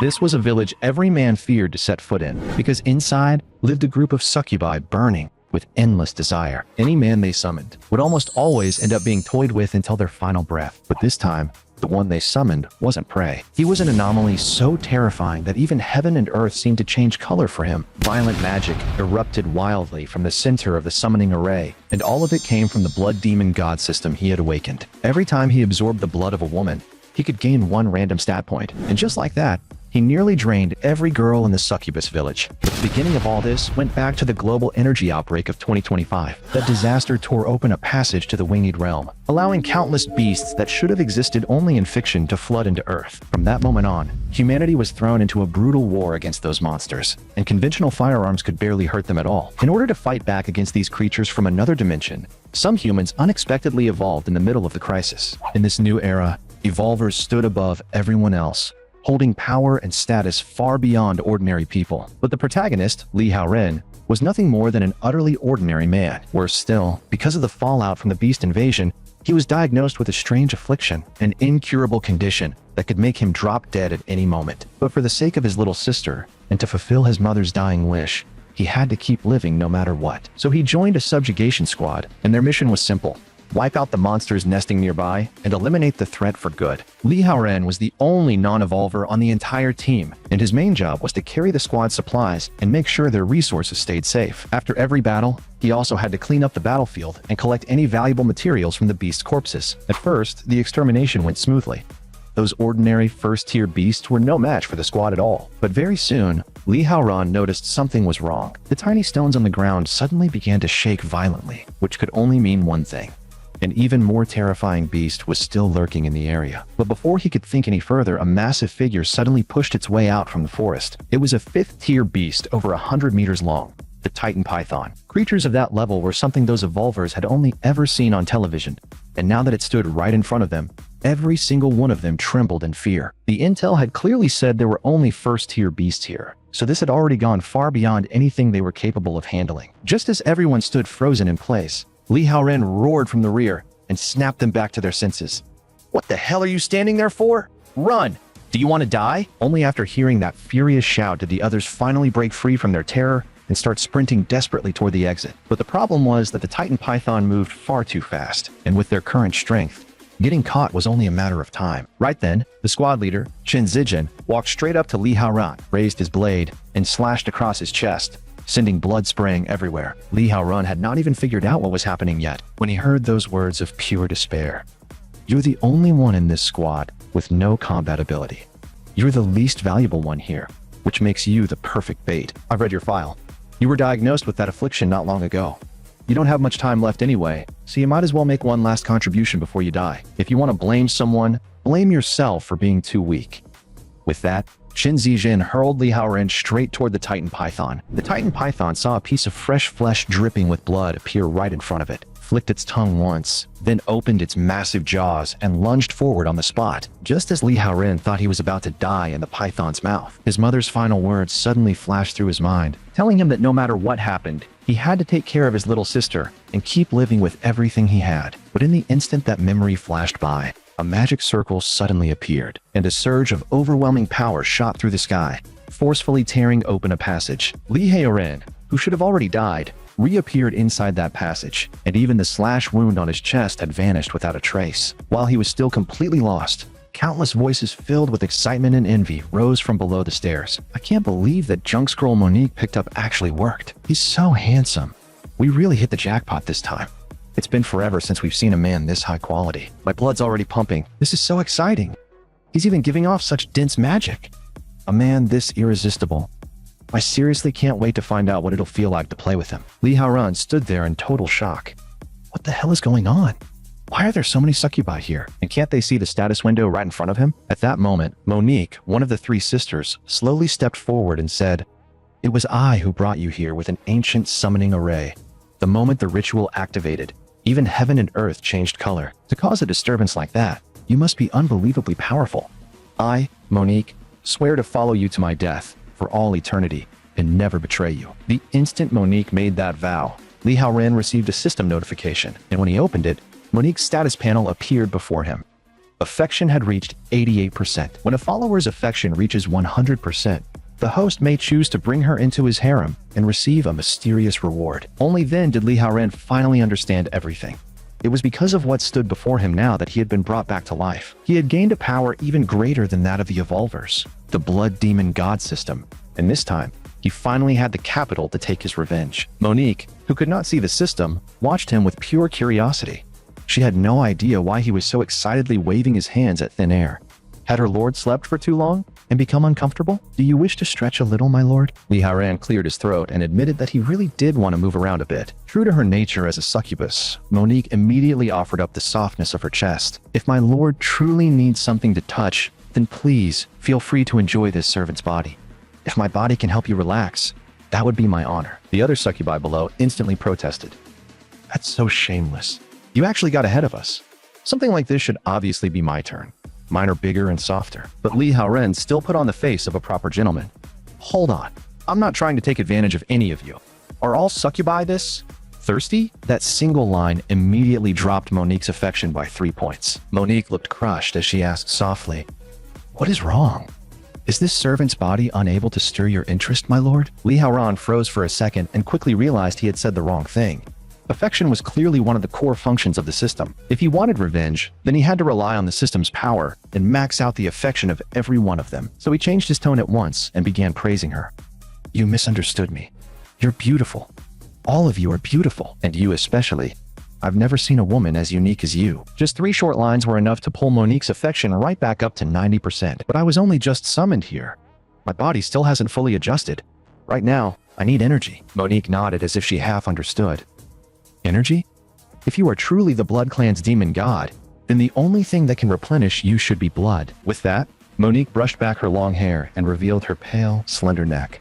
This was a village every man feared to set foot in, because inside lived a group of succubi burning with endless desire. Any man they summoned would almost always end up being toyed with until their final breath. But this time, the one they summoned wasn't prey. He was an anomaly so terrifying that even heaven and earth seemed to change color for him. Violent magic erupted wildly from the center of the summoning array, and all of it came from the blood demon god system he had awakened. Every time he absorbed the blood of a woman, he could gain one random stat point. And just like that, he nearly drained every girl in the succubus village. But the beginning of all this went back to the global energy outbreak of 2025. That disaster tore open a passage to the winged realm, allowing countless beasts that should have existed only in fiction to flood into Earth. From that moment on, humanity was thrown into a brutal war against those monsters, and conventional firearms could barely hurt them at all. In order to fight back against these creatures from another dimension, some humans unexpectedly evolved in the middle of the crisis. In this new era, evolvers stood above everyone else, holding power and status far beyond ordinary people. But the protagonist, Li Haoren, was nothing more than an utterly ordinary man. Worse still, because of the fallout from the beast invasion, he was diagnosed with a strange affliction, an incurable condition that could make him drop dead at any moment. But for the sake of his little sister, and to fulfill his mother's dying wish, he had to keep living no matter what. So he joined a subjugation squad, and their mission was simple: wipe out the monsters nesting nearby and eliminate the threat for good. Li Haoren was the only non-evolver on the entire team, and his main job was to carry the squad's supplies and make sure their resources stayed safe. After every battle, he also had to clean up the battlefield and collect any valuable materials from the beast's corpses. At first, the extermination went smoothly. Those ordinary first-tier beasts were no match for the squad at all. But very soon, Li Haoren noticed something was wrong. The tiny stones on the ground suddenly began to shake violently, which could only mean one thing: an even more terrifying beast was still lurking in the area. But before he could think any further, a massive figure suddenly pushed its way out from the forest. It was a 5th-tier beast over 100 meters long, the Titan Python. Creatures of that level were something those evolvers had only ever seen on television, and now that it stood right in front of them, every single one of them trembled in fear. The intel had clearly said there were only first-tier beasts here, so this had already gone far beyond anything they were capable of handling. Just as everyone stood frozen in place, Li Haoren roared from the rear and snapped them back to their senses. "What the hell are you standing there for? Run! Do you want to die?" Only after hearing that furious shout did the others finally break free from their terror and start sprinting desperately toward the exit. But the problem was that the Titan Python moved far too fast, and with their current strength, getting caught was only a matter of time. Right then, the squad leader, Chen Zijin, walked straight up to Li Haoren, raised his blade, and slashed across his chest, sending blood spraying everywhere. Li Haoren had not even figured out what was happening yet when he heard those words of pure despair. "You're the only one in this squad with no combat ability. You're the least valuable one here, which makes you the perfect bait. I've read your file. You were diagnosed with that affliction not long ago. You don't have much time left anyway, so you might as well make one last contribution before you die. If you want to blame someone, blame yourself for being too weak." With that, Chen Zijin hurled Li Haoren straight toward the Titan Python. The Titan Python saw a piece of fresh flesh dripping with blood appear right in front of it, flicked its tongue once, then opened its massive jaws and lunged forward on the spot. Just as Li Haoren thought he was about to die in the python's mouth, his mother's final words suddenly flashed through his mind, telling him that no matter what happened, he had to take care of his little sister and keep living with everything he had. But in the instant that memory flashed by, a magic circle suddenly appeared, and a surge of overwhelming power shot through the sky, forcefully tearing open a passage. Li Haoren, who should have already died, reappeared inside that passage, and even the slash wound on his chest had vanished without a trace. While he was still completely lost, countless voices filled with excitement and envy rose from below the stairs. "I can't believe that junk scroll Monique picked up actually worked. He's so handsome. We really hit the jackpot this time. It's been forever since we've seen a man this high quality. My blood's already pumping. This is so exciting. He's even giving off such dense magic. A man this irresistible. I seriously can't wait to find out what it'll feel like to play with him." Li Haoren stood there in total shock. What the hell is going on? Why are there so many succubi here? And can't they see the status window right in front of him? At that moment, Monique, one of the 3 sisters, slowly stepped forward and said, "It was I who brought you here with an ancient summoning array. The moment the ritual activated, even heaven and earth changed color. To cause a disturbance like that, you must be unbelievably powerful. I, Monique, swear to follow you to my death, for all eternity, and never betray you." The instant Monique made that vow, Li Haoren received a system notification, and when he opened it, Monique's status panel appeared before him. Affection had reached 88%. When a follower's affection reaches 100%, the host may choose to bring her into his harem and receive a mysterious reward. Only then did Li Haoren finally understand everything. It was because of what stood before him now that he had been brought back to life. He had gained a power even greater than that of the Evolvers, the Blood Demon God system, and this time, he finally had the capital to take his revenge. Monique, who could not see the system, watched him with pure curiosity. She had no idea why he was so excitedly waving his hands at thin air. Had her lord slept for too long and become uncomfortable? Do you wish to stretch a little, my lord? Li Haoren cleared his throat and admitted that he really did want to move around a bit. True to her nature as a succubus, Monique immediately offered up the softness of her chest. If my lord truly needs something to touch, then please feel free to enjoy this servant's body. If my body can help you relax, that would be my honor. The other succubi below instantly protested. That's so shameless. You actually got ahead of us. Something like this should obviously be my turn. Mine are bigger and softer. But Li Haoren still put on the face of a proper gentleman. Hold on. I'm not trying to take advantage of any of you. Are all succubi this thirsty? That single line immediately dropped Monique's affection by 3 points. Monique looked crushed as she asked softly, "What is wrong? Is this servant's body unable to stir your interest, my lord?" Li Haoren froze for a second and quickly realized he had said the wrong thing. Affection was clearly one of the core functions of the system. If he wanted revenge, then he had to rely on the system's power and max out the affection of every one of them. So he changed his tone at once and began praising her. "You misunderstood me. You're beautiful. All of you are beautiful, and you especially. I've never seen a woman as unique as you." Just 3 short lines were enough to pull Monique's affection right back up to 90%. But I was only just summoned here. My body still hasn't fully adjusted. Right now, I need energy. Monique nodded as if she half understood. Energy? If you are truly the Blood Clan's demon god, then the only thing that can replenish you should be blood. With that, Monique brushed back her long hair and revealed her pale, slender neck.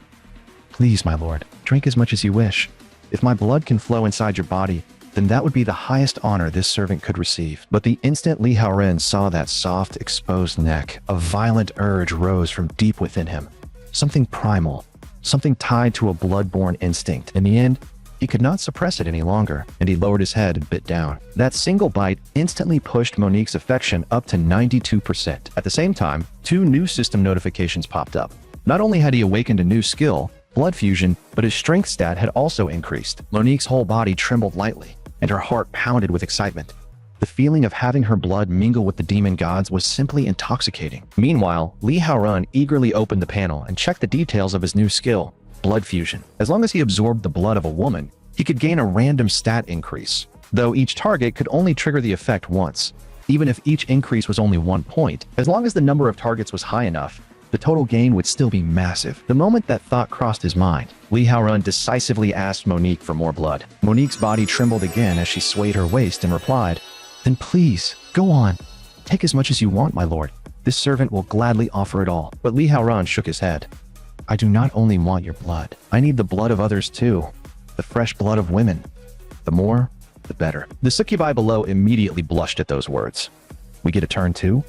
"Please, my lord, drink as much as you wish. If my blood can flow inside your body, then that would be the highest honor this servant could receive." But the instant Li Haoren saw that soft, exposed neck, a violent urge rose from deep within him. Something primal, something tied to a blood-born instinct. In the end, he could not suppress it any longer, and he lowered his head and bit down. That single bite instantly pushed Monique's affection up to 92%. At the same time, 2 new system notifications popped up. Not only had he awakened a new skill, blood fusion, but his strength stat had also increased. Monique's whole body trembled lightly, and her heart pounded with excitement. The feeling of having her blood mingle with the demon gods was simply intoxicating. Meanwhile, Li Haoren eagerly opened the panel and checked the details of his new skill. Blood fusion. As long as he absorbed the blood of a woman, he could gain a random stat increase, though each target could only trigger the effect once. Even if each increase was only 1 point, as long as the number of targets was high enough, the total gain would still be massive. The moment that thought crossed his mind, Li Haoren decisively asked Monique for more blood. Monique's body trembled again as she swayed her waist and replied, "Then please, go on. Take as much as you want, my lord. This servant will gladly offer it all." But Li Haoren shook his head. "I do not only want your blood. I need the blood of others too. The fresh blood of women. The more, the better." The succubi below immediately blushed at those words. "We get a turn too?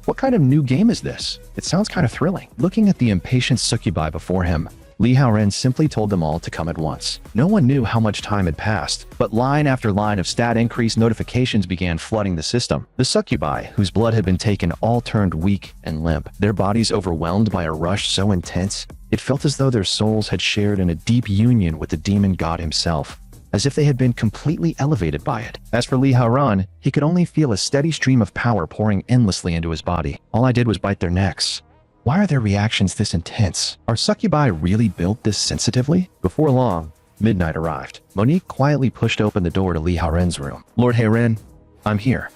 What kind of new game is this? It sounds kind of thrilling." Looking at the impatient succubi before him, Li Haoren simply told them all to come at once. No one knew how much time had passed, but line after line of stat increase notifications began flooding the system. The succubi, whose blood had been taken, all turned weak and limp, their bodies overwhelmed by a rush so intense, it felt as though their souls had shared in a deep union with the demon god himself, as if they had been completely elevated by it. As for Li Haoren, he could only feel a steady stream of power pouring endlessly into his body. All I did was bite their necks. Why are their reactions this intense? Are succubi really built this sensitively? Before long, midnight arrived. Monique quietly pushed open the door to Li Haoren's room. "Lord Haoren, I'm here.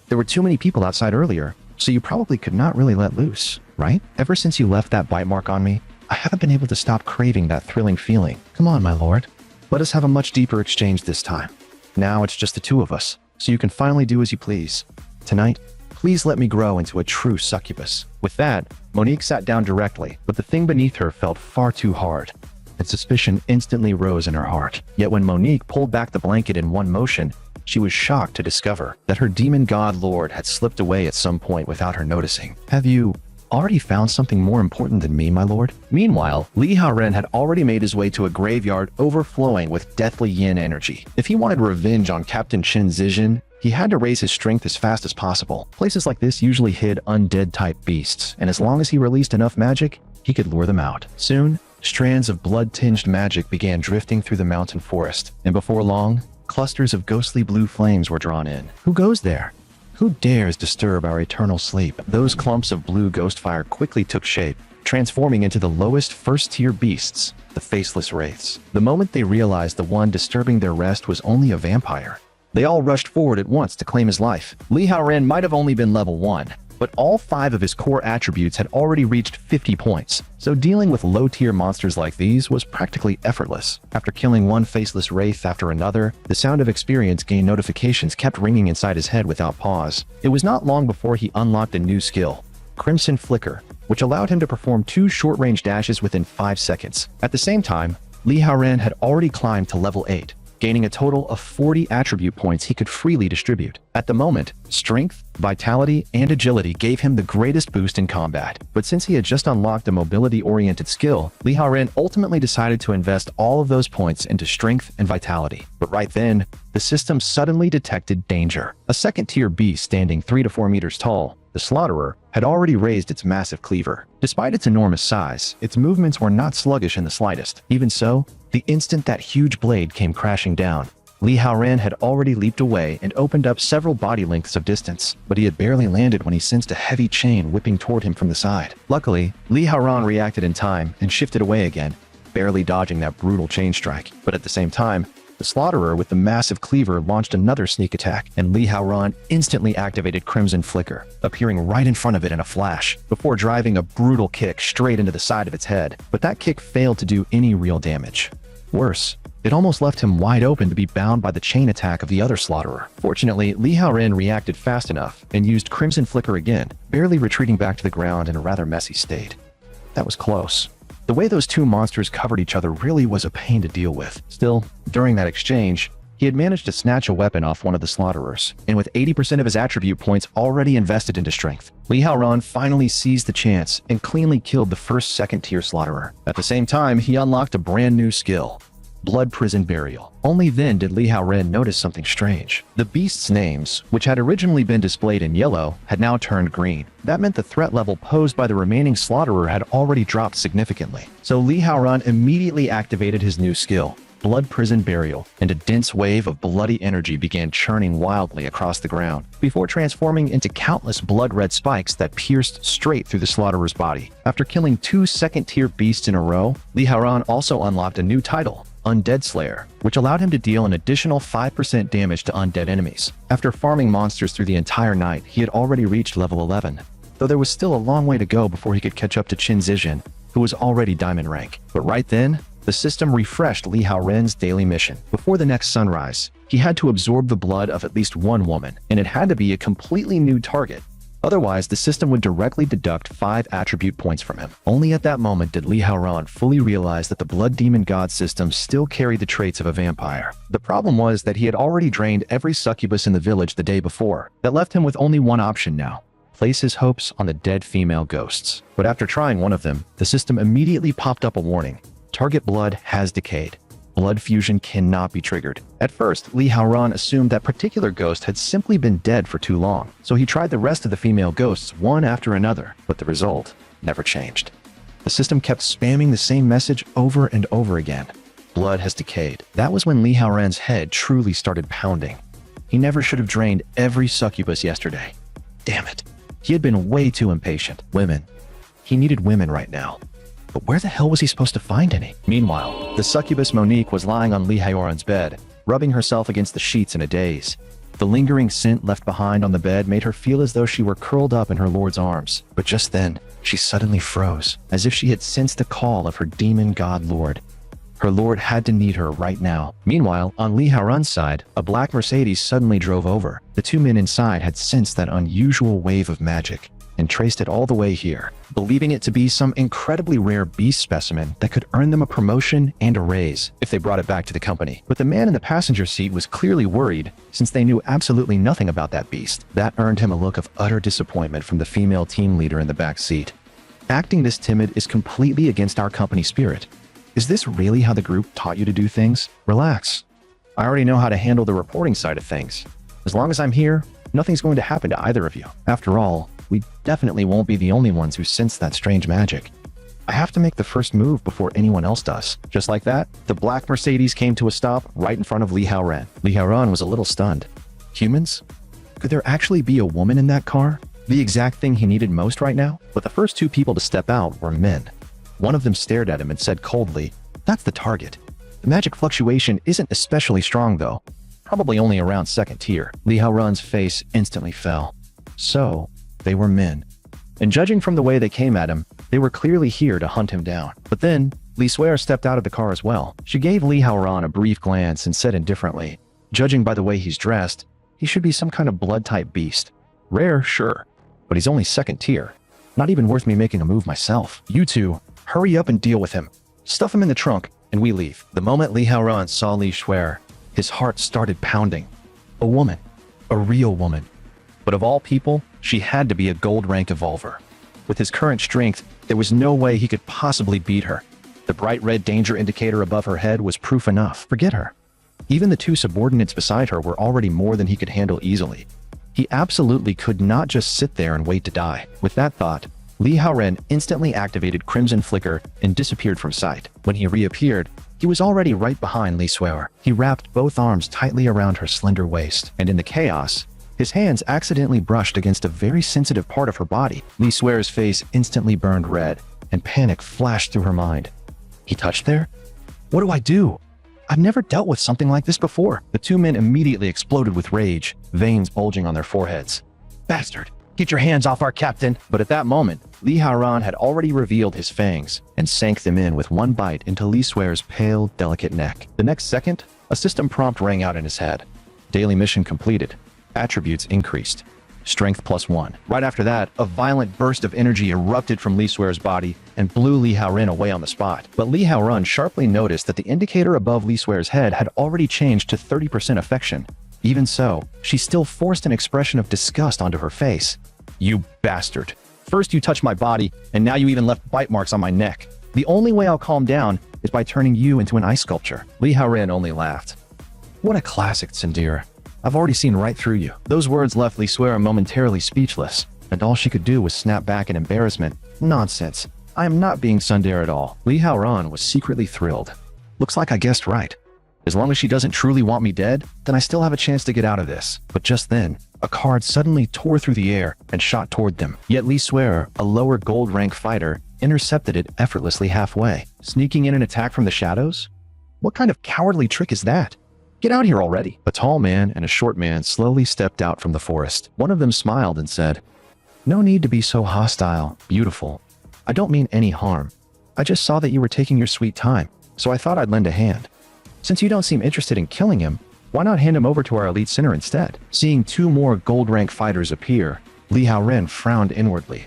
There were too many people outside earlier, so you probably could not really let loose, right? Ever since you left that bite mark on me, I haven't been able to stop craving that thrilling feeling. Come on, my lord. Let us have a much deeper exchange this time. Now it's just the 2 of us, so you can finally do as you please. Tonight, please let me grow into a true succubus." With that, Monique sat down directly, but the thing beneath her felt far too hard, and suspicion instantly rose in her heart. Yet when Monique pulled back the blanket in one motion, she was shocked to discover that her demon god lord had slipped away at some point without her noticing. "Have you already found something more important than me, my lord?" Meanwhile, Li Haoren had already made his way to a graveyard overflowing with deathly yin energy. If he wanted revenge on Captain Chen Zijin, He had to raise his strength as fast as possible. Places like this usually hid undead-type beasts, and as long as he released enough magic, he could lure them out. Soon, strands of blood-tinged magic began drifting through the mountain forest, and before long, clusters of ghostly blue flames were drawn in. Who goes there? Who dares disturb our eternal sleep? Those clumps of blue ghost fire quickly took shape, transforming into the lowest first-tier beasts, the faceless wraiths. The moment they realized the one disturbing their rest was only a vampire, they all rushed forward at once to claim his life. Li Haoren might have only been level 1, but all 5 of his core attributes had already reached 50 points, so dealing with low-tier monsters like these was practically effortless. After killing one faceless wraith after another, the sound of experience gain notifications kept ringing inside his head without pause. It was not long before he unlocked a new skill, Crimson Flicker, which allowed him to perform 2 short-range dashes within 5 seconds. At the same time, Li Haoren had already climbed to level 8, gaining a total of 40 attribute points he could freely distribute. At the moment, strength, vitality, and agility gave him the greatest boost in combat. But since he had just unlocked a mobility-oriented skill, Li Haoren ultimately decided to invest all of those points into strength and vitality. But right then, the system suddenly detected danger. A second-tier beast standing 3 to 4 meters tall, the Slaughterer, had already raised its massive cleaver. Despite its enormous size, its movements were not sluggish in the slightest. Even so, the instant that huge blade came crashing down, Li Haoren had already leaped away and opened up several body lengths of distance, but he had barely landed when he sensed a heavy chain whipping toward him from the side. Luckily, Li Haoren reacted in time and shifted away again, barely dodging that brutal chain strike. But at the same time, the Slaughterer with the massive cleaver launched another sneak attack, and Li Haoren instantly activated Crimson Flicker, appearing right in front of it in a flash, before driving a brutal kick straight into the side of its head. But that kick failed to do any real damage. Worse, it almost left him wide open to be bound by the chain attack of the other Slaughterer. Fortunately, Li Haoren reacted fast enough and used Crimson Flicker again, barely retreating back to the ground in a rather messy state. That was close. The way those two monsters covered each other really was a pain to deal with. Still, during that exchange, he had managed to snatch a weapon off one of the Slaughterers, and with 80% of his attribute points already invested into strength, Li Haoren finally seized the chance and cleanly killed the first second-tier Slaughterer. At the same time, he unlocked a brand new skill, Blood Prison Burial. Only then did Li Haoren notice something strange. The beasts' names, which had originally been displayed in yellow, had now turned green. That meant the threat level posed by the remaining Slaughterer had already dropped significantly. So Li Haoren immediately activated his new skill, Blood Prison Burial, and a dense wave of bloody energy began churning wildly across the ground, before transforming into countless blood-red spikes that pierced straight through the Slaughterer's body. After killing 2 second-tier beasts in a row, Li Haoren also unlocked a new title, Undead Slayer, which allowed him to deal an additional 5% damage to undead enemies. After farming monsters through the entire night, he had already reached level 11, though there was still a long way to go before he could catch up to Qin Zijin, who was already diamond rank. But right then, the system refreshed Li Haoren's daily mission. Before the next sunrise, he had to absorb the blood of at least one woman, and it had to be a completely new target. Otherwise, the system would directly deduct 5 attribute points from him. Only at that moment did Li Haoren fully realize that the Blood Demon God system still carried the traits of a vampire. The problem was that he had already drained every succubus in the village the day before. That left him with only one option now: place his hopes on the dead female ghosts. But after trying one of them, the system immediately popped up a warning. Target blood has decayed. Blood fusion cannot be triggered. At first, Li Haoren assumed that particular ghost had simply been dead for too long, so he tried the rest of the female ghosts one after another, but the result never changed. The system kept spamming the same message over and over again. Blood has decayed. That was when Li Haoren's head truly started pounding. He never should have drained every succubus yesterday. Damn it. He had been way too impatient. Women. He needed women right now. But where the hell was he supposed to find any? Meanwhile, the succubus Monique was lying on Li Haoren's bed, rubbing herself against the sheets in a daze. The lingering scent left behind on the bed made her feel as though she were curled up in her lord's arms. But just then, she suddenly froze, as if she had sensed the call of her demon god lord. Her lord had to need her right now. Meanwhile, on Li Haoren's side, a black Mercedes suddenly drove over. The 2 men inside had sensed that unusual wave of magic and traced it all the way here, believing it to be some incredibly rare beast specimen that could earn them a promotion and a raise if they brought it back to the company. But the man in the passenger seat was clearly worried, since they knew absolutely nothing about that beast. That earned him a look of utter disappointment from the female team leader in the back seat. Acting this timid is completely against our company spirit. Is this really how the group taught you to do things? Relax. I already know how to handle the reporting side of things. As long as I'm here, nothing's going to happen to either of you. After all, we definitely won't be the only ones who sense that strange magic. I have to make the first move before anyone else does. Just like that, the black Mercedes came to a stop right in front of Li Haoren. Li Haoren was a little stunned. Humans? Could there actually be a woman in that car? The exact thing he needed most right now? But the first two people to step out were men. One of them stared at him and said coldly, "That's the target." The magic fluctuation isn't especially strong though. Probably only around second tier. Li Haoren's face instantly fell. So, they were men. And judging from the way they came at him, they were clearly here to hunt him down. But then, Li Suer stepped out of the car as well. She gave Li Haoren a brief glance and said indifferently, "Judging by the way he's dressed, he should be some kind of blood-type beast. Rare, sure, but he's only second tier. Not even worth me making a move myself. You two, hurry up and deal with him. Stuff him in the trunk, and we leave." The moment Li Haoren saw Li Suer, his heart started pounding. A woman. A real woman. But of all people, she had to be a gold-ranked evolver. With his current strength, there was no way he could possibly beat her. The bright red danger indicator above her head was proof enough. Forget her. Even the two subordinates beside her were already more than he could handle easily. He absolutely could not just sit there and wait to die. With that thought, Li Haoren instantly activated Crimson Flicker and disappeared from sight. When he reappeared, he was already right behind Li Suer. He wrapped both arms tightly around her slender waist, and in the chaos, his hands accidentally brushed against a very sensitive part of her body. Li Suer's face instantly burned red, and panic flashed through her mind. He touched there? What do I do? I've never dealt with something like this before. The two men immediately exploded with rage, veins bulging on their foreheads. "Bastard! Get your hands off our captain!" But at that moment, Li Haoren had already revealed his fangs and sank them in with one bite into Li Suer's pale, delicate neck. The next second, a system prompt rang out in his head. Daily mission completed. Attributes increased. Strength +1. Right after that, a violent burst of energy erupted from Li Suer's body and blew Li Haoren away on the spot. But Li Haoren sharply noticed that the indicator above Li Suer's head had already changed to 30% affection. Even so, she still forced an expression of disgust onto her face. "You bastard. First you touched my body, and now you even left bite marks on my neck. The only way I'll calm down is by turning you into an ice sculpture." Li Haoren only laughed. "What a classic, Tsundere. I've already seen right through you." Those words left Li Suer momentarily speechless, and all she could do was snap back in embarrassment. "Nonsense. I am not being tsundere at all." Li Haoren was secretly thrilled. "Looks like I guessed right. As long as she doesn't truly want me dead, then I still have a chance to get out of this." But just then, a card suddenly tore through the air and shot toward them. Yet Li Suer, a lower gold rank fighter, intercepted it effortlessly halfway. Sneaking in an attack from the shadows? What kind of cowardly trick is that? "Get out here already." A tall man and a short man slowly stepped out from the forest. One of them smiled and said, "No need to be so hostile, beautiful. I don't mean any harm. I just saw that you were taking your sweet time, so I thought I'd lend a hand. Since you don't seem interested in killing him, why not hand him over to our elite center instead?" Seeing two more gold rank fighters appear, Li Haoren frowned inwardly.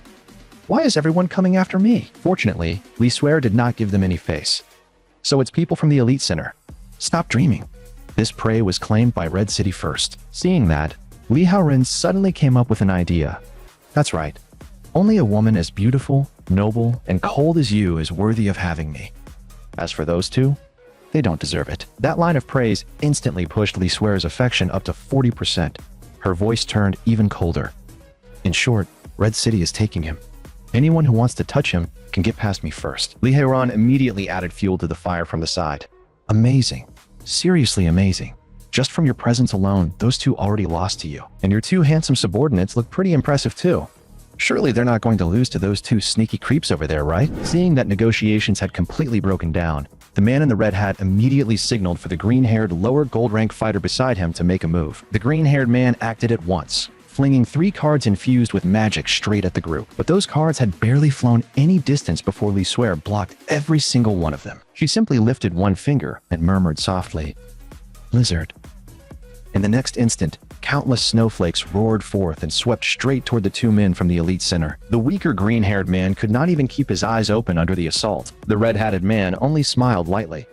"Why is everyone coming after me?" Fortunately, Li Suer did not give them any face. "So it's people from the elite center. Stop dreaming." This prey was claimed by Red City first. Seeing that, Li Haoren suddenly came up with an idea. "That's right. Only a woman as beautiful, noble, and cold as you is worthy of having me. As for those two, they don't deserve it." That line of praise instantly pushed Li Suer's affection up to 40%. Her voice turned even colder. "In short, Red City is taking him. Anyone who wants to touch him can get past me first." Li Haoren immediately added fuel to the fire from the side. "Amazing. Seriously amazing. Just from your presence alone, those two already lost to you. And your two handsome subordinates look pretty impressive too. Surely they're not going to lose to those two sneaky creeps over there, right?" Seeing that negotiations had completely broken down, the man in the red hat immediately signaled for the green-haired lower gold rank fighter beside him to make a move. The green-haired man acted at once, flinging 3 cards infused with magic straight at the group. But those cards had barely flown any distance before Li Suer blocked every single one of them. She simply lifted one finger and murmured softly, "Blizzard." In the next instant, countless snowflakes roared forth and swept straight toward the two men from the elite center. The weaker green-haired man could not even keep his eyes open under the assault. The red-hatted man only smiled lightly.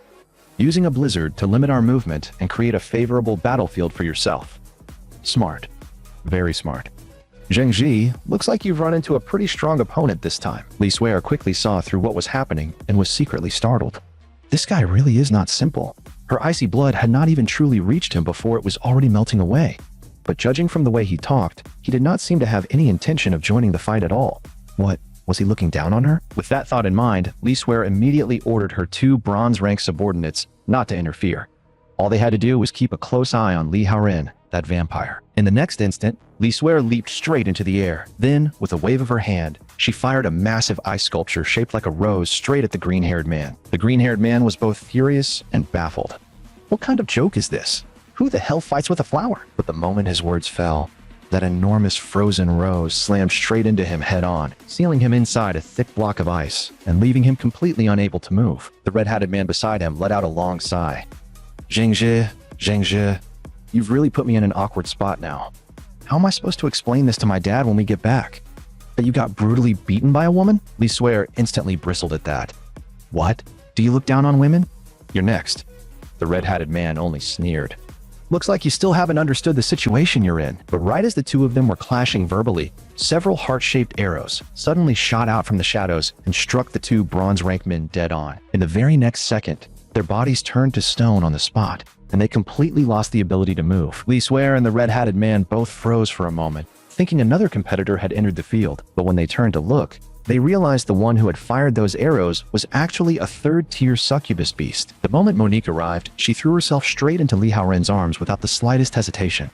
"Using a blizzard to limit our movement and create a favorable battlefield for yourself. Smart. Very smart. Zhengji, looks like you've run into a pretty strong opponent this time." Li Suer quickly saw through what was happening and was secretly startled. This guy really is not simple. Her icy blood had not even truly reached him before it was already melting away. but judging from the way he talked, he did not seem to have any intention of joining the fight at all. What? Was he looking down on her? With that thought in mind, Li Swear immediately ordered her 2 bronze-rank subordinates not to interfere. All they had to do was keep a close eye on Li Haoren, that vampire. In the next instant, Li Swear leaped straight into the air. Then, with a wave of her hand, she fired a massive ice sculpture shaped like a rose straight at the green-haired man. The green-haired man was both furious and baffled. What kind of joke is this? Who the hell fights with a flower? But the moment his words fell, that enormous frozen rose slammed straight into him head-on, sealing him inside a thick block of ice and leaving him completely unable to move. The red-hatted man beside him let out a long sigh. Zhengzhi, you've really put me in an awkward spot now. How am I supposed to explain this to my dad when we get back? That you got brutally beaten by a woman? Li Swear instantly bristled at that. What? Do you look down on women? You're next. The red-hatted man only sneered. Looks like you still haven't understood the situation you're in. But right as the two of them were clashing verbally, several heart-shaped arrows suddenly shot out from the shadows and struck the 2 bronze-rank men dead on. In the very next second, their bodies turned to stone on the spot, and they completely lost the ability to move. Li Swear and the red-hatted man both froze for a moment, thinking another competitor had entered the field. But when they turned to look, they realized the one who had fired those arrows was actually a 3rd-tier succubus beast. The moment Monique arrived, she threw herself straight into Li Haoren's arms without the slightest hesitation.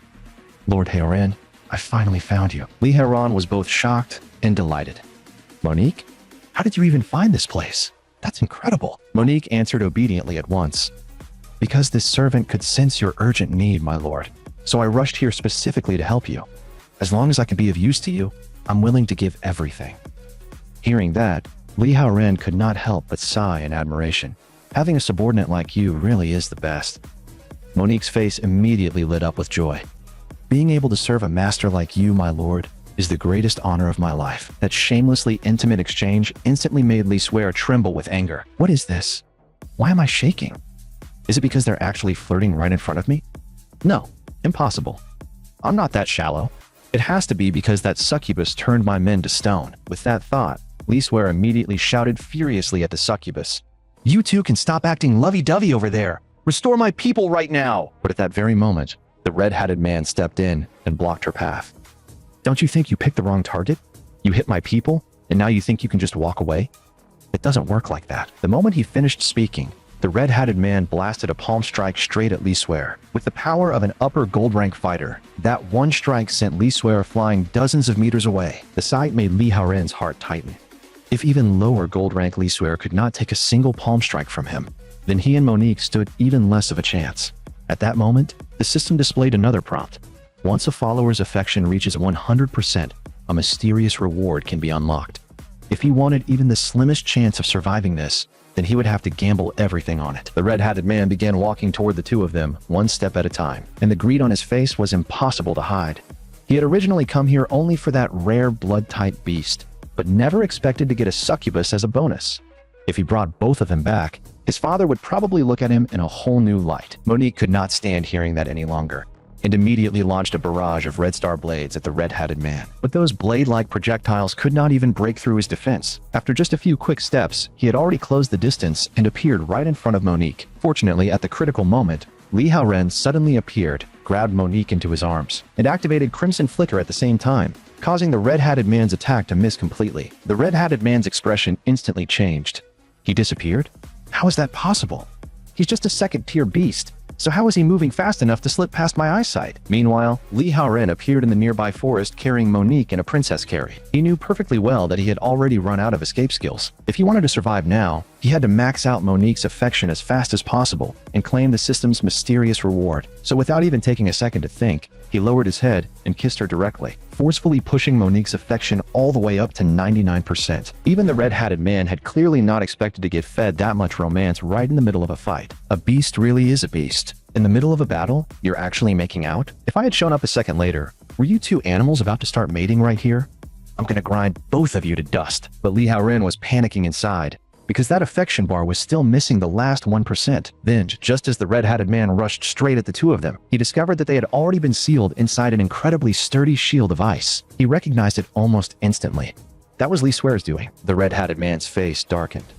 Lord Haoren, I finally found you. Li Haoren was both shocked and delighted. Monique? How did you even find this place? That's incredible. Monique answered obediently at once. Because this servant could sense your urgent need, my lord. So I rushed here specifically to help you. As long as I can be of use to you, I'm willing to give everything. Hearing that, Li Haoren could not help but sigh in admiration. Having a subordinate like you really is the best. Monique's face immediately lit up with joy. Being able to serve a master like you, my lord, is the greatest honor of my life. That shamelessly intimate exchange instantly made Li Swear tremble with anger. What is this? Why am I shaking? Is it because they're actually flirting right in front of me? No, impossible. I'm not that shallow. It has to be because that succubus turned my men to stone. With that thought, Li Swear immediately shouted furiously at the succubus. You two can stop acting lovey-dovey over there. Restore my people right now. But at that very moment, the red-hatted man stepped in and blocked her path. Don't you think you picked the wrong target? You hit my people, and now you think you can just walk away? It doesn't work like that. The moment he finished speaking, the red-hatted man blasted a palm strike straight at Li Swear. With the power of an upper gold-rank fighter, that one strike sent Li Swear flying dozens of meters away. The sight made Li Haoren's heart tighten. If even lower gold-rank Li Swear could not take a single palm strike from him, then he and Monique stood even less of a chance. At that moment, the system displayed another prompt. Once a follower's affection reaches 100%, a mysterious reward can be unlocked. If he wanted even the slimmest chance of surviving this, then he would have to gamble everything on it. The red-hatted man began walking toward the two of them, one step at a time, and the greed on his face was impossible to hide. He had originally come here only for that rare blood-type beast, but never expected to get a succubus as a bonus. If he brought both of them back, his father would probably look at him in a whole new light. Monique could not stand hearing that any longer, and immediately launched a barrage of red star blades at the red-hatted man. But those blade-like projectiles could not even break through his defense. After just a few quick steps, he had already closed the distance and appeared right in front of Monique. Fortunately, at the critical moment, Li Haoren suddenly appeared, grabbed Monique into his arms, and activated Crimson Flicker at the same time, causing the red-hatted man's attack to miss completely. The red-hatted man's expression instantly changed. He disappeared? How is that possible? He's just a second-tier beast. So how is he moving fast enough to slip past my eyesight? Meanwhile, Li Haoren appeared in the nearby forest carrying Monique in a princess carry. He knew perfectly well that he had already run out of escape skills. If he wanted to survive now, he had to max out Monique's affection as fast as possible and claim the system's mysterious reward. So without even taking a second to think, he lowered his head and kissed her directly, forcefully pushing Monique's affection all the way up to 99%. Even the red-hatted man had clearly not expected to get fed that much romance right in the middle of a fight. A beast really is a beast. In the middle of a battle, you're actually making out? If I had shown up a second later, were you two animals about to start mating right here? I'm gonna grind both of you to dust. But Li Haoren was panicking inside, because that affection bar was still missing the last 1%. Then, just as the red-hatted man rushed straight at the two of them, he discovered that they had already been sealed inside an incredibly sturdy shield of ice. He recognized it almost instantly. That was Li Swear's doing. The red-hatted man's face darkened.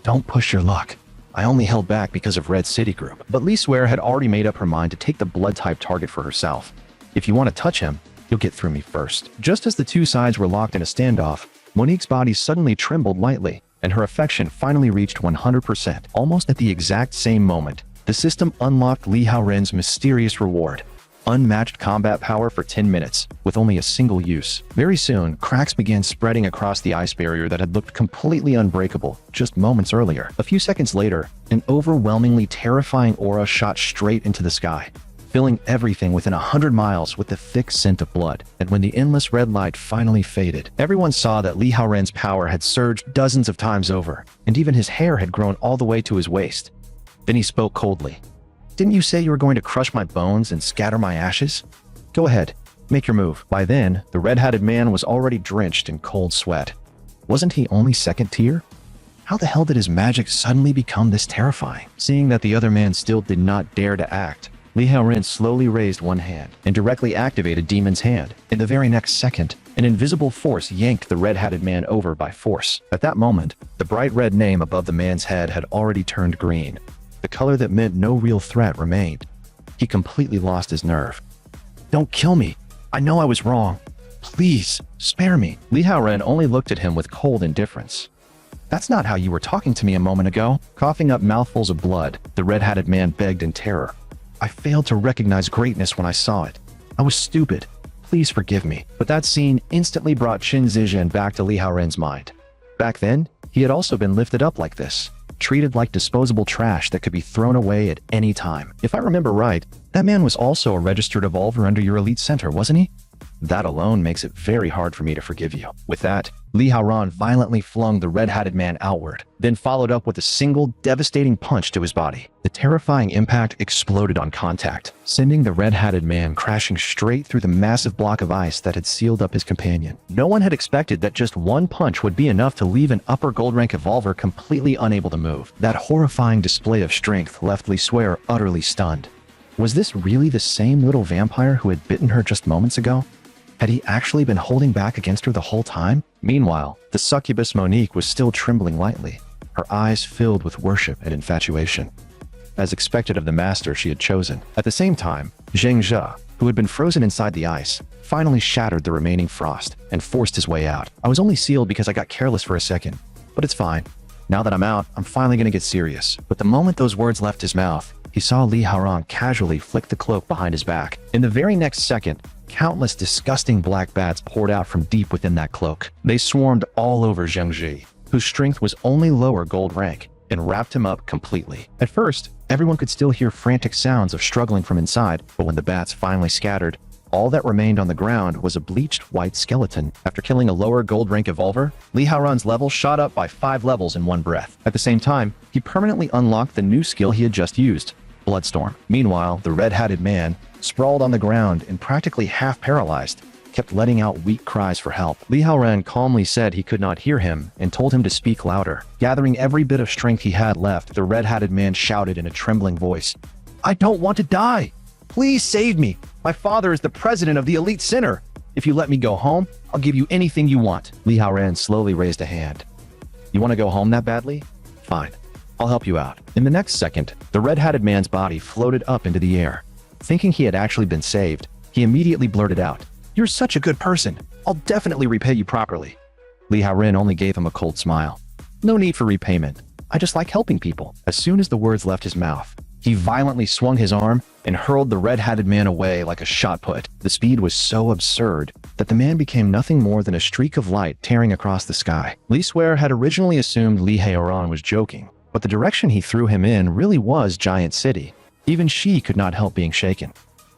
Don't push your luck. I only held back because of Red City Group. But Li Swear had already made up her mind to take the blood-type target for herself. If you want to touch him, you'll get through me first. Just as the two sides were locked in a standoff, Monique's body suddenly trembled lightly, and her affection finally reached 100%. Almost at the exact same moment, the system unlocked Li Haoren's mysterious reward: unmatched combat power for 10 minutes, with only a single use. Very soon, cracks began spreading across the ice barrier that had looked completely unbreakable just moments earlier. A few seconds later, an overwhelmingly terrifying aura shot straight into the sky, filling everything within 100 miles with the thick scent of blood. And when the endless red light finally faded, everyone saw that Li Haoren's power had surged dozens of times over, and even his hair had grown all the way to his waist. Then he spoke coldly. "Didn't you say you were going to crush my bones and scatter my ashes? Go ahead, make your move." By then, the red-hatted man was already drenched in cold sweat. Wasn't he only second tier? How the hell did his magic suddenly become this terrifying? Seeing that the other man still did not dare to act, Li Haoren slowly raised one hand and directly activated Demon's Hand. In the very next second, an invisible force yanked the red-hatted man over by force. At that moment, the bright red name above the man's head had already turned green. The color that meant no real threat remained. He completely lost his nerve. "Don't kill me. I know I was wrong. Please, spare me." Li Haoren only looked at him with cold indifference. "That's not how you were talking to me a moment ago." Coughing up mouthfuls of blood, the red-hatted man begged in terror. "I failed to recognize greatness when I saw it. I was stupid. Please forgive me." But that scene instantly brought Qin Zizhen back to Li Haoren's mind. Back then, he had also been lifted up like this, treated like disposable trash that could be thrown away at any time. If I remember right, that man was also a registered evolver under your elite center, wasn't he? That alone makes it very hard for me to forgive you. With that, Li Haoren violently flung the red-hatted man outward, then followed up with a single devastating punch to his body. The terrifying impact exploded on contact, sending the red-hatted man crashing straight through the massive block of ice that had sealed up his companion. No one had expected that just one punch would be enough to leave an upper gold rank evolver completely unable to move. That horrifying display of strength left Li Suer utterly stunned. Was this really the same little vampire who had bitten her just moments ago? Had he actually been holding back against her the whole time? Meanwhile, the succubus Monique was still trembling lightly, her eyes filled with worship and infatuation, as expected of the master she had chosen. At the same time, Zheng Zhe, who had been frozen inside the ice, finally shattered the remaining frost and forced his way out. "I was only sealed because I got careless for a second, but it's fine. Now that I'm out, I'm finally gonna get serious." But the moment those words left his mouth, he saw Li Haoren casually flick the cloak behind his back. In the very next second, countless disgusting black bats poured out from deep within that cloak. They swarmed all over Zheng Zhe, whose strength was only lower gold rank, and wrapped him up completely. At first, everyone could still hear frantic sounds of struggling from inside, but when the bats finally scattered, all that remained on the ground was a bleached white skeleton. After killing a lower gold rank evolver, Li Haoren's level shot up by 5 levels in one breath. At the same time, he permanently unlocked the new skill he had just used, Bloodstorm. Meanwhile, the red-hatted man, sprawled on the ground and practically half paralyzed, kept letting out weak cries for help. Li Haoren calmly said he could not hear him and told him to speak louder. Gathering every bit of strength he had left, the red-hatted man shouted in a trembling voice, "I don't want to die! Please save me! My father is the president of the elite center! If you let me go home, I'll give you anything you want." Li Haoren slowly raised a hand. "You want to go home that badly? Fine. I'll help you out." In the next second, the red-hatted man's body floated up into the air. Thinking he had actually been saved, he immediately blurted out, "You're such a good person. I'll definitely repay you properly." Li Haoren only gave him a cold smile. "No need for repayment. I just like helping people." As soon as the words left his mouth, he violently swung his arm and hurled the red-hatted man away like a shot put. The speed was so absurd that the man became nothing more than a streak of light tearing across the sky. Li Suer had originally assumed Li Haoren was joking, but the direction he threw him in really was Giant City. Even she could not help being shaken.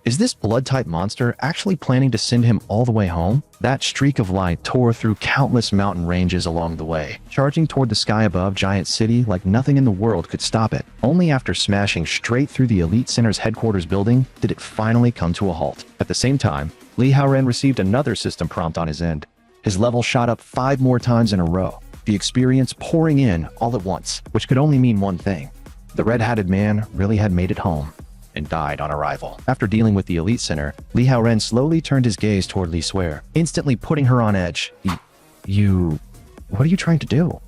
Is this blood-type monster actually planning to send him all the way home? That streak of light tore through countless mountain ranges along the way, charging toward the sky above Giant City like nothing in the world could stop it. Only after smashing straight through the Elite Center's headquarters building did it finally come to a halt. At the same time, Li Haoren received another system prompt on his end. His level shot up 5 more times in a row, the experience pouring in all at once, which could only mean one thing. The red-hatted man really had made it home and died on arrival. After dealing with the Elite Center, Li Haoren slowly turned his gaze toward Li Suer, instantly putting her on edge. What are you trying to do?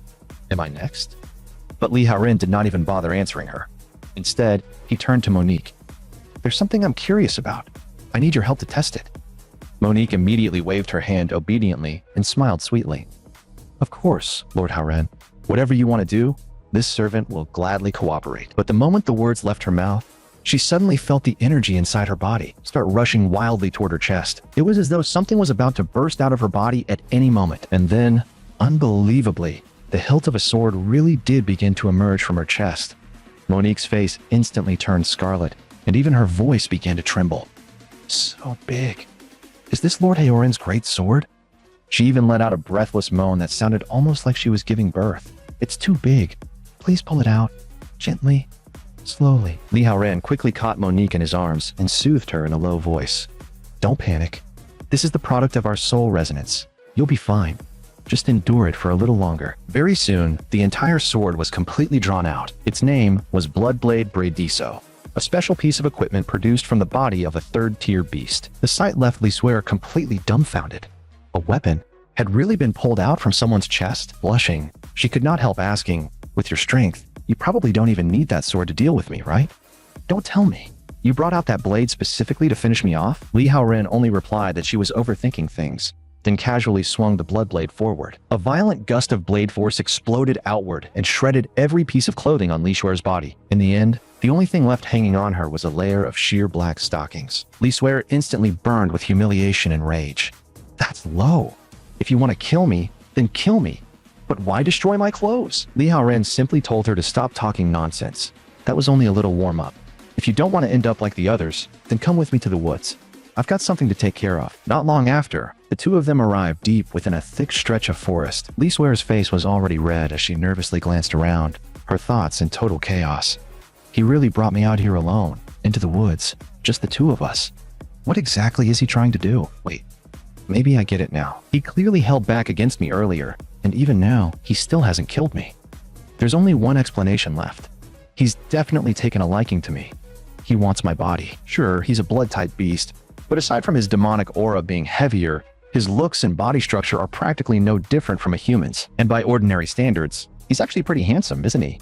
Am I next?" But Li Haoren did not even bother answering her. Instead, he turned to Monique. "There's something I'm curious about. I need your help to test it. Monique immediately waved her hand obediently and smiled sweetly. Of course, Lord Haren. Whatever you want to do, this servant will gladly cooperate. But the moment the words left her mouth, she suddenly felt the energy inside her body start rushing wildly toward her chest. It was as though something was about to burst out of her body at any moment. And then, unbelievably, the hilt of a sword really did begin to emerge from her chest. Monique's face instantly turned scarlet, and even her voice began to tremble. So big. Is this Lord Haoran's great sword? She even let out a breathless moan that sounded almost like she was giving birth. It's too big. Please pull it out. Gently. Slowly. Li Haoran quickly caught Monique in his arms and soothed her in a low voice. Don't panic. This is the product of our soul resonance. You'll be fine. Just endure it for a little longer. Very soon, the entire sword was completely drawn out. Its name was Bloodblade Braidiso, a special piece of equipment produced from the body of a third-tier beast. The sight left Lisware completely dumbfounded. A weapon had really been pulled out from someone's chest? Blushing, she could not help asking, with your strength, you probably don't even need that sword to deal with me, right? Don't tell me. You brought out that blade specifically to finish me off? Li Haoran only replied that she was overthinking things, then casually swung the blood blade forward. A violent gust of blade force exploded outward and shredded every piece of clothing on Lisware's body. In the end, the only thing left hanging on her was a layer of sheer black stockings. Lisware instantly burned with humiliation and rage. That's low. If you want to kill me, then kill me. But why destroy my clothes? Li Haoran simply told her to stop talking nonsense. That was only a little warm-up. If you don't want to end up like the others, then come with me to the woods. I've got something to take care of. Not long after, the two of them arrived deep within a thick stretch of forest. Lisware's face was already red as she nervously glanced around, her thoughts in total chaos. He really brought me out here alone, into the woods, just the two of us. What exactly is he trying to do? Wait, maybe I get it now. He clearly held back against me earlier, and even now, he still hasn't killed me. There's only one explanation left. He's definitely taken a liking to me. He wants my body. Sure, he's a blood-type beast, but aside from his demonic aura being heavier, his looks and body structure are practically no different from a human's. And by ordinary standards, he's actually pretty handsome, isn't he?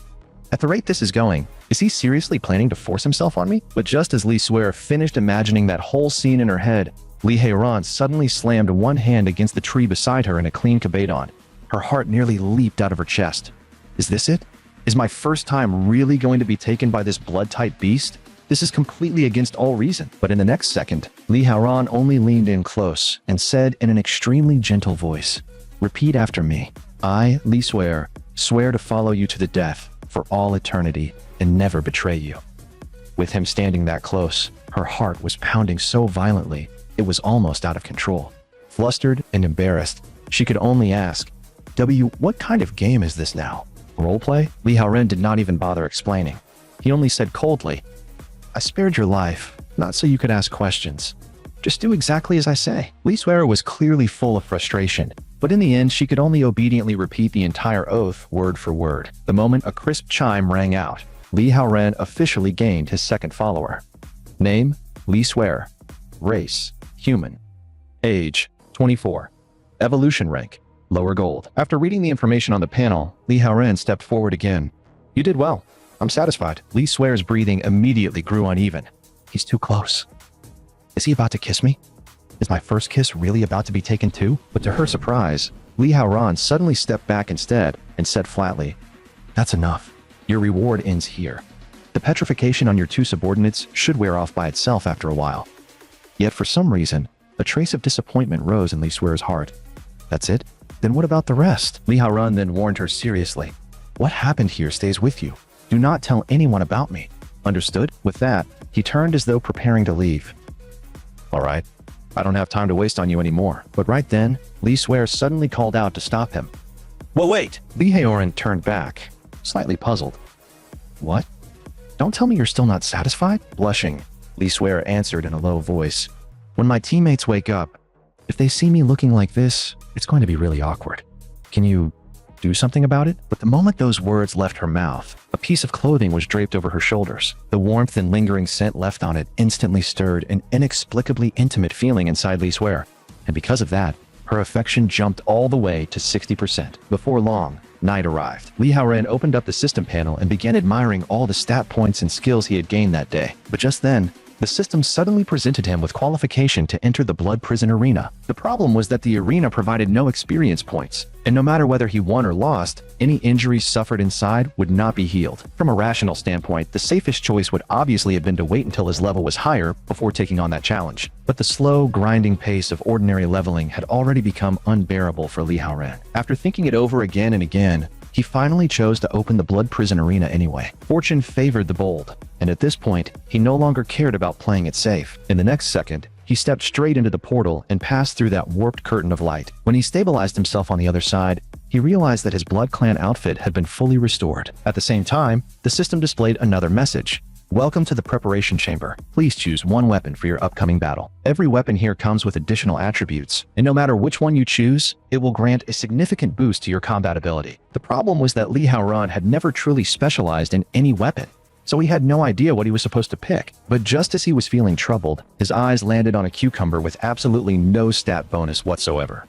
At the rate this is going, is he seriously planning to force himself on me? But just as Lisware finished imagining that whole scene in her head, Li Haoran suddenly slammed one hand against the tree beside her in a clean kabedon. Her heart nearly leaped out of her chest. Is this it? Is my first time really going to be taken by this blood-type beast? This is completely against all reason. But in the next second, Li Haoran only leaned in close and said in an extremely gentle voice, "Repeat after me. I, Lisware, swear to follow you to the death for all eternity and never betray you." With him standing that close, her heart was pounding so violently, it was almost out of control. Flustered and embarrassed, she could only ask, what kind of game is this now? Roleplay? Li Haoran did not even bother explaining. He only said coldly, I spared your life, not so you could ask questions. Just do exactly as I say. Lisware was clearly full of frustration, but in the end she could only obediently repeat the entire oath word for word. The moment a crisp chime rang out, Li Haoran officially gained his second follower. Name, Lisware. Race, human. Age, 24. Evolution rank, lower gold. After reading the information on the panel, Li Haoran stepped forward again. You did well. I'm satisfied. Lisware's breathing immediately grew uneven. He's too close. Is he about to kiss me? Is my first kiss really about to be taken too? But to her surprise, Li Haoran suddenly stepped back instead and said flatly, That's enough. Your reward ends here. The petrification on your two subordinates should wear off by itself after a while. Yet for some reason, a trace of disappointment rose in Lisware's heart. That's it? Then what about the rest? Li Haoran then warned her seriously. What happened here stays with you. Do not tell anyone about me. Understood? With that, he turned as though preparing to leave. All right. I don't have time to waste on you anymore. But right then, Lisware suddenly called out to stop him. Well, wait! Li Haoran turned back, slightly puzzled. What? Don't tell me you're still not satisfied? Blushing, Lisware answered in a low voice. When my teammates wake up, if they see me looking like this, it's going to be really awkward. Can you do something about it? But the moment those words left her mouth, a piece of clothing was draped over her shoulders. The warmth and lingering scent left on it instantly stirred an inexplicably intimate feeling inside Lisware, and because of that, her affection jumped all the way to 60%. Before long, night arrived. Li Haoran opened up the system panel and began admiring all the stat points and skills he had gained that day. But just then, The system suddenly presented him with qualification to enter the blood prison arena. The problem was that the arena provided no experience points, and no matter whether he won or lost, any injuries suffered inside would not be healed. From a rational standpoint, the safest choice would obviously have been to wait until his level was higher before taking on that challenge. But the slow, grinding pace of ordinary leveling had already become unbearable for Li Haoran. After thinking it over again and again, he finally chose to open the blood prison arena anyway. Fortune favored the bold, and at this point, he no longer cared about playing it safe. In the next second, he stepped straight into the portal and passed through that warped curtain of light. When he stabilized himself on the other side, he realized that his Blood Clan outfit had been fully restored. At the same time, the system displayed another message. Welcome to the preparation chamber. Please choose one weapon for your upcoming battle. Every weapon here comes with additional attributes, and no matter which one you choose, it will grant a significant boost to your combat ability. The problem was that Li Haoran had never truly specialized in any weapon, so he had no idea what he was supposed to pick. But just as he was feeling troubled, his eyes landed on a cucumber with absolutely no stat bonus whatsoever.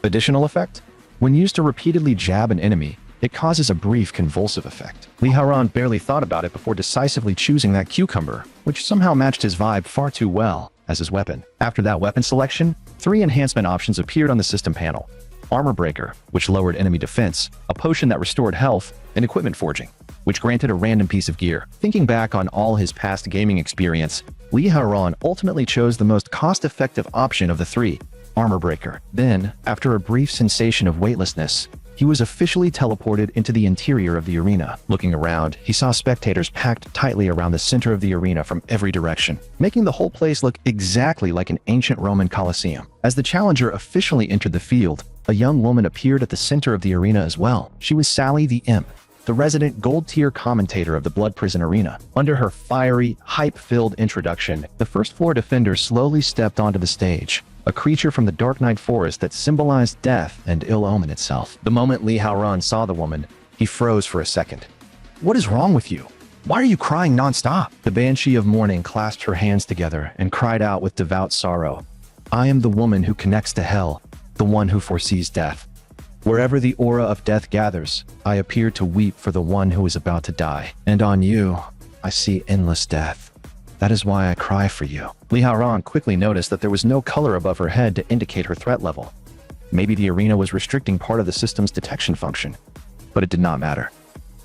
Additional effect? When used to repeatedly jab an enemy, it causes a brief convulsive effect. Li Haoran barely thought about it before decisively choosing that cucumber, which somehow matched his vibe far too well as his weapon. After that weapon selection, 3 enhancement options appeared on the system panel. Armor Breaker, which lowered enemy defense, a potion that restored health, and Equipment Forging, which granted a random piece of gear. Thinking back on all his past gaming experience, Li Haoran ultimately chose the most cost-effective option of the 3, Armor Breaker. Then, after a brief sensation of weightlessness, he was officially teleported into the interior of the arena. Looking around, he saw spectators packed tightly around the center of the arena from every direction, making the whole place look exactly like an ancient Roman Colosseum. As the challenger officially entered the field, a young woman appeared at the center of the arena as well. She was Sally the Imp, the resident gold-tier commentator of the Blood Prison Arena. Under her fiery, hype-filled introduction, the first-floor defender slowly stepped onto the stage, a creature from the Dark Night Forest that symbolized death and ill omen itself. The moment Li Haoran saw the woman, he froze for a second. "What is wrong with you? Why are you crying non-stop?" The Banshee of Mourning clasped her hands together and cried out with devout sorrow, "I am the woman who connects to hell, the one who foresees death. Wherever the aura of death gathers, I appear to weep for the one who is about to die. And on you, I see endless death. That is why I cry for you." Li Haoran quickly noticed that there was no color above her head to indicate her threat level. Maybe the arena was restricting part of the system's detection function, but it did not matter.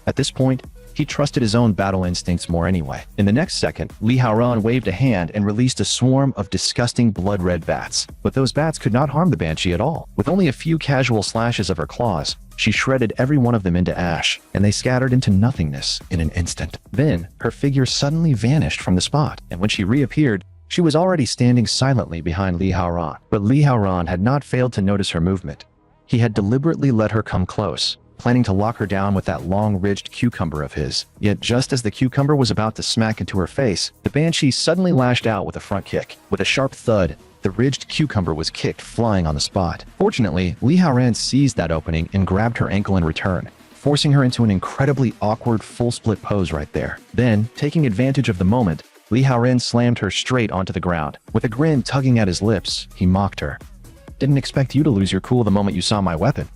At this point, he trusted his own battle instincts more anyway. In the next second, Li Haoran waved a hand and released a swarm of disgusting blood-red bats. But those bats could not harm the Banshee at all. With only a few casual slashes of her claws, she shredded every one of them into ash, and they scattered into nothingness in an instant. Then, her figure suddenly vanished from the spot, and when she reappeared, she was already standing silently behind Li Haoran. But Li Haoran had not failed to notice her movement. He had deliberately let her come close, planning to lock her down with that long-ridged cucumber of his. Yet just as the cucumber was about to smack into her face, the Banshee suddenly lashed out with a front kick. With a sharp thud, the ridged cucumber was kicked flying on the spot. Fortunately, Li Haoran seized that opening and grabbed her ankle in return, forcing her into an incredibly awkward full-split pose right there. Then, taking advantage of the moment, Li Haoran slammed her straight onto the ground. With a grin tugging at his lips, he mocked her. "Didn't expect you to lose your cool the moment you saw my weapon.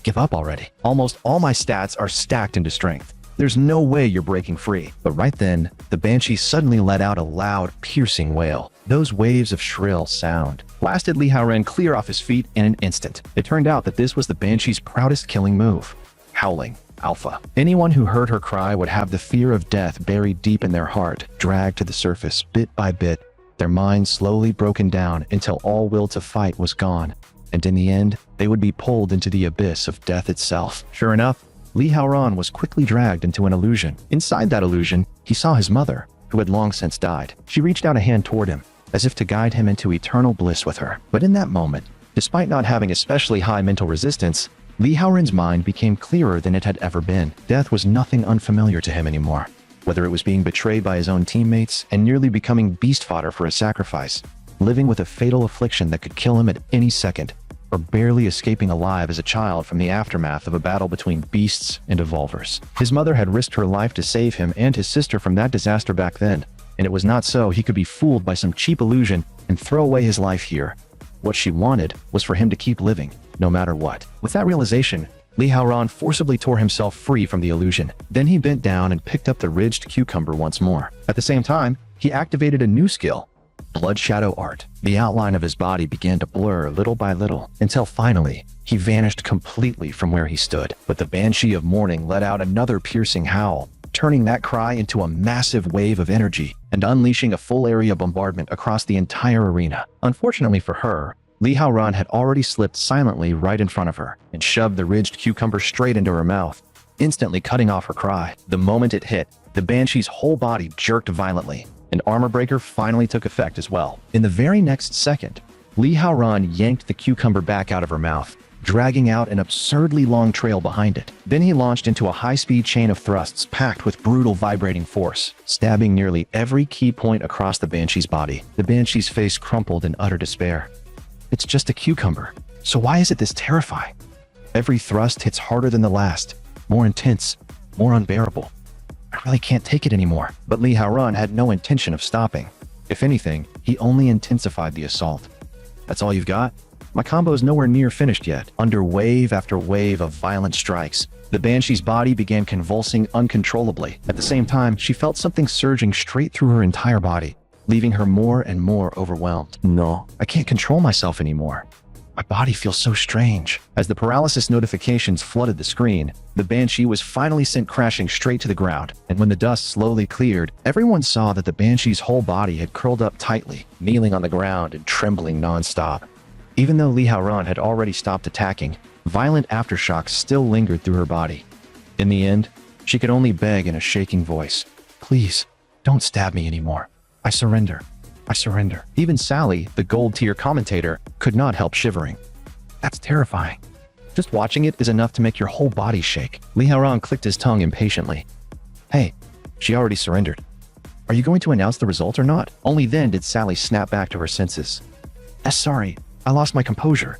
Give up already. Almost all my stats are stacked into strength. There's no way you're breaking free." But right then, the Banshee suddenly let out a loud, piercing wail. Those waves of shrill sound blasted Li Haoran clear off his feet in an instant. It turned out that this was the Banshee's proudest killing move, howling alpha. Anyone who heard her cry would have the fear of death buried deep in their heart, dragged to the surface bit by bit, their minds slowly broken down until all will to fight was gone. And in the end, they would be pulled into the abyss of death itself. Sure enough, Li Haoran was quickly dragged into an illusion. Inside that illusion, he saw his mother, who had long since died. She reached out a hand toward him, as if to guide him into eternal bliss with her. But in that moment, despite not having especially high mental resistance, Li Haoran's mind became clearer than it had ever been. Death was nothing unfamiliar to him anymore. Whether it was being betrayed by his own teammates and nearly becoming beast fodder for a sacrifice, living with a fatal affliction that could kill him at any second, or barely escaping alive as a child from the aftermath of a battle between beasts and evolvers. His mother had risked her life to save him and his sister from that disaster back then, and it was not so he could be fooled by some cheap illusion and throw away his life here. What she wanted was for him to keep living, no matter what. With that realization, Li Haoran forcibly tore himself free from the illusion. Then he bent down and picked up the ridged cucumber once more. At the same time, he activated a new skill, Blood Shadow Art. The outline of his body began to blur little by little, until finally, he vanished completely from where he stood. But the Banshee of Morning let out another piercing howl, turning that cry into a massive wave of energy and unleashing a full area bombardment across the entire arena. Unfortunately for her, Li Haoran had already slipped silently right in front of her and shoved the ridged cucumber straight into her mouth, instantly cutting off her cry. The moment it hit, the Banshee's whole body jerked violently, and Armor Breaker finally took effect as well. In the very next second, Li Haoran yanked the cucumber back out of her mouth, dragging out an absurdly long trail behind it. Then he launched into a high-speed chain of thrusts packed with brutal vibrating force, stabbing nearly every key point across the Banshee's body. The Banshee's face crumpled in utter despair. It's just a cucumber, so why is it this terrifying? Every thrust hits harder than the last, more intense, more unbearable. I really can't take it anymore. But Li Haoran had no intention of stopping. If anything, he only intensified the assault. That's all you've got? My combo's nowhere near finished yet. Under wave after wave of violent strikes, the Banshee's body began convulsing uncontrollably. At the same time, she felt something surging straight through her entire body, leaving her more and more overwhelmed. No, I can't control myself anymore. My body feels so strange. As the paralysis notifications flooded the screen, the Banshee was finally sent crashing straight to the ground, and when the dust slowly cleared, everyone saw that the Banshee's whole body had curled up tightly, kneeling on the ground and trembling non-stop. Even though Li Haoran had already stopped attacking, violent aftershocks still lingered through her body. In the end, she could only beg in a shaking voice, "Please, don't stab me anymore. I surrender. I surrender." Even Sally, the gold-tier commentator, could not help shivering. That's terrifying. Just watching it is enough to make your whole body shake. Li Haoran clicked his tongue impatiently. Hey, she already surrendered. Are you going to announce the result or not? Only then did Sally snap back to her senses. Sorry, I lost my composure.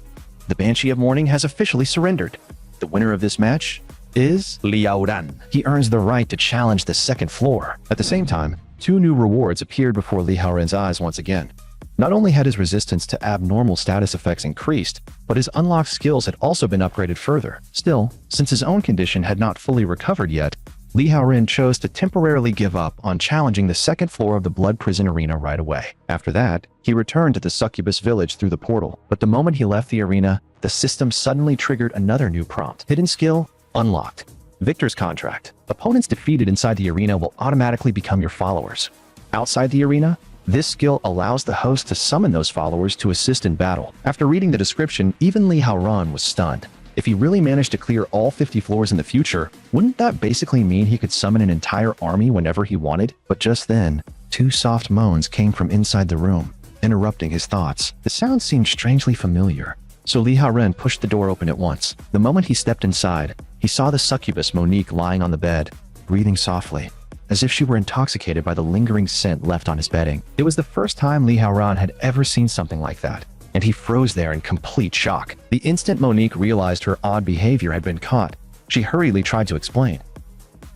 The Banshee of Morning has officially surrendered. The winner of this match is Li Haoran. He earns the right to challenge the second floor. At the same time, 2 new rewards appeared before Li Haoran's eyes once again. Not only had his resistance to abnormal status effects increased, but his unlocked skills had also been upgraded further. Still, since his own condition had not fully recovered yet, Li Haoran chose to temporarily give up on challenging the second floor of the Blood Prison Arena right away. After that, he returned to the Succubus village through the portal, but the moment he left the arena, the system suddenly triggered another new prompt. Hidden skill unlocked. Victor's Contract. Opponents defeated inside the arena will automatically become your followers. Outside the arena, this skill allows the host to summon those followers to assist in battle. After reading the description, even Li Haoran was stunned. If he really managed to clear all 50 floors in the future, wouldn't that basically mean he could summon an entire army whenever he wanted? But just then, 2 soft moans came from inside the room, interrupting his thoughts. The sound seemed strangely familiar, so Li Haoran pushed the door open at once. The moment he stepped inside, he saw the succubus Monique lying on the bed, breathing softly, as if she were intoxicated by the lingering scent left on his bedding. It was the first time Li Haoran had ever seen something like that, and he froze there in complete shock. The instant Monique realized her odd behavior had been caught, she hurriedly tried to explain.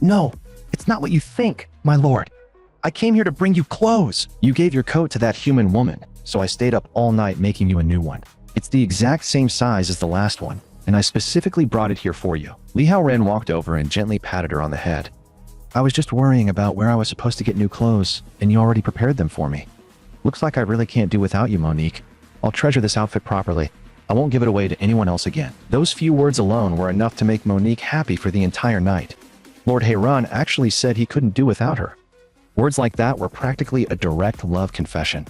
"No, it's not what you think, my lord. I came here to bring you clothes. You gave your coat to that human woman, so I stayed up all night making you a new one. It's the exact same size as the last one, and I specifically brought it here for you." Li Haoran walked over and gently patted her on the head. "I was just worrying about where I was supposed to get new clothes, and you already prepared them for me. Looks like I really can't do without you, Monique. I'll treasure this outfit properly. I won't give it away to anyone else again." Those few words alone were enough to make Monique happy for the entire night. Lord Haoran actually said he couldn't do without her. Words like that were practically a direct love confession.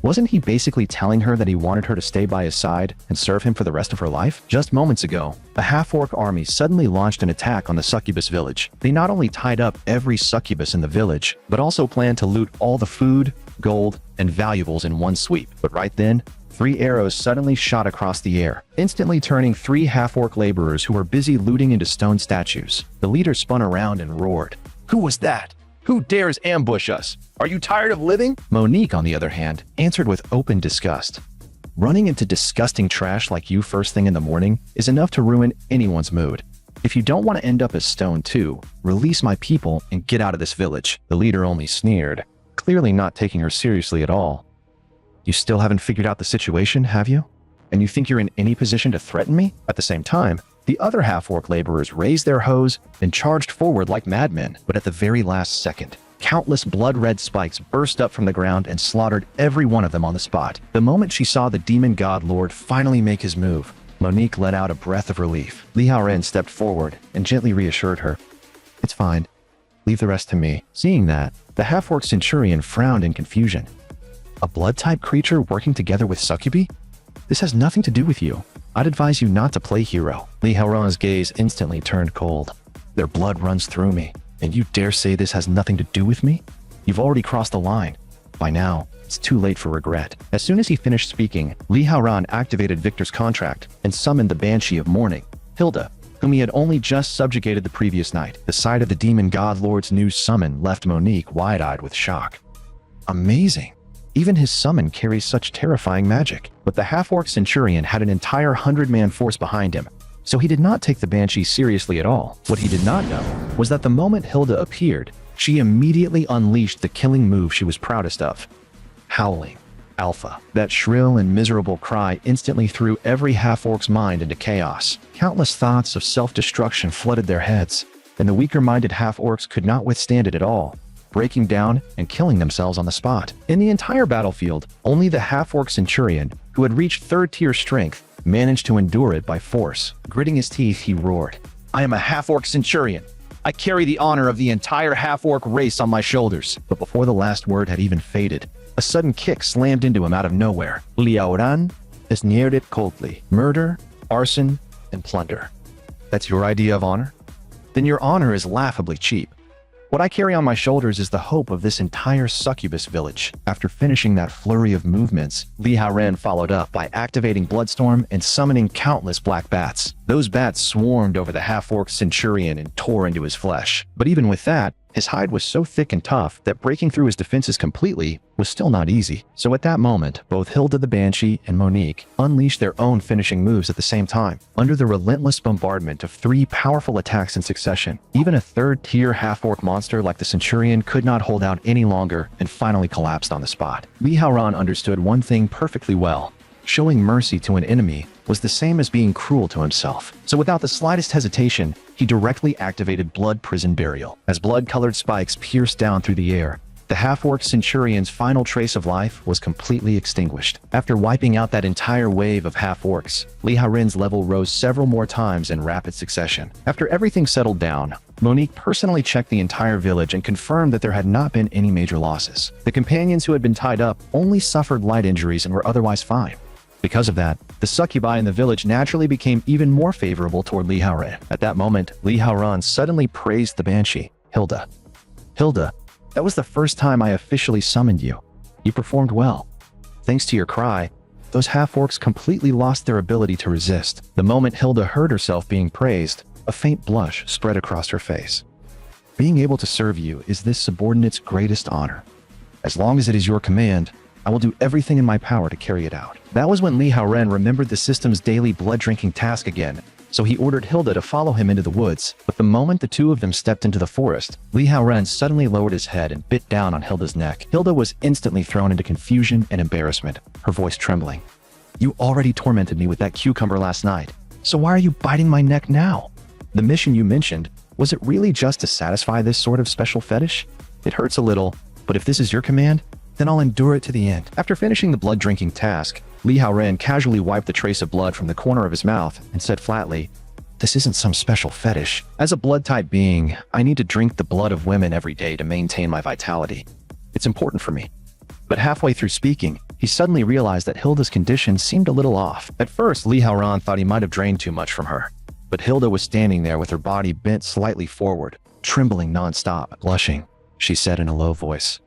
Wasn't he basically telling her that he wanted her to stay by his side and serve him for the rest of her life? Just moments ago, a half-orc army suddenly launched an attack on the Succubus village. They not only tied up every succubus in the village, but also planned to loot all the food, gold, and valuables in one sweep. But right then, 3 arrows suddenly shot across the air, instantly turning 3 half-orc laborers who were busy looting into stone statues. The leader spun around and roared, "Who was that? Who dares ambush us? Are you tired of living?" Monique, on the other hand, answered with open disgust. "Running into disgusting trash like you first thing in the morning is enough to ruin anyone's mood. If you don't want to end up as stone too, release my people and get out of this village." The leader only sneered, clearly not taking her seriously at all. "You still haven't figured out the situation, have you? And you think you're in any position to threaten me?" At the same time, the other half-orc laborers raised their hoes and charged forward like madmen. But at the very last second, Countless blood-red spikes burst up from the ground and slaughtered every one of them on the spot. The moment she saw the demon god lord finally make his move, Monique let out a breath of relief. Li Haoren stepped forward and gently reassured her. "It's fine. Leave the rest to me." Seeing that, the half-orc centurion frowned in confusion. "A blood-type creature working together with Succubi? This has nothing to do with you. I'd advise you not to play hero." Li Haoren's gaze instantly turned cold. "Their blood runs through me, and you dare say this has nothing to do with me? You've already crossed the line. By now, it's too late for regret." As soon as he finished speaking, Li Haoren activated Victor's contract and summoned the Banshee of Mourning, Hilda, whom he had only just subjugated the previous night. The sight of the demon god lord's new summon left Monique wide-eyed with shock. Amazing. Even his summon carries such terrifying magic. But the half-orc centurion had an entire 100-man force behind him, so he did not take the Banshee seriously at all. What he did not know was that the moment Hilda appeared, she immediately unleashed the killing move she was proudest of. Howling. Alpha. That shrill and miserable cry instantly threw every half-orc's mind into chaos. Countless thoughts of self-destruction flooded their heads, and the weaker-minded half-orcs could not withstand it at all, breaking down and killing themselves on the spot. In the entire battlefield, only the half-orc centurion, who had reached third-tier strength, managed to endure it by force. Gritting his teeth, he roared, "I am a half-orc centurion. I carry the honor of the entire half-orc race on my shoulders." But before the last word had even faded, a sudden kick slammed into him out of nowhere. Li Haoren sneered it coldly. "Murder, arson, and plunder. That's your idea of honor? Then your honor is laughably cheap. What I carry on my shoulders is the hope of this entire succubus village." After finishing that flurry of movements, Li Haoren followed up by activating Bloodstorm and summoning countless black bats. Those bats swarmed over the half-orc centurion and tore into his flesh. But even with that, his hide was so thick and tough that breaking through his defenses completely was still not easy. So at that moment, both Hilda the Banshee and Monique unleashed their own finishing moves at the same time. Under the relentless bombardment of 3 powerful attacks in succession, even a third-tier half-orc monster like the Centurion could not hold out any longer and finally collapsed on the spot. Li Haoren understood one thing perfectly well. Showing mercy to an enemy was the same as being cruel to himself. So without the slightest hesitation, he directly activated Blood Prison Burial. As blood-colored spikes pierced down through the air, the half-orc centurion's final trace of life was completely extinguished. After wiping out that entire wave of half-orcs, Li Haoren's level rose several more times in rapid succession. After everything settled down, Monique personally checked the entire village and confirmed that there had not been any major losses. The companions who had been tied up only suffered light injuries and were otherwise fine. Because of that, the succubi in the village naturally became even more favorable toward Li Haoren. At that moment, Li Haoren suddenly praised the Banshee. "Hilda. Hilda, that was the first time I officially summoned you. You performed well. Thanks to your cry, those half-orcs completely lost their ability to resist." The moment Hilda heard herself being praised, a faint blush spread across her face. "Being able to serve you is this subordinate's greatest honor. As long as it is your command, I will do everything in my power to carry it out." That was when Li Haoren remembered the system's daily blood-drinking task again, so he ordered Hilda to follow him into the woods. But the moment the two of them stepped into the forest, Li Haoren suddenly lowered his head and bit down on Hilda's neck. Hilda was instantly thrown into confusion and embarrassment, her voice trembling. "You already tormented me with that cucumber last night, so why are you biting my neck now? The mission you mentioned, was it really just to satisfy this sort of special fetish? It hurts a little, but if this is your command, then I'll endure it to the end." After finishing the blood-drinking task, Li Haoren casually wiped the trace of blood from the corner of his mouth and said flatly, "This isn't some special fetish. As a blood-type being, I need to drink the blood of women every day to maintain my vitality. It's important for me." But halfway through speaking, he suddenly realized that Hilda's condition seemed a little off. At first, Li Haoren thought he might have drained too much from her. But Hilda was standing there with her body bent slightly forward, trembling non-stop. "Blushing," she said in a low voice.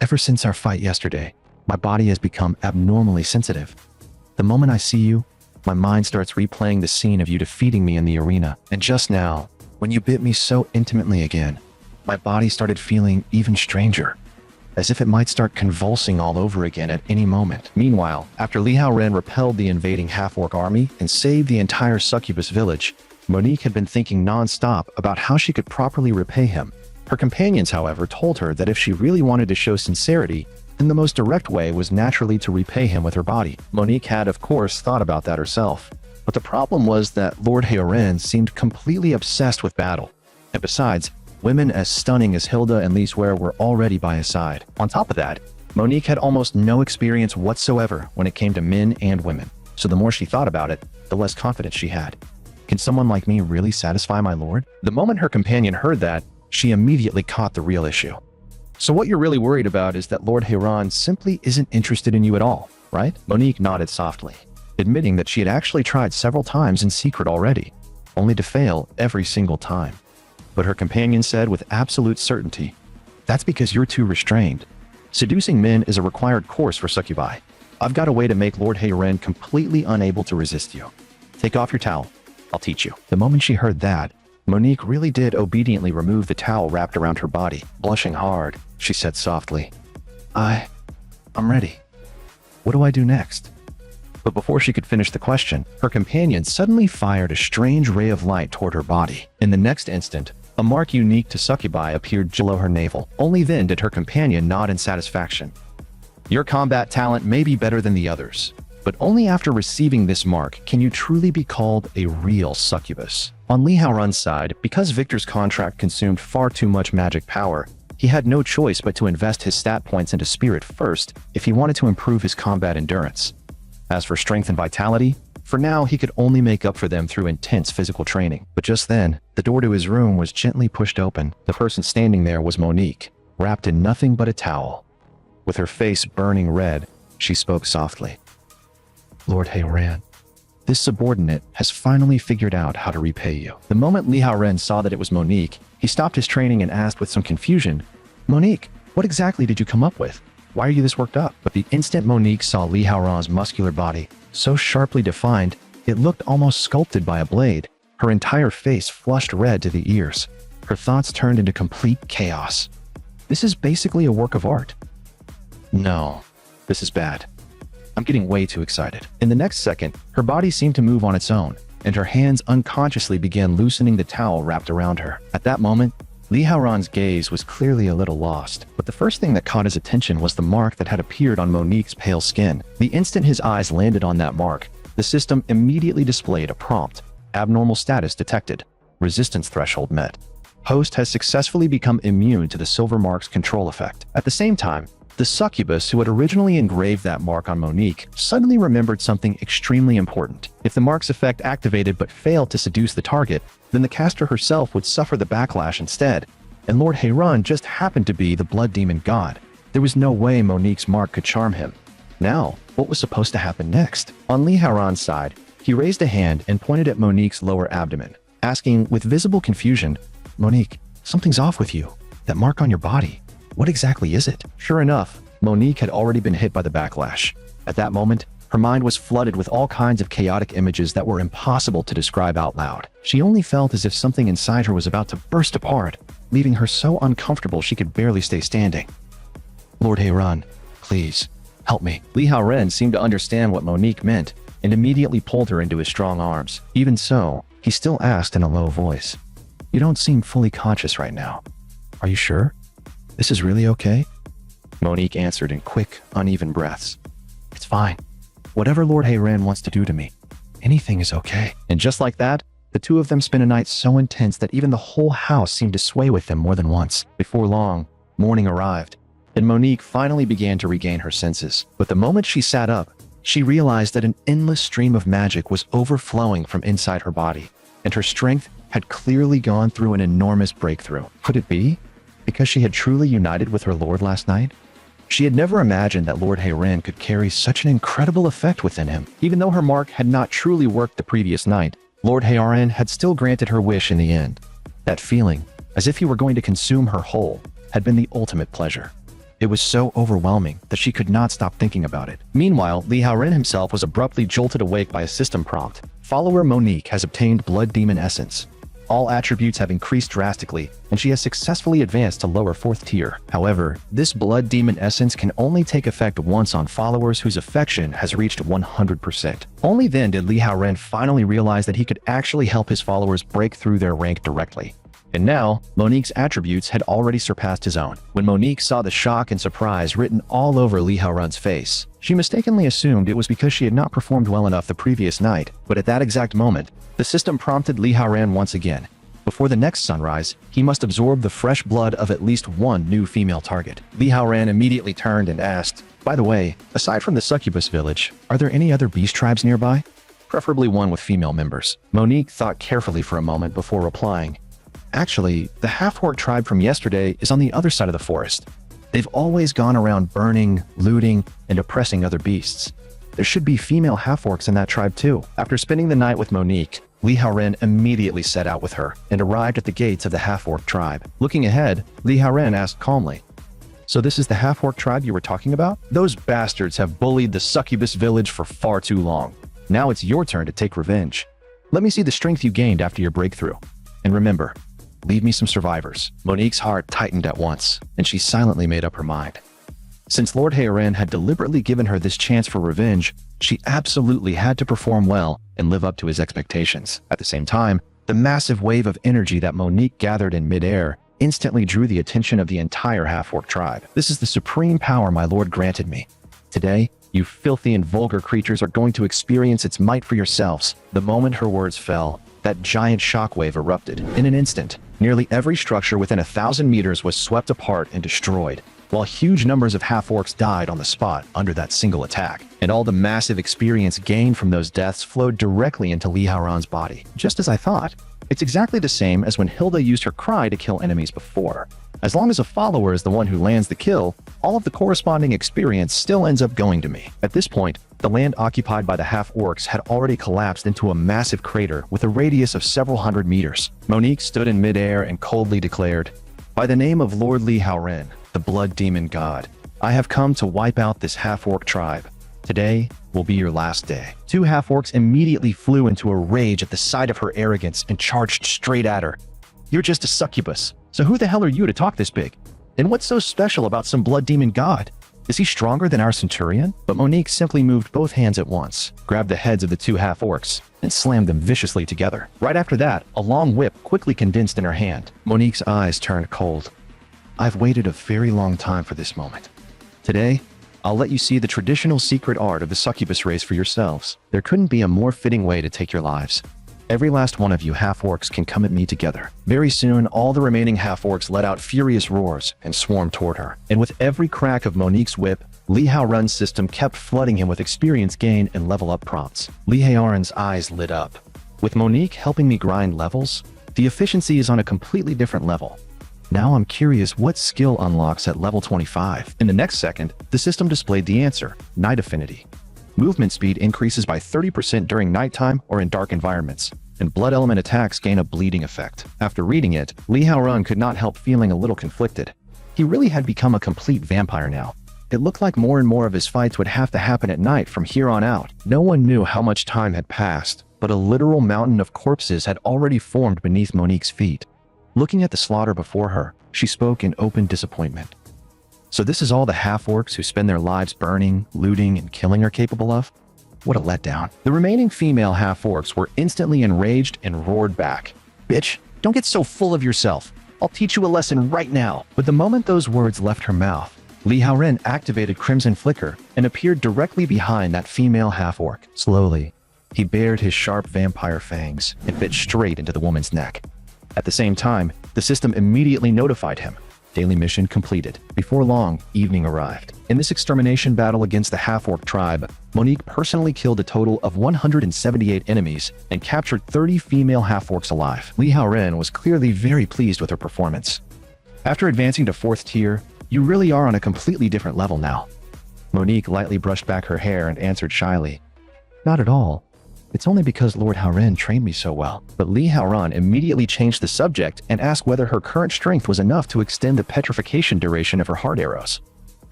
"Ever since our fight yesterday, my body has become abnormally sensitive. The moment I see you, my mind starts replaying the scene of you defeating me in the arena. And just now, when you bit me so intimately again, my body started feeling even stranger, as if it might start convulsing all over again at any moment." Meanwhile, after Li Haoren repelled the invading half-orc army and saved the entire succubus village, Monique had been thinking non-stop about how she could properly repay him. Her companions, however, told her that if she really wanted to show sincerity, then the most direct way was naturally to repay him with her body. Monique had, of course, thought about that herself. But the problem was that Lord Haoren seemed completely obsessed with battle. And besides, Women as stunning as Hilda and Lee Swear were already by his side. On top of that, Monique had almost no experience whatsoever when it came to men and women. So the more she thought about it, the less confidence she had. Can someone like me really satisfy my lord? The moment her companion heard that, she immediately caught the real issue. So what you're really worried about is that Lord Heiran simply isn't interested in you at all, right? Monique nodded softly, admitting that she had actually tried several times in secret already, only to fail every single time. But her companion said with absolute certainty, "That's because you're too restrained. Seducing men is a required course for Succubi. I've got a way to make Lord Heiran completely unable to resist you. Take off your towel. I'll teach you." The moment she heard that, Monique really did obediently remove the towel wrapped around her body. Blushing hard, she said softly, I'm ready. What do I do next?" But before she could finish the question, her companion suddenly fired a strange ray of light toward her body. In the next instant, a mark unique to Succubi appeared below her navel. Only then did her companion nod in satisfaction. "Your combat talent may be better than the others, but only after receiving this mark can you truly be called a real succubus." On Li Haoran's side, because Victor's contract consumed far too much magic power, he had no choice but to invest his stat points into spirit first if he wanted to improve his combat endurance. As for strength and vitality, for now he could only make up for them through intense physical training. But just then, the door to his room was gently pushed open. The person standing there was Monique, wrapped in nothing but a towel. With her face burning red, she spoke softly. "Lord Heiran, this subordinate has finally figured out how to repay you." The moment Li Haoran saw that it was Monique, he stopped his training and asked with some confusion, "Monique, what exactly did you come up with? Why are you this worked up?" But the instant Monique saw Li Haoran's muscular body, so sharply defined, it looked almost sculpted by a blade, her entire face flushed red to the ears. Her thoughts turned into complete chaos. This is basically a work of art. No, this is bad. I'm getting way too excited. In the next second, her body seemed to move on its own, and her hands unconsciously began loosening the towel wrapped around her. At that moment, Li Haoran's gaze was clearly a little lost, but the first thing that caught his attention was the mark that had appeared on Monique's pale skin. The instant his eyes landed on that mark, the system immediately displayed a prompt. Abnormal status detected. Resistance threshold met. Host has successfully become immune to the silver mark's control effect. At the same time, the succubus who had originally engraved that mark on Monique suddenly remembered something extremely important. If the mark's effect activated but failed to seduce the target, then the caster herself would suffer the backlash instead, and Lord Heiran just happened to be the blood demon god. There was no way Monique's mark could charm him. Now, what was supposed to happen next? On Li Haoran's side, he raised a hand and pointed at Monique's lower abdomen, asking with visible confusion, "Monique, something's off with you. That mark on your body. What exactly is it?" Sure enough, Monique had already been hit by the backlash. At that moment, her mind was flooded with all kinds of chaotic images that were impossible to describe out loud. She only felt as if something inside her was about to burst apart, leaving her so uncomfortable she could barely stay standing. "Lord Heiran, please, help me." Li Haoran seemed to understand what Monique meant and immediately pulled her into his strong arms. Even so, he still asked in a low voice, "You don't seem fully conscious right now. Are you sure? This is really okay?" Monique answered in quick, uneven breaths. "It's fine. Whatever Lord Heiran wants to do to me, anything is okay." And just like that, the two of them spent a night so intense that even the whole house seemed to sway with them more than once. Before long, morning arrived, and Monique finally began to regain her senses. But the moment she sat up, she realized that an endless stream of magic was overflowing from inside her body, and her strength had clearly gone through an enormous breakthrough. Could it be because she had truly united with her lord last night? She had never imagined that Lord Heiran could carry such an incredible effect within him. Even though her mark had not truly worked the previous night, Lord Heiran had still granted her wish in the end. That feeling, as if he were going to consume her whole, had been the ultimate pleasure. It was so overwhelming that she could not stop thinking about it. Meanwhile, Li Haoran himself was abruptly jolted awake by a system prompt. Follower Monique has obtained Blood Demon Essence. All attributes have increased drastically, and she has successfully advanced to lower 4th tier. However, this Blood Demon Essence can only take effect once on followers whose affection has reached 100%. Only then did Li Haoran finally realize that he could actually help his followers break through their rank directly. And now, Monique's attributes had already surpassed his own. When Monique saw the shock and surprise written all over Li Haoran's face, she mistakenly assumed it was because she had not performed well enough the previous night. But at that exact moment, the system prompted Li Haoran once again. Before the next sunrise, he must absorb the fresh blood of at least one new female target. Li Haoran immediately turned and asked, "By the way, aside from the succubus village, are there any other beast tribes nearby? Preferably one with female members." Monique thought carefully for a moment before replying, "Actually, the half-orc tribe from yesterday is on the other side of the forest. They've always gone around burning, looting, and oppressing other beasts. There should be female half-orcs in that tribe too." After spending the night with Monique, Li Haoran immediately set out with her and arrived at the gates of the half-orc tribe. Looking ahead, Li Haoran asked calmly, "So this is the half-orc tribe you were talking about? Those bastards have bullied the succubus village for far too long. Now it's your turn to take revenge. Let me see the strength you gained after your breakthrough. And remember, leave me some survivors." Monique's heart tightened at once, and she silently made up her mind. Since Lord Haoran had deliberately given her this chance for revenge, she absolutely had to perform well and live up to his expectations. At the same time, the massive wave of energy that Monique gathered in midair instantly drew the attention of the entire half-orc tribe. "This is the supreme power my lord granted me. Today, you filthy and vulgar creatures are going to experience its might for yourselves." The moment her words fell, that giant shockwave erupted. In an instant, nearly every structure within 1,000 meters was swept apart and destroyed, while huge numbers of half-orcs died on the spot under that single attack. And all the massive experience gained from those deaths flowed directly into Li Haoran's body. Just as I thought. It's exactly the same as when Hilda used her cry to kill enemies before. As long as a follower is the one who lands the kill, all of the corresponding experience still ends up going to me. At this point, the land occupied by the half-orcs had already collapsed into a massive crater with a radius of several hundred meters. Monique stood in midair and coldly declared, "By the name of Lord Li Haoran, the blood demon god, I have come to wipe out this half-orc tribe. Today will be your last day." Two half-orcs immediately flew into a rage at the sight of her arrogance and charged straight at her. "You're just a succubus, so who the hell are you to talk this big? And what's so special about some blood demon god? Is he stronger than our centurion?" But Monique simply moved both hands at once, grabbed the heads of the two half-orcs, and slammed them viciously together. Right after that, a long whip quickly condensed in her hand. Monique's eyes turned cold. "I've waited a very long time for this moment. Today, I'll let you see the traditional secret art of the succubus race for yourselves. There couldn't be a more fitting way to take your lives. Every last one of you half-orcs can come at me together." Very soon, all the remaining half-orcs let out furious roars and swarmed toward her. And with every crack of Monique's whip, Li Haoran's system kept flooding him with experience gain and level-up prompts. Li Haoran's eyes lit up. With Monique helping me grind levels, the efficiency is on a completely different level. Now I'm curious what skill unlocks at level 25. In the next second, the system displayed the answer: Night Affinity. Movement speed increases by 30% during nighttime or in dark environments, and blood element attacks gain a bleeding effect. After reading it, Li Haoran could not help feeling a little conflicted. He really had become a complete vampire now. It looked like more and more of his fights would have to happen at night from here on out. No one knew how much time had passed, but a literal mountain of corpses had already formed beneath Monique's feet. Looking at the slaughter before her, she spoke in open disappointment. "So this is all the half-orcs who spend their lives burning, looting, and killing are capable of? What a letdown." The remaining female half-orcs were instantly enraged and roared back. "Bitch, don't get so full of yourself. I'll teach you a lesson right now." But the moment those words left her mouth, Li Haoran activated Crimson Flicker and appeared directly behind that female half-orc. Slowly, he bared his sharp vampire fangs and bit straight into the woman's neck. At the same time, the system immediately notified him. Daily mission completed. Before long, evening arrived. In this extermination battle against the half-orc tribe, Monique personally killed a total of 178 enemies and captured 30 female half-orcs alive. Li Haoran was clearly very pleased with her performance. "After advancing to 4th tier, you really are on a completely different level now." Monique lightly brushed back her hair and answered shyly, "Not at all. It's only because Lord Haoran trained me so well." But Li Haoran immediately changed the subject and asked whether her current strength was enough to extend the petrification duration of her heart arrows.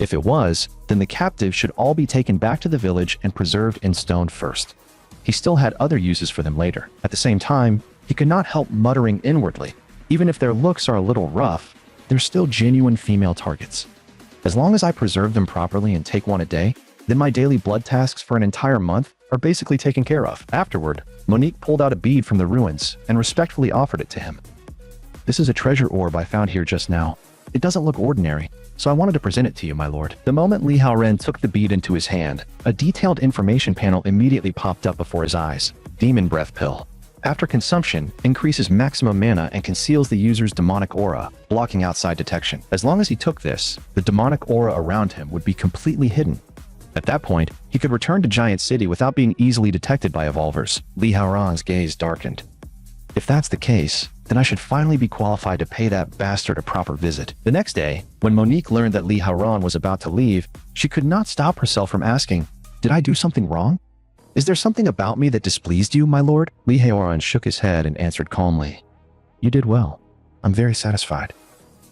If it was, then the captives should all be taken back to the village and preserved in stone first. He still had other uses for them later. At the same time, he could not help muttering inwardly, even if their looks are a little rough, they're still genuine female targets. As long as I preserve them properly and take one a day, then my daily blood tasks for an entire month are basically taken care of. Afterward, Monique pulled out a bead from the ruins and respectfully offered it to him. "This is a treasure orb I found here just now. It doesn't look ordinary, so I wanted to present it to you, my lord." The moment Li Haoran took the bead into his hand, a detailed information panel immediately popped up before his eyes. Demon Breath Pill. After consumption, increases maximum mana and conceals the user's demonic aura, blocking outside detection. As long as he took this, the demonic aura around him would be completely hidden. At that point, he could return to Giant City without being easily detected by evolvers. Li Haoran's gaze darkened. If that's the case, then I should finally be qualified to pay that bastard a proper visit. The next day, when Monique learned that Li Haoran was about to leave, she could not stop herself from asking, "Did I do something wrong? Is there something about me that displeased you, my lord?" Li Haoran shook his head and answered calmly, "You did well. I'm very satisfied.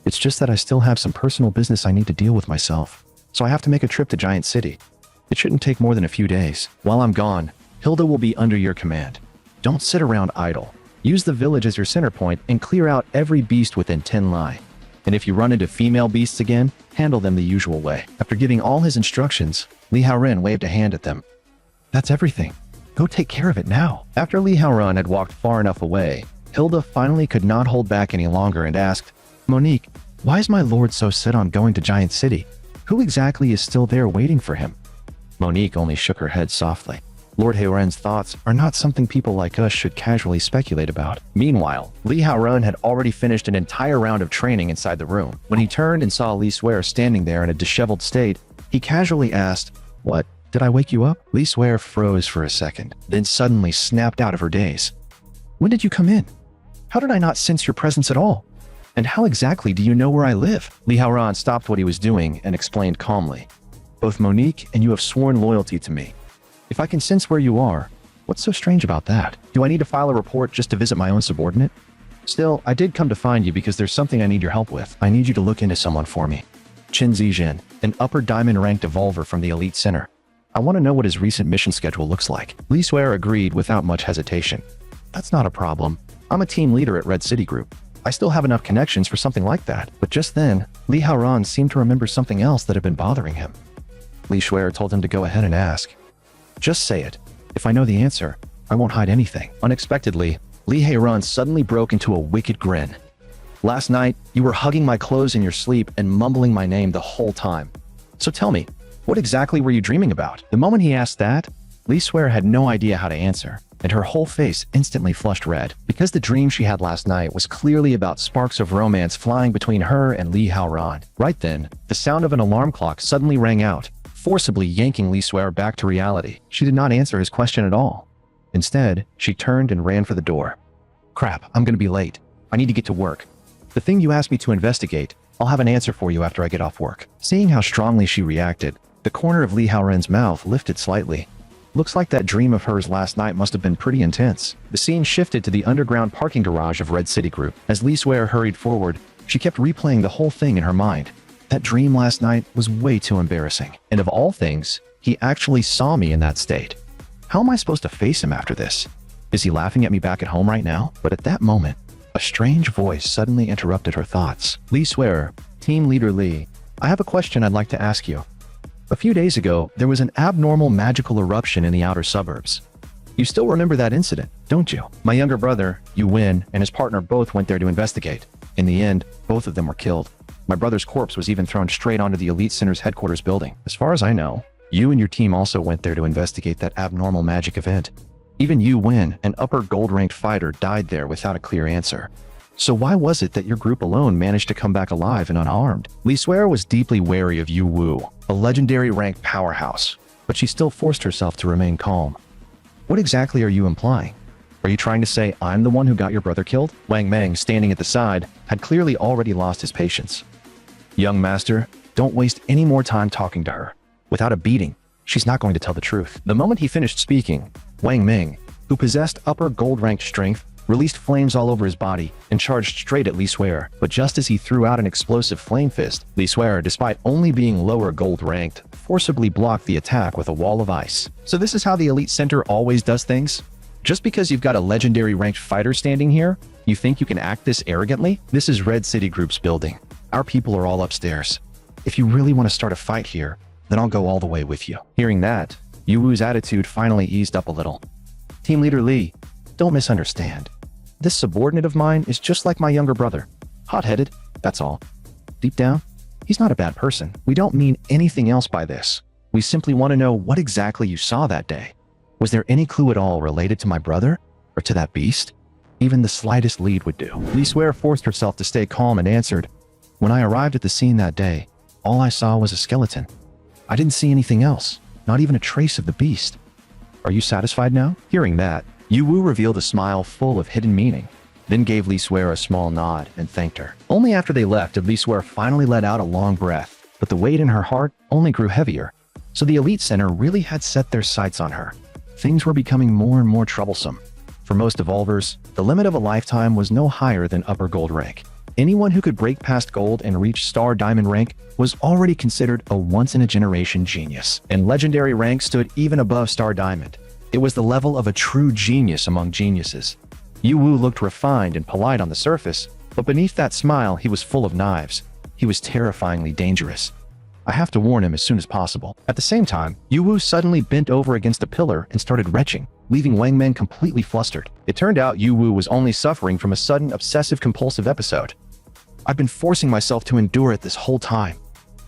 It's just that I still have some personal business I need to deal with myself, so I have to make a trip to Giant City. It shouldn't take more than a few days. While I'm gone, Hilda will be under your command. Don't sit around idle. Use the village as your center point and clear out every beast within 10 li. And if you run into female beasts again, handle them the usual way." After giving all his instructions, Li Haoran waved a hand at them. "That's everything. Go take care of it now." After Li Haoran had walked far enough away, Hilda finally could not hold back any longer and asked, "Monique, why is my lord so set on going to Giant City? Who exactly is still there waiting for him?" Monique only shook her head softly. Lord Haoran's thoughts are not something people like us should casually speculate about. Meanwhile, Li Haoran had already finished an entire round of training inside the room. When he turned and saw Li Suer standing there in a disheveled state, he casually asked, "What? Did I wake you up?" Li Suer froze for a second, then suddenly snapped out of her daze. "When did you come in? How did I not sense your presence at all? And how exactly do you know where I live?" Li Haoran stopped what he was doing and explained calmly, "Both Monique and you have sworn loyalty to me. If I can sense where you are, what's so strange about that? Do I need to file a report just to visit my own subordinate? Still, I did come to find you because there's something I need your help with. I need you to look into someone for me. Qin Zijin, an upper diamond ranked evolver from the Elite Center. I want to know what his recent mission schedule looks like." Li Suer agreed without much hesitation. "That's not a problem. I'm a team leader at Red City Group. I still have enough connections for something like that." But just then, Li Haoran seemed to remember something else that had been bothering him. Li Suer told him to go ahead and ask. "Just say it. If I know the answer, I won't hide anything." Unexpectedly, Li Haoran suddenly broke into a wicked grin. "Last night, you were hugging my clothes in your sleep and mumbling my name the whole time. So tell me, what exactly were you dreaming about?" The moment he asked that, Li Suer had no idea how to answer, and her whole face instantly flushed red, because the dream she had last night was clearly about sparks of romance flying between her and Li Haoran. Right then, the sound of an alarm clock suddenly rang out, forcibly yanking Li Suer back to reality. She did not answer his question at all. Instead, she turned and ran for the door. "Crap, I'm gonna be late. I need to get to work. The thing you asked me to investigate, I'll have an answer for you after I get off work." Seeing how strongly she reacted, the corner of Li Haoran's mouth lifted slightly. Looks like that dream of hers last night must have been pretty intense. The scene shifted to the underground parking garage of Red City Group. As Li Suer hurried forward, she kept replaying the whole thing in her mind. That dream last night was way too embarrassing. And of all things, he actually saw me in that state. How am I supposed to face him after this? Is he laughing at me back at home right now? But at that moment, a strange voice suddenly interrupted her thoughts. "Li Suer, Team Leader Li, I have a question I'd like to ask you. A few days ago, there was an abnormal magical eruption in the outer suburbs. You still remember that incident, don't you? My younger brother, Yu Wen, and his partner both went there to investigate. In the end, both of them were killed. My brother's corpse was even thrown straight onto the Elite Center's headquarters building. As far as I know, you and your team also went there to investigate that abnormal magic event. Even Yu Wen, an upper gold-ranked fighter, died there without a clear answer. So why was it that your group alone managed to come back alive and unharmed?" Li Suer was deeply wary of Yu Wu, a legendary ranked powerhouse, but she still forced herself to remain calm. "What exactly are you implying? Are you trying to say I'm the one who got your brother killed?" Wang Meng, standing at the side, had clearly already lost his patience. "Young master, don't waste any more time talking to her. Without a beating, she's not going to tell the truth." The moment he finished speaking, Wang Meng, who possessed upper gold-ranked strength, released flames all over his body and charged straight at Li Suer. But just as he threw out an explosive flame fist, Li Suer, despite only being lower gold-ranked, forcibly blocked the attack with a wall of ice. So this is how the Elite Center always does things? Just because you've got a legendary ranked fighter standing here, you think you can act this arrogantly? This is Red City Group's building. Our people are all upstairs. If you really want to start a fight here, then I'll go all the way with you." Hearing that, Yu Wu's attitude finally eased up a little. "Team Leader Li, don't misunderstand. This subordinate of mine is just like my younger brother. Hot-headed, that's all. Deep down, he's not a bad person. We don't mean anything else by this. We simply want to know what exactly you saw that day. Was there any clue at all related to my brother? or to that beast? Even the slightest lead would do. Li Swear forced herself to stay calm and answered, "When I arrived at the scene that day, all I saw was a skeleton. I didn't see anything else, not even a trace of the beast." "Are you satisfied now?" Hearing that, Yu Wu revealed a smile full of hidden meaning, then gave Li Swear a small nod and thanked her. Only after they left did Li Swear finally let out a long breath, but the weight in her heart only grew heavier. So the elite center really had set their sights on her. Things were becoming more and more troublesome. For most evolvers, the limit of a lifetime was no higher than upper gold rank. Anyone who could break past gold and reach star diamond rank was already considered a once-in-a-generation genius, and legendary rank stood even above star diamond. It was the level of a true genius among geniuses. Yu Wu looked refined and polite on the surface, but beneath that smile he was full of knives. He was terrifyingly dangerous. I have to warn him as soon as possible. At the same time, Yu Wu suddenly bent over against a pillar and started retching, leaving Wang Men completely flustered. It turned out Yu Wu was only suffering from a sudden obsessive-compulsive episode. "I've been forcing myself to endure it this whole time.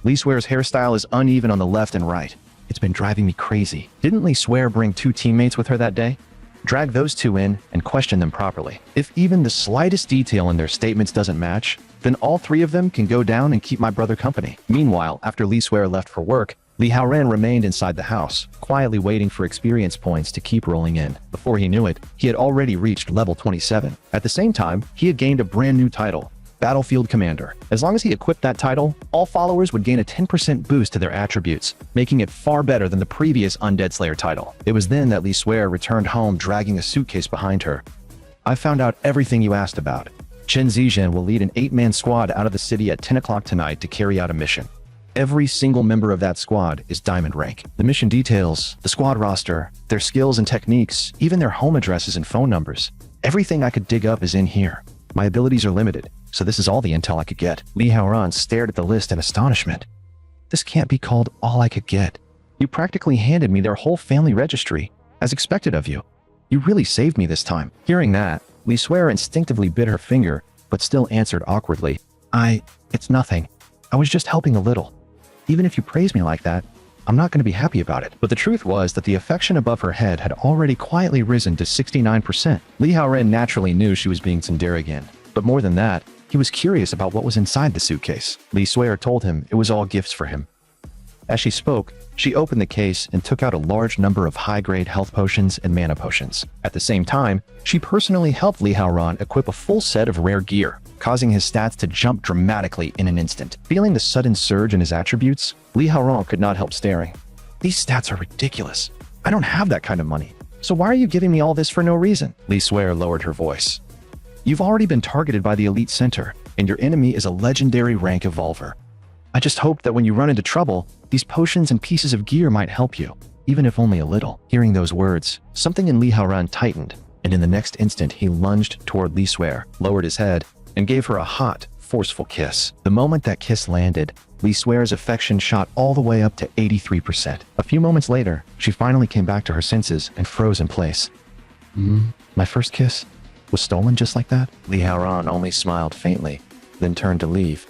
Li Swear's hairstyle is uneven on the left and right. It's been driving me crazy. Didn't Li Swear bring 2 teammates with her that day? Drag those 2 in and question them properly. If even the slightest detail in their statements doesn't match, then all 3 of them can go down and keep my brother company." Meanwhile, after Li Swear left for work, Li Haoren remained inside the house, quietly waiting for experience points to keep rolling in. Before he knew it, he had already reached level 27. At the same time, he had gained a brand new title, Battlefield Commander. As long as he equipped that title, all followers would gain a 10% boost to their attributes, making it far better than the previous Undead Slayer title. It was then that Li Swear returned home dragging a suitcase behind her. "I found out everything you asked about. Chen Zizhen will lead an 8-man squad out of the city at 10 o'clock tonight to carry out a mission. Every single member of that squad is diamond rank. The mission details, the squad roster, their skills and techniques, even their home addresses and phone numbers. Everything I could dig up is in here. My abilities are limited, so this is all the intel I could get." Li Haoran stared at the list in astonishment. "This can't be called all I could get. You practically handed me their whole family registry, as expected of you. You really saved me this time." Hearing that, Li Swear instinctively bit her finger, but still answered awkwardly, It's nothing. I was just helping a little. Even if you praise me like that, I'm not going to be happy about it." But the truth was that the affection above her head had already quietly risen to 69%. Li Haoren naturally knew she was being tsundere again. But more than that, he was curious about what was inside the suitcase. Li Swear told him it was all gifts for him. As she spoke, she opened the case and took out a large number of high-grade health potions and mana potions. At the same time, she personally helped Li Haoran equip a full set of rare gear, causing his stats to jump dramatically in an instant. Feeling the sudden surge in his attributes, Li Haoran could not help staring. "These stats are ridiculous. I don't have that kind of money. So why are you giving me all this for no reason?" Li Swear lowered her voice. "You've already been targeted by the elite center, and your enemy is a legendary rank evolver. I just hoped that when you run into trouble, these potions and pieces of gear might help you, even if only a little." Hearing those words, something in Li Haoran tightened, and in the next instant he lunged toward Li Swear, lowered his head, and gave her a hot, forceful kiss. The moment that kiss landed, Li Swear's affection shot all the way up to 83%. A few moments later, she finally came back to her senses and froze in place. My first kiss was stolen just like that?" Li Haoran only smiled faintly, then turned to leave.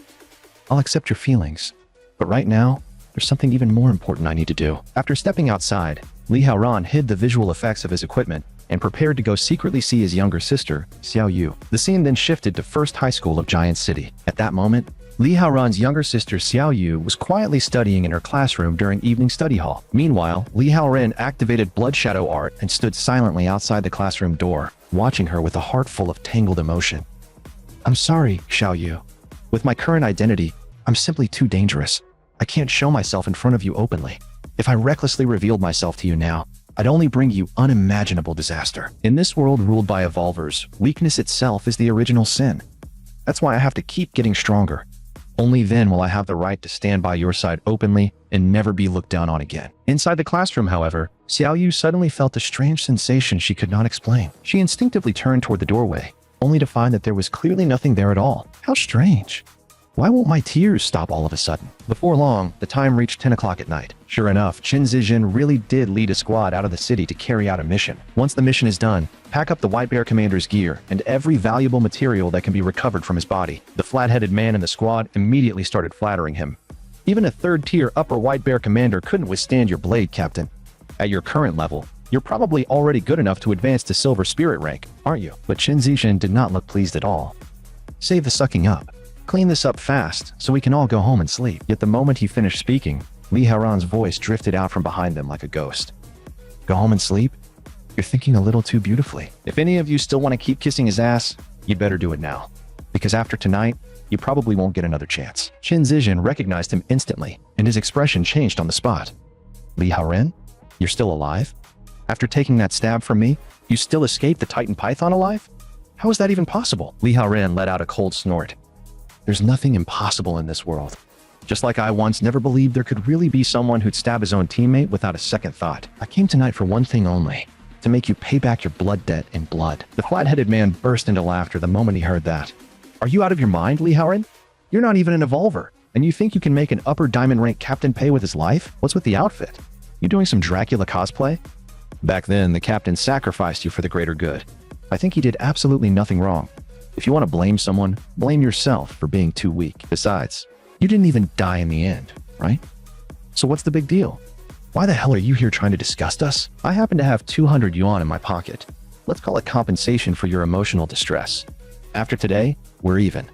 "I'll accept your feelings, but right now, there's something even more important I need to do." After stepping outside, Li Haoran hid the visual effects of his equipment and prepared to go secretly see his younger sister, Xiao Yu. The scene then shifted to First High School of Giant City. At that moment, Li Haoran's younger sister Xiao Yu was quietly studying in her classroom during evening study hall. Meanwhile, Li Haoren activated Blood Shadow Art and stood silently outside the classroom door, watching her with a heart full of tangled emotion. "I'm sorry, Xiao Yu. With my current identity, I'm simply too dangerous. I can't show myself in front of you openly. If I recklessly revealed myself to you now, I'd only bring you unimaginable disaster. In this world ruled by evolvers, weakness itself is the original sin. That's why I have to keep getting stronger. Only then will I have the right to stand by your side openly and never be looked down on again." Inside the classroom, however, Xiao Yu suddenly felt a strange sensation she could not explain. She instinctively turned toward the doorway, only to find that there was clearly nothing there at all. How strange. Why won't my tears stop all of a sudden? Before long, the time reached 10 o'clock at night. Sure enough, Chen Zizhen really did lead a squad out of the city to carry out a mission. Once the mission is done, pack up the White Bear Commander's gear and every valuable material that can be recovered from his body. The flat-headed man in the squad immediately started flattering him. "Even a third-tier upper White Bear Commander couldn't withstand your blade, Captain. At your current level, You're probably already good enough to advance to silver spirit rank, aren't you? But Qin Zijin did not look pleased at all. Save the sucking up. Clean this up fast, so we can all go home and sleep. Yet the moment he finished speaking, Li Haoran's voice drifted out from behind them like a ghost. Go home and sleep? You're thinking a little too beautifully. If any of you still want to keep kissing his ass, you'd better do it now. Because after tonight, you probably won't get another chance. Qin Zijin recognized him instantly, and his expression changed on the spot. Li Haoran? You're still alive? After taking that stab from me, you still escaped the Titan Python alive? How is that even possible? Li Haoran let out a cold snort. There's nothing impossible in this world. Just like I once never believed there could really be someone who'd stab his own teammate without a second thought. I came tonight for one thing only, to make you pay back your blood debt in blood. The flat-headed man burst into laughter the moment he heard that. Are you out of your mind, Li Haoran? You're not even an evolver, and you think you can make an upper diamond rank captain pay with his life? What's with the outfit? You doing some Dracula cosplay? Back then, the captain sacrificed you for the greater good. I think he did absolutely nothing wrong. If you want to blame someone, blame yourself for being too weak. Besides, you didn't even die in the end, right? So what's the big deal? Why the hell are you here trying to disgust us? I happen to have 200 yuan in my pocket. Let's call it compensation for your emotional distress. After today, we're even.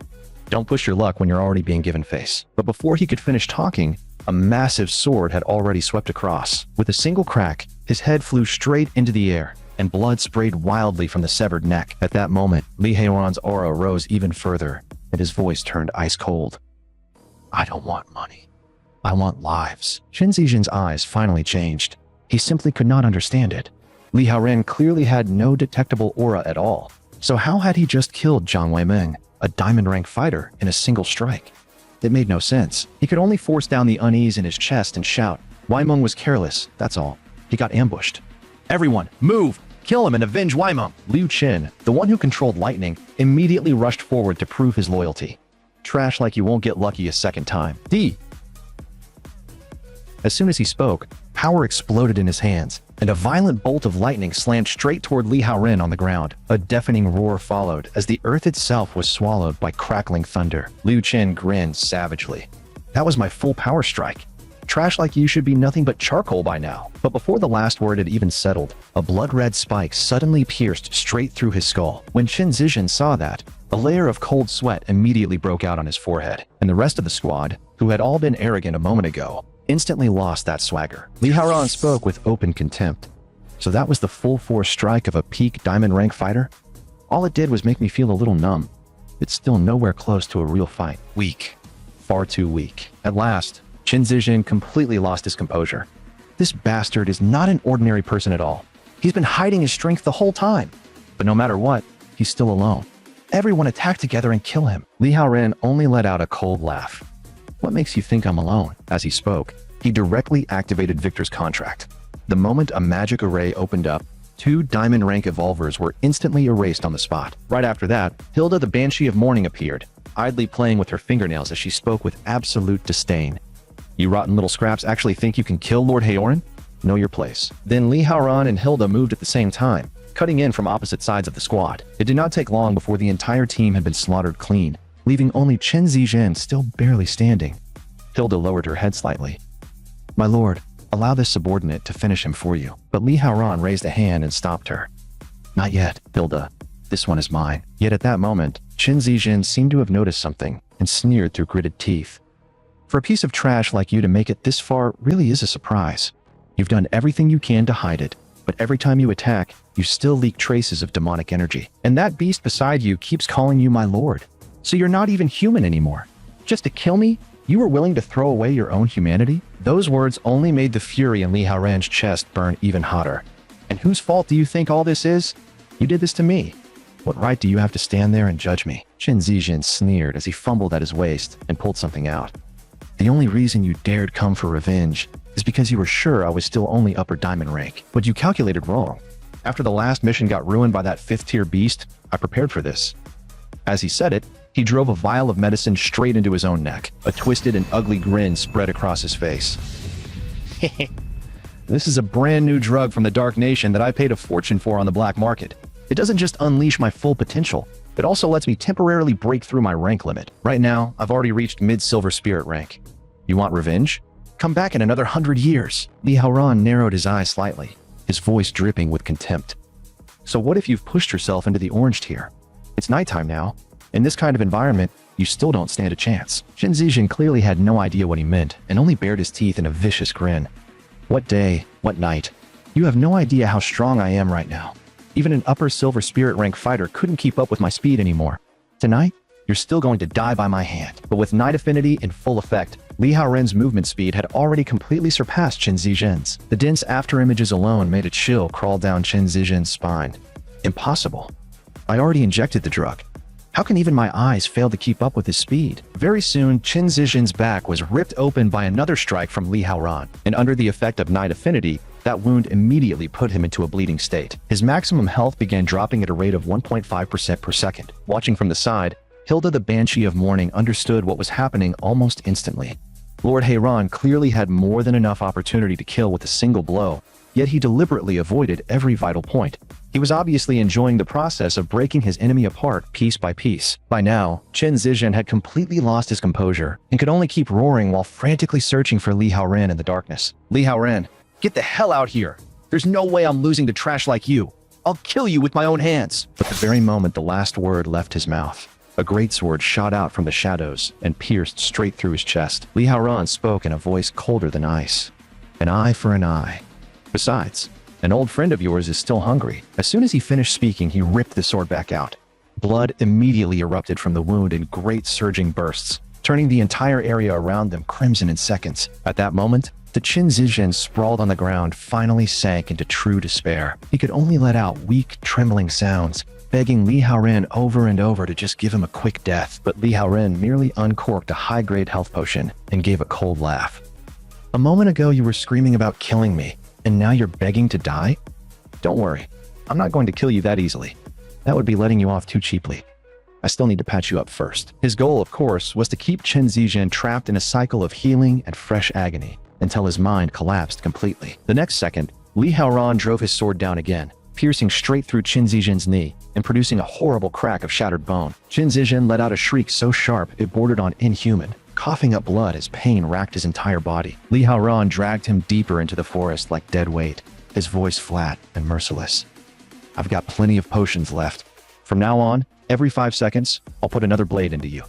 Don't push your luck when you're already being given face. But before he could finish talking, a massive sword had already swept across. With a single crack, his head flew straight into the air, and blood sprayed wildly from the severed neck. At that moment, Li Haoran's aura rose even further, and his voice turned ice cold. I don't want money. I want lives. Qin Zijin's eyes finally changed. He simply could not understand it. Li Haoran clearly had no detectable aura at all. So how had he just killed Jiang Weimeng, a diamond rank fighter, in a single strike? It made no sense. He could only force down the unease in his chest and shout. Weimeng was careless, that's all. He got ambushed. Everyone, move! Kill him and avenge Weimeng! Liu Qin, the one who controlled lightning, immediately rushed forward to prove his loyalty. Trash like you won't get lucky a second time. D. As soon as he spoke, power exploded in his hands, and a violent bolt of lightning slammed straight toward Li Haoran on the ground. A deafening roar followed as the earth itself was swallowed by crackling thunder. Liu Qin grinned savagely. That was my full power strike. Trash like you should be nothing but charcoal by now. But before the last word had even settled, a blood-red spike suddenly pierced straight through his skull. When Qin Zijin saw that, a layer of cold sweat immediately broke out on his forehead, and the rest of the squad, who had all been arrogant a moment ago, instantly lost that swagger. Li Haoran spoke with open contempt. So that was the full force strike of a peak diamond rank fighter? All it did was make me feel a little numb. It's still nowhere close to a real fight. Weak. Far too weak. At last, Qin Zijin completely lost his composure. This bastard is not an ordinary person at all. He's been hiding his strength the whole time. But no matter what, he's still alone. Everyone attack together and kill him. Li Haoran only let out a cold laugh. What makes you think I'm alone? As he spoke, he directly activated Victor's contract. The moment a magic array opened up, 2 diamond rank evolvers were instantly erased on the spot. Right after that, Hilda the Banshee of Morning appeared, idly playing with her fingernails as she spoke with absolute disdain. You rotten little scraps actually think you can kill Lord Haoran? Know your place. Then Li Haoran and Hilda moved at the same time, cutting in from opposite sides of the squad. It did not take long before the entire team had been slaughtered clean, leaving only Qin Zijin still barely standing. Hilda lowered her head slightly. My lord, allow this subordinate to finish him for you. But Li Haoran raised a hand and stopped her. Not yet, Hilda. This one is mine. Yet at that moment, Qin Zijin seemed to have noticed something and sneered through gritted teeth. For a piece of trash like you to make it this far really is a surprise. You've done everything you can to hide it, but every time you attack, you still leak traces of demonic energy. And that beast beside you keeps calling you my lord. So you're not even human anymore. Just to kill me, you were willing to throw away your own humanity? Those words only made the fury in Li Haoran's chest burn even hotter. And whose fault do you think all this is? You did this to me. What right do you have to stand there and judge me? Qin Zijin sneered as he fumbled at his waist and pulled something out. The only reason you dared come for revenge is because you were sure I was still only upper diamond rank. But you calculated wrong. After the last mission got ruined by that 5th-tier beast, I prepared for this. As he said it, he drove a vial of medicine straight into his own neck. A twisted and ugly grin spread across his face. This is a brand new drug from the Dark Nation that I paid a fortune for on the black market. It doesn't just unleash my full potential, it also lets me temporarily break through my rank limit. Right now, I've already reached mid-silver spirit rank. You want revenge? Come back in another 100 years. Li Haoran narrowed his eyes slightly. his voice dripping with contempt. So what if you've pushed yourself into the orange tier? It's nighttime now. In this kind of environment, you still don't stand a chance. Chen Zijin clearly had no idea what he meant and only bared his teeth in a vicious grin. What day, what night? You have no idea how strong I am right now. Even an upper silver spirit rank fighter couldn't keep up with my speed anymore. Tonight, you're still going to die by my hand. But with night affinity in full effect, Li Haoren's movement speed had already completely surpassed Chen Zijin's. The dense afterimages alone made a chill crawl down Chen Zijin's spine. Impossible. I already injected the drug. How can even my eyes fail to keep up with his speed? Very soon, Chen Zijin's back was ripped open by another strike from Li Haoren, and under the effect of night affinity, that wound immediately put him into a bleeding state. His maximum health began dropping at a rate of 1.5% per second. Watching from the side, Hilda the Banshee of Morning understood what was happening almost instantly. Lord Heiran clearly had more than enough opportunity to kill with a single blow, yet he deliberately avoided every vital point. He was obviously enjoying the process of breaking his enemy apart piece by piece. By now, Chen Zijin had completely lost his composure and could only keep roaring while frantically searching for Li Haoren in the darkness. Li Haoren, get the hell out here! There's no way I'm losing to trash like you! I'll kill you with my own hands! But the very moment the last word left his mouth, a greatsword shot out from the shadows and pierced straight through his chest. Li Haoren spoke in a voice colder than ice. An eye for an eye. Besides, an old friend of yours is still hungry. As soon as he finished speaking, he ripped the sword back out. Blood immediately erupted from the wound in great surging bursts, turning the entire area around them crimson in seconds. At that moment, the Chen Zijin sprawled on the ground finally sank into true despair. He could only let out weak, trembling sounds, begging Li Haoren over and over to just give him a quick death. But Li Haoren merely uncorked a high-grade health potion and gave a cold laugh. A moment ago you were screaming about killing me, and now you're begging to die? Don't worry, I'm not going to kill you that easily. That would be letting you off too cheaply. I still need to patch you up first. His goal, of course, was to keep Chen Zijin trapped in a cycle of healing and fresh agony until his mind collapsed completely. The next second, Li Haoren drove his sword down again, piercing straight through Chen Zijin's knee and producing a horrible crack of shattered bone. Chen Zijin let out a shriek so sharp it bordered on inhuman, coughing up blood as pain racked his entire body. Li Haoren dragged him deeper into the forest like dead weight, his voice flat and merciless. I've got plenty of potions left. From now on, every 5 seconds, I'll put another blade into you.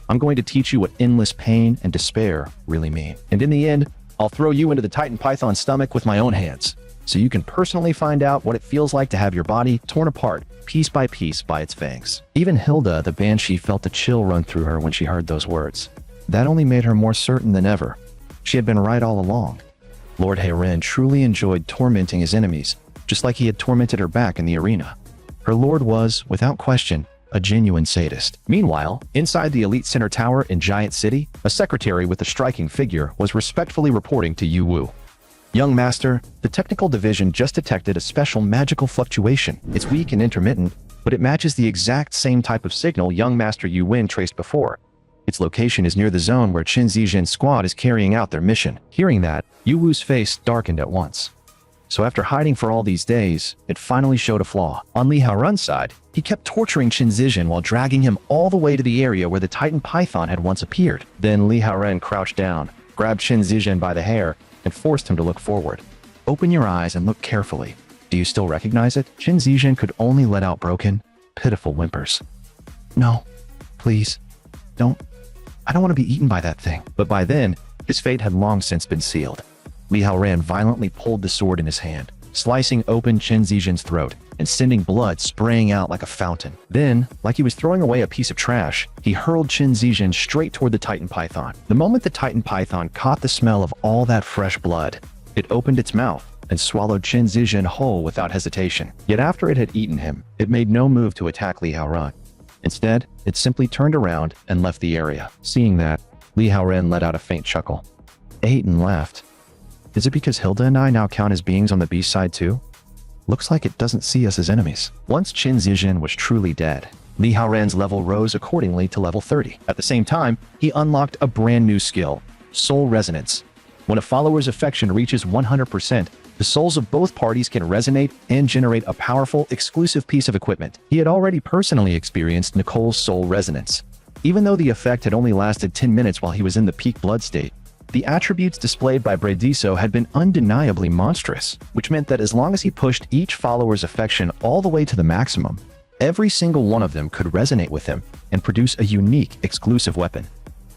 I'm going to teach you what endless pain and despair really mean. And in the end, I'll throw you into the Titan Python's stomach with my own hands, so you can personally find out what it feels like to have your body torn apart piece by its fangs. Even Hilda, the Banshee, felt a chill run through her when she heard those words. That only made her more certain than ever. She had been right all along. Lord Heiran truly enjoyed tormenting his enemies, just like he had tormented her back in the arena. Her lord was, without question, a genuine sadist. Meanwhile, inside the Elite Center Tower in Giant City, a secretary with a striking figure was respectfully reporting to Yu Wu. Young Master, the technical division just detected a special magical fluctuation. It's weak and intermittent, but it matches the exact same type of signal Young Master Yu Win traced before. Its location is near the zone where Chen Zijin's squad is carrying out their mission. Hearing that, Yu Wu's face darkened at once. So after hiding for all these days, it finally showed a flaw. On Li Haoren's side, he kept torturing Chen Zijin while dragging him all the way to the area where the Titan Python had once appeared. Then Li Haoren crouched down, grabbed Chen Zijin by the hair, and forced him to look forward. Open your eyes and look carefully. Do you still recognize it? Chen Zijin could only let out broken, pitiful whimpers. No, please, don't. I don't want to be eaten by that thing. But by then, his fate had long since been sealed. Li Haoren violently pulled the sword in his hand, slicing open Chen Zijin's throat and sending blood spraying out like a fountain. Then, like he was throwing away a piece of trash, he hurled Chen Zijin straight toward the Titan Python. The moment the Titan Python caught the smell of all that fresh blood, it opened its mouth and swallowed Chen Zijin whole without hesitation. Yet after it had eaten him, it made no move to attack Li Haoren. Instead, it simply turned around and left the area. Seeing that, Li Haoren let out a faint chuckle. Ate and left. Is it because Hilda and I now count as beings on the beast side too? Looks like it doesn't see us as enemies. Once Chen Zijin was truly dead, Li Haoren's level rose accordingly to level 30. At the same time, he unlocked a brand new skill, Soul Resonance. When a follower's affection reaches 100%, the souls of both parties can resonate and generate a powerful, exclusive piece of equipment. He had already personally experienced Nicole's soul resonance. Even though the effect had only lasted 10 minutes while he was in the peak blood state, The attributes displayed by Brediso had been undeniably monstrous, which meant that as long as he pushed each follower's affection all the way to the maximum, every single one of them could resonate with him and produce a unique, exclusive weapon.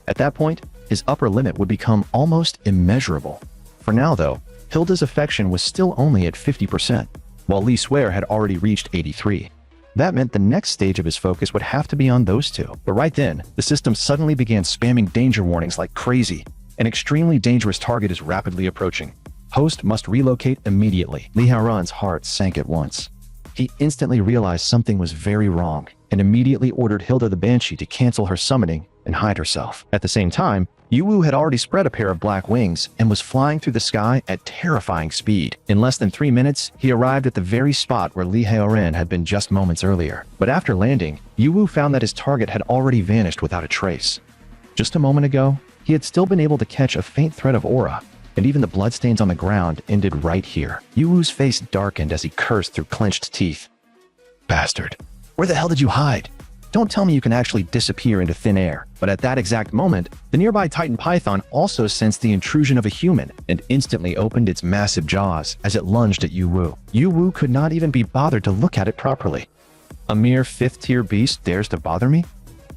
At that point, his upper limit would become almost immeasurable. For now, though, Hilda's affection was still only at 50%, while Lee Swear had already reached 83%. That meant the next stage of his focus would have to be on those two. But right then, the system suddenly began spamming danger warnings like crazy. An extremely dangerous target is rapidly approaching. Host must relocate immediately. Lee Haoran's heart sank at once. He instantly realized something was very wrong and immediately ordered Hilda the Banshee to cancel her summoning and hide herself. At the same time, Yuwu had already spread a pair of black wings and was flying through the sky at terrifying speed. In less than 3 minutes, he arrived at the very spot where Lee Haoran had been just moments earlier. But after landing, Yuwu found that his target had already vanished without a trace. Just a moment ago, he had still been able to catch a faint thread of aura, and even the bloodstains on the ground ended right here. Yuwu's face darkened as he cursed through clenched teeth. Bastard. Where the hell did you hide? Don't tell me you can actually disappear into thin air. But at that exact moment, the nearby Titan Python also sensed the intrusion of a human and instantly opened its massive jaws as it lunged at Yuwu. Yuwu could not even be bothered to look at it properly. A mere 5th-tier beast dares to bother me?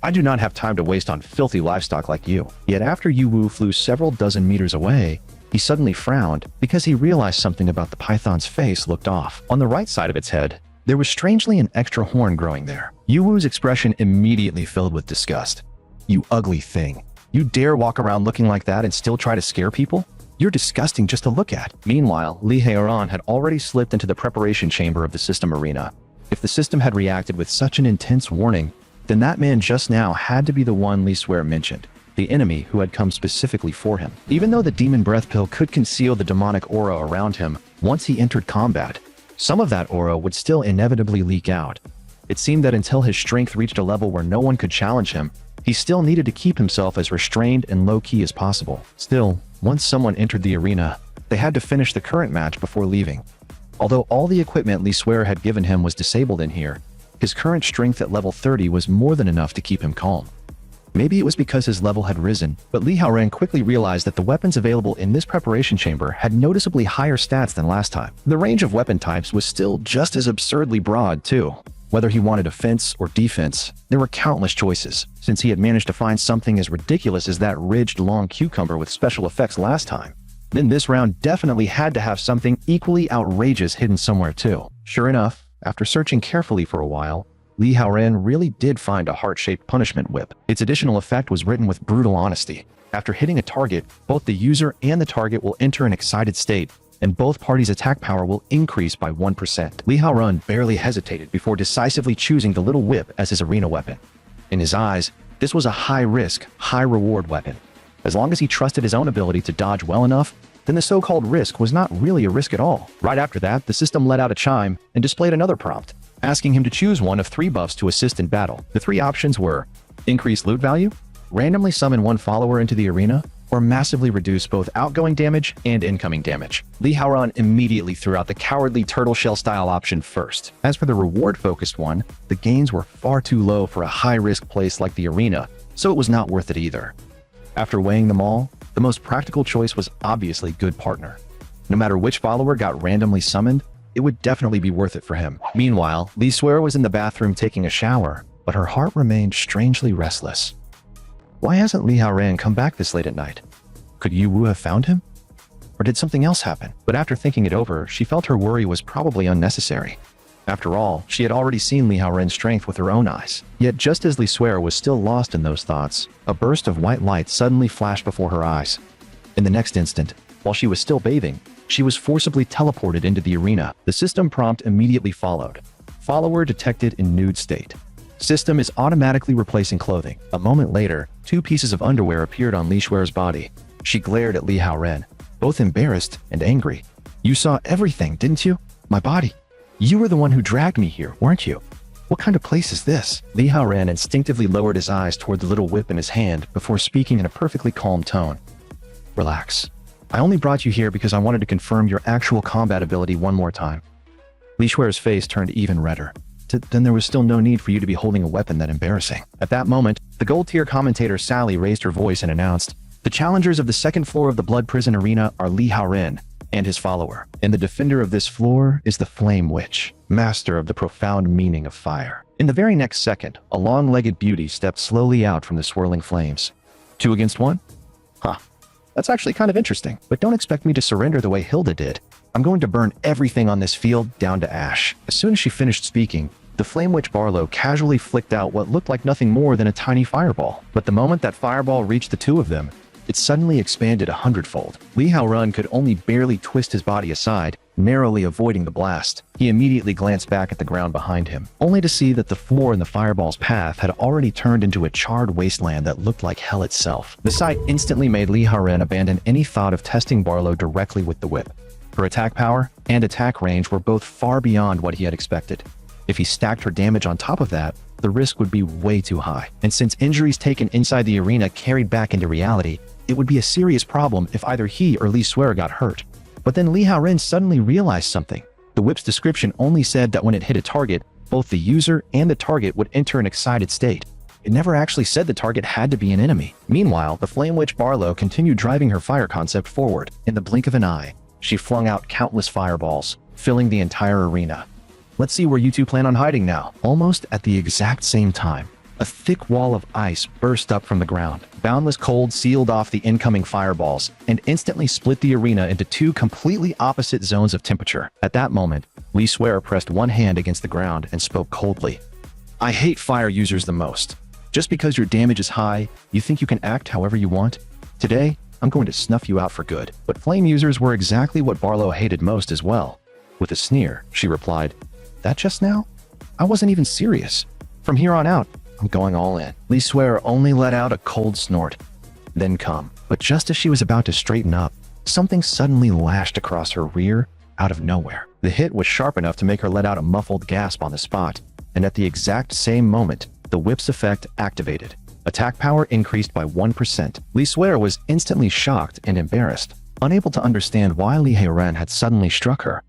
I do not have time to waste on filthy livestock like you. Yet after Yuwu flew several dozen meters away, he suddenly frowned because he realized something about the python's face looked off. On the right side of its head, there was strangely an extra horn growing there. Yuwu's expression immediately filled with disgust. You ugly thing. You dare walk around looking like that and still try to scare people? You're disgusting just to look at. Meanwhile, Lee Haoran had already slipped into the preparation chamber of the system arena. If the system had reacted with such an intense warning, then that man just now had to be the one Lee Swear mentioned, the enemy who had come specifically for him. Even though the demon breath pill could conceal the demonic aura around him once he entered combat, some of that aura would still inevitably leak out. It seemed that until his strength reached a level where no one could challenge him, he still needed to keep himself as restrained and low-key as possible. Still, once someone entered the arena, they had to finish the current match before leaving. Although all the equipment Lee Swear had given him was disabled in here, his current strength at level 30 was more than enough to keep him calm. Maybe it was because his level had risen, but Lee Haoran quickly realized that the weapons available in this preparation chamber had noticeably higher stats than last time. The range of weapon types was still just as absurdly broad, too. Whether he wanted offense or defense, there were countless choices, since he had managed to find something as ridiculous as that ridged long cucumber with special effects last time. Then this round definitely had to have something equally outrageous hidden somewhere too. Sure enough, after searching carefully for a while, Lee Haoran really did find a heart-shaped punishment whip. Its additional effect was written with brutal honesty. After hitting a target, both the user and the target will enter an excited state, and both parties' attack power will increase by 1%. Lee Haoran barely hesitated before decisively choosing the little whip as his arena weapon. In his eyes, this was a high-risk, high-reward weapon. As long as he trusted his own ability to dodge well enough, then the so-called risk was not really a risk at all. Right after that, the system let out a chime and displayed another prompt, asking him to choose one of 3 buffs to assist in battle. The 3 options were increase loot value, randomly summon 1 follower into the arena, or massively reduce both outgoing damage and incoming damage. Lee Haoran immediately threw out the cowardly turtle shell style option first. As for the reward-focused one, the gains were far too low for a high-risk place like the arena, so it was not worth it either. After weighing them all, the most practical choice was obviously good partner. No matter which follower got randomly summoned, it would definitely be worth it for him. Meanwhile, Lee Swear was in the bathroom taking a shower, but her heart remained strangely restless. Why hasn't Lee Haoran come back this late at night? Could Yuwu have found him? Or did something else happen? But after thinking it over, she felt her worry was probably unnecessary. After all, she had already seen Lee Haoran's strength with her own eyes. Yet just as Lee Swear was still lost in those thoughts, a burst of white light suddenly flashed before her eyes. In the next instant, while she was still bathing, she was forcibly teleported into the arena. The system prompt immediately followed. Follower detected in nude state. System is automatically replacing clothing. A moment later, 2 pieces of underwear appeared on Lee Swear's body. She glared at Lee Haoran, both embarrassed and angry. You saw everything, didn't you? My body. You were the one who dragged me here, weren't you? What kind of place is this? Lee Haoran instinctively lowered his eyes toward the little whip in his hand before speaking in a perfectly calm tone. Relax. I only brought you here because I wanted to confirm your actual combat ability one more time. Lee Swear's face turned even redder. Then there was still no need for you to be holding a weapon that embarrassing. At that moment, the gold tier commentator Sally raised her voice and announced, The challengers of the second floor of the Blood Prison Arena are Li Haoren and his follower, and the defender of this floor is the Flame Witch, master of the profound meaning of fire. In the very next second, a long-legged beauty stepped slowly out from the swirling flames. 2 against 1? Huh. That's actually kind of interesting, but don't expect me to surrender the way Hilda did. I'm going to burn everything on this field down to ash. As soon as she finished speaking, the Flame Witch Barlow casually flicked out what looked like nothing more than a tiny fireball. But the moment that fireball reached the two of them, it suddenly expanded 100-fold. Li Haoren could only barely twist his body aside, narrowly avoiding the blast. He immediately glanced back at the ground behind him, only to see that the floor in the fireball's path had already turned into a charred wasteland that looked like hell itself. The sight instantly made Li Haoren abandon any thought of testing Barlow directly with the whip. Her attack power and attack range were both far beyond what he had expected. If he stacked her damage on top of that, the risk would be way too high. And since injuries taken inside the arena carried back into reality, it would be a serious problem if either he or Li Suer got hurt. But then Li Haoren suddenly realized something. The whip's description only said that when it hit a target, both the user and the target would enter an excited state. It never actually said the target had to be an enemy. Meanwhile, the Flame Witch Barlow continued driving her fire concept forward. In the blink of an eye, she flung out countless fireballs, filling the entire arena. Let's see where you two plan on hiding now. Almost at the exact same time, a thick wall of ice burst up from the ground. Boundless cold sealed off the incoming fireballs and instantly split the arena into 2 completely opposite zones of temperature. At that moment, Li Suer pressed one hand against the ground and spoke coldly. I hate fire users the most. Just because your damage is high, you think you can act however you want? Today, I'm going to snuff you out for good. But flame users were exactly what Barlow hated most as well. With a sneer, she replied, That just now? I wasn't even serious. From here on out, I'm going all in. Li Suer only let out a cold snort, then come. But just as she was about to straighten up, something suddenly lashed across her rear out of nowhere. The hit was sharp enough to make her let out a muffled gasp on the spot, and at the exact same moment, the whip's effect activated. Attack power increased by 1%. Li Suer was instantly shocked and embarrassed, unable to understand why Li Haoren had suddenly struck her.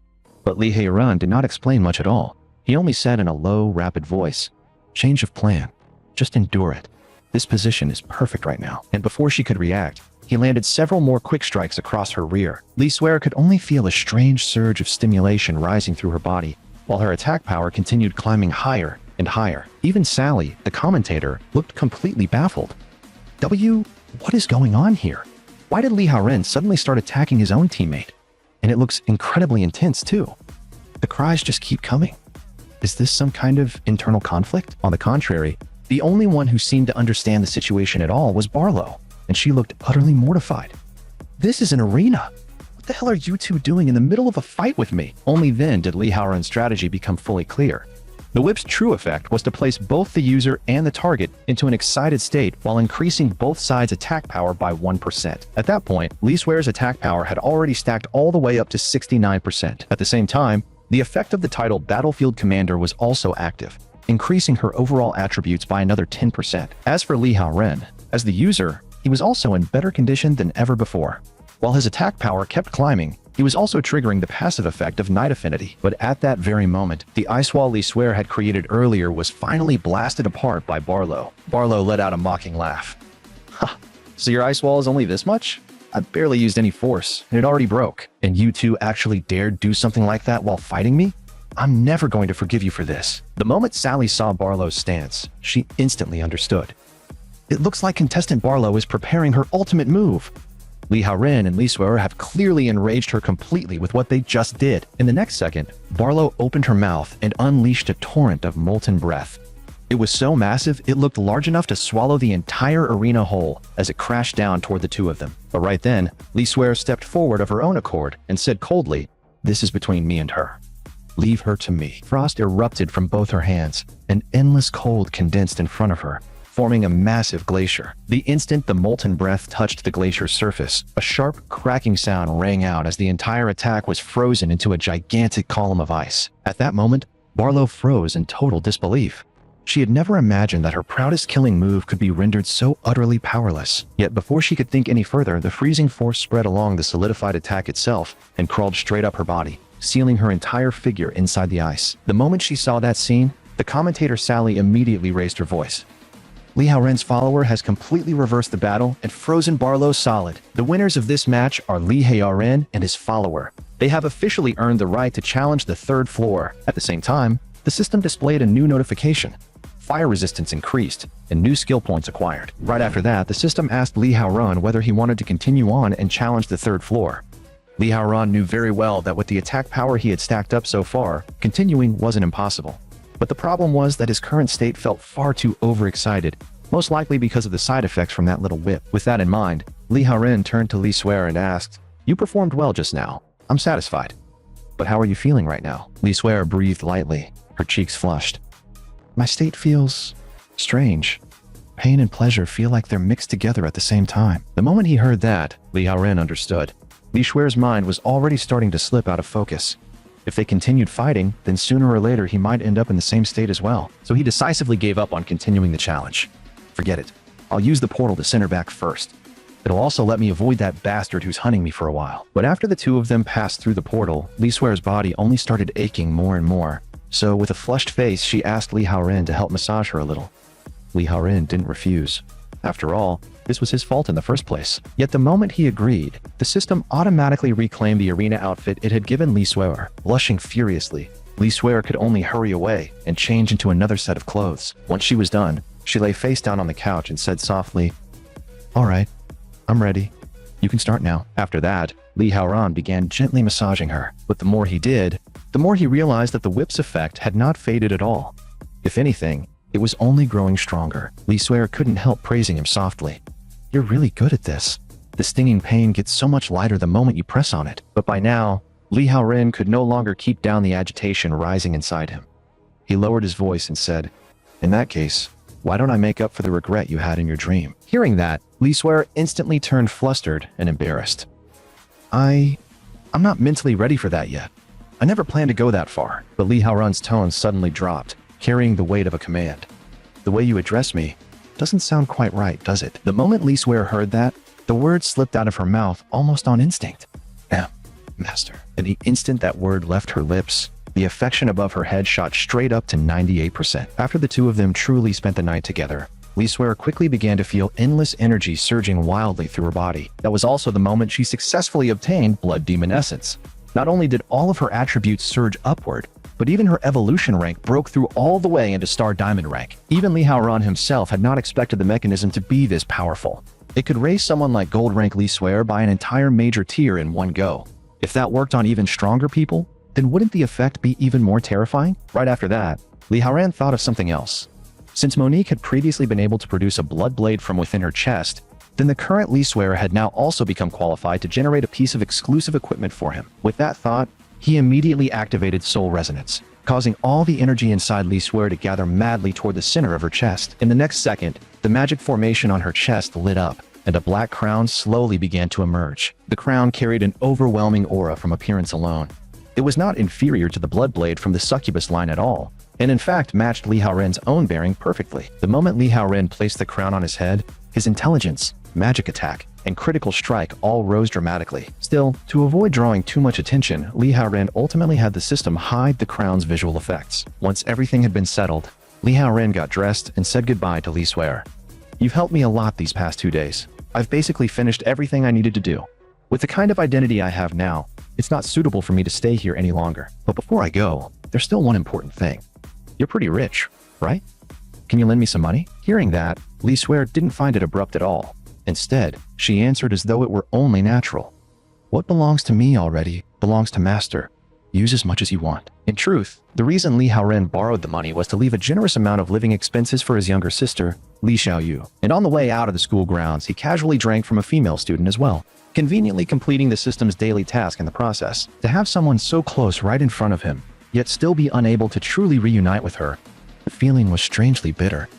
But Li Haoren did not explain much at all. He only said in a low, rapid voice, Change of plan. Just endure it. This position is perfect right now. And before she could react, he landed several more quick strikes across her rear. Li Suer could only feel a strange surge of stimulation rising through her body, while her attack power continued climbing higher and higher. Even Sally, the commentator, looked completely baffled. What is going on here? Why did Li Haoren suddenly start attacking his own teammate? And it looks incredibly intense too. The cries just keep coming. Is this some kind of internal conflict? On the contrary, the only one who seemed to understand the situation at all was Barlow, and she looked utterly mortified. This is an arena. What the hell are you two doing in the middle of a fight with me? Only then did Li Haoren's strategy become fully clear. The whip's true effect was to place both the user and the target into an excited state while increasing both sides' attack power by 1%. At that point, Li Suer's attack power had already stacked all the way up to 69%. At the same time, the effect of the title Battlefield Commander was also active, increasing her overall attributes by another 10%. As for Li Haoren, as the user, he was also in better condition than ever before. While his attack power kept climbing, he was also triggering the passive effect of Night Affinity. But at that very moment, the ice wall Li Suer had created earlier was finally blasted apart by Barlow. Barlow let out a mocking laugh. Ha, so your ice wall is only this much? I barely used any force, and it already broke. And you two actually dared do something like that while fighting me? I'm never going to forgive you for this. The moment Sally saw Barlow's stance, she instantly understood. It looks like contestant Barlow is preparing her ultimate move. Li Haoren and Li Suer have clearly enraged her completely with what they just did. In the next second, Barlow opened her mouth and unleashed a torrent of molten breath. It was so massive, it looked large enough to swallow the entire arena whole as it crashed down toward the two of them. But right then, Li Suer stepped forward of her own accord and said coldly, This is between me and her. Leave her to me. Frost erupted from both her hands. An endless cold condensed in front of her, forming a massive glacier. The instant the molten breath touched the glacier's surface, a sharp, cracking sound rang out as the entire attack was frozen into a gigantic column of ice. At that moment, Barlow froze in total disbelief. She had never imagined that her proudest killing move could be rendered so utterly powerless. Yet before she could think any further, the freezing force spread along the solidified attack itself and crawled straight up her body, sealing her entire figure inside the ice. The moment she saw that scene, the commentator Sally immediately raised her voice. Li Haoren's follower has completely reversed the battle and frozen Barlow solid. The winners of this match are Li Haoren and his follower. They have officially earned the right to challenge the third floor. At the same time, the system displayed a new notification. Fire resistance increased, and new skill points acquired. Right after that, the system asked Li Haoren whether he wanted to continue on and challenge the third floor. Li Haoren knew very well that with the attack power he had stacked up so far, continuing wasn't impossible. But the problem was that his current state felt far too overexcited, most likely because of the side effects from that little whip. With that in mind, Li Haoren turned to Li Suer and asked, "You performed well just now. I'm satisfied. But how are you feeling right now?" Li Suer breathed lightly, her cheeks flushed. "My state feels strange. Pain and pleasure feel like they're mixed together at the same time." The moment he heard that, Li Haoren understood. Li Suer's mind was already starting to slip out of focus. If they continued fighting, then sooner or later he might end up in the same state as well. So he decisively gave up on continuing the challenge. "Forget it. I'll use the portal to send her back first. It'll also let me avoid that bastard who's hunting me for a while." But after the two of them passed through the portal, Li Suer's body only started aching more and more. So with a flushed face, she asked Li Haoren to help massage her a little. Li Haoren didn't refuse. After all, this was his fault in the first place. Yet the moment he agreed, the system automatically reclaimed the arena outfit it had given Li Suer. Blushing furiously, Li Suer could only hurry away and change into another set of clothes. Once she was done, she lay face down on the couch and said softly, "All right, I'm ready. You can start now." After that, Li Haoren began gently massaging her. But the more he did, the more he realized that the whip's effect had not faded at all. If anything, it was only growing stronger. Li Suer couldn't help praising him softly. "You're really good at this. The stinging pain gets so much lighter the moment you press on it." But by now, Li Haoren could no longer keep down the agitation rising inside him. He lowered his voice and said, "In that case, why don't I make up for the regret you had in your dream?" Hearing that, Li Suer instantly turned flustered and embarrassed. I'm not mentally ready for that yet. I never planned to go that far." But Li Haoren's tone suddenly dropped, carrying the weight of a command. "The way you address me doesn't sound quite right, does it?" The moment Li Suer heard that, the word slipped out of her mouth almost on instinct. Master. In the instant that word left her lips, the affection above her head shot straight up to 98%. After the two of them truly spent the night together, Li Suer quickly began to feel endless energy surging wildly through her body. That was also the moment she successfully obtained Blood Demon Essence. Not only did all of her attributes surge upward, but even her evolution rank broke through all the way into Star Diamond rank. Even Li Haoren himself had not expected the mechanism to be this powerful. It could raise someone like Gold rank Li Suer by an entire major tier in one go. If that worked on even stronger people, then wouldn't the effect be even more terrifying? Right after that, Li Haoren thought of something else. Since Monique had previously been able to produce a blood blade from within her chest, then the current Li Suer had now also become qualified to generate a piece of exclusive equipment for him. With that thought, he immediately activated Soul Resonance, causing all the energy inside Li Suer to gather madly toward the center of her chest. In the next second, the magic formation on her chest lit up, and a black crown slowly began to emerge. The crown carried an overwhelming aura from appearance alone. It was not inferior to the blood blade from the Succubus line at all, and in fact matched Li Haoren's own bearing perfectly. The moment Li Haoren placed the crown on his head, his intelligence, magic attack, and critical strike all rose dramatically. Still, to avoid drawing too much attention, Li Haoren ultimately had the system hide the crown's visual effects. Once everything had been settled, Li Haoren got dressed and said goodbye to Li Suer. "You've helped me a lot these past 2 days. I've basically finished everything I needed to do. With the kind of identity I have now, it's not suitable for me to stay here any longer. But before I go, there's still one important thing. You're pretty rich, right? Can you lend me some money?" Hearing that, Li Suer didn't find it abrupt at all. Instead, she answered as though it were only natural. "What belongs to me already belongs to Master. Use as much as you want." In truth, the reason Li Haoren borrowed the money was to leave a generous amount of living expenses for his younger sister, Li Xiaoyu. And on the way out of the school grounds, he casually drank from a female student as well, conveniently completing the system's daily task in the process. To have someone so close right in front of him, yet still be unable to truly reunite with her, the feeling was strangely bitter.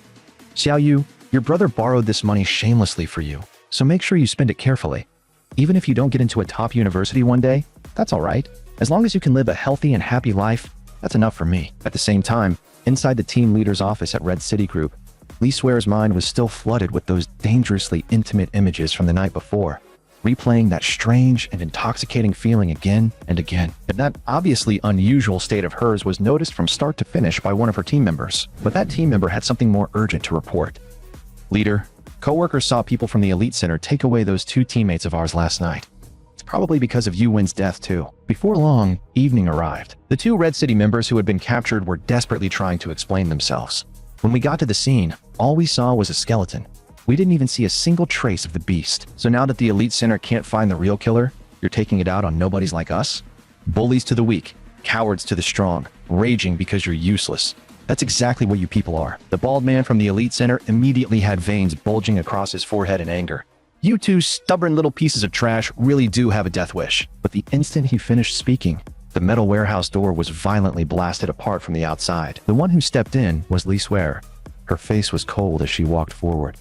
"Xiaoyu, your brother borrowed this money shamelessly for you, so make sure you spend it carefully. Even if you don't get into a top university one day, that's all right. As long as you can live a healthy and happy life, that's enough for me." At the same time, inside the team leader's office at Red City Group, Li Suer's mind was still flooded with those dangerously intimate images from the night before, replaying that strange and intoxicating feeling again and again. And that obviously unusual state of hers was noticed from start to finish by one of her team members. But that team member had something more urgent to report. Leader, coworkers saw people from the Elite Center take away those 2 teammates of ours last night. It's probably because of Yu Win's death too. Before long, evening arrived. The 2 Red City members who had been captured were desperately trying to explain themselves. When we got to the scene, all we saw was a skeleton. We didn't even see a single trace of the beast. So now that the Elite Center can't find the real killer, you're taking it out on nobodies like us? Bullies to the weak, cowards to the strong, raging because you're useless. That's exactly what you people are. The bald man from the Elite Center immediately had veins bulging across his forehead in anger. You 2 stubborn little pieces of trash really do have a death wish. But the instant he finished speaking, the metal warehouse door was violently blasted apart from the outside. The one who stepped in was Lee Swear. Her face was cold as she walked forward.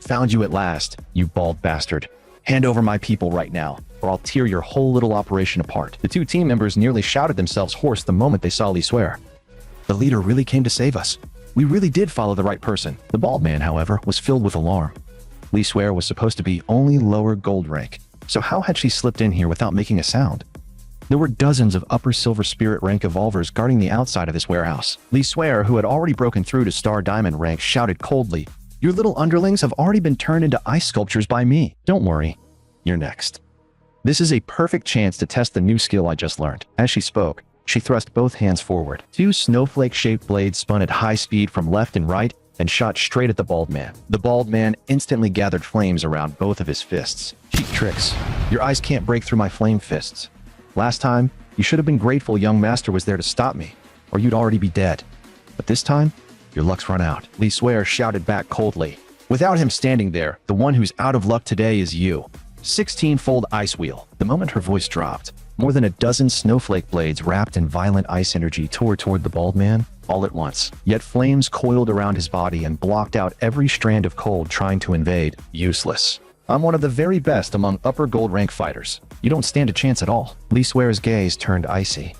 Found you at last, you bald bastard. Hand over my people right now, or I'll tear your whole little operation apart. The 2 team members nearly shouted themselves hoarse the moment they saw Lee Swear. The leader really came to save us. We really did follow the right person. The bald man, however, was filled with alarm. Lee Swear was supposed to be only lower gold rank, so how had she slipped in here without making a sound? There were dozens of upper silver spirit rank evolvers guarding the outside of this warehouse. Lee Swear, who had already broken through to star diamond rank, shouted coldly, "Your little underlings have already been turned into ice sculptures by me. Don't worry, you're next." This is a perfect chance to test the new skill I just learned. As she spoke, she thrust both hands forward. 2 snowflake-shaped blades spun at high speed from left and right and shot straight at the bald man. The bald man instantly gathered flames around both of his fists. Cheap tricks. Your eyes can't break through my flame fists. Last time, you should have been grateful young master was there to stop me, or you'd already be dead. But this time, your luck's run out. Lee Swear shouted back coldly. Without him standing there, the one who's out of luck today is you. 16-fold ice wheel. The moment her voice dropped, more than a dozen snowflake blades wrapped in violent ice energy tore toward the bald man all at once. Yet flames coiled around his body and blocked out every strand of cold trying to invade. Useless. I'm one of the very best among upper gold rank fighters. You don't stand a chance at all. Lee Swear's gaze turned icy.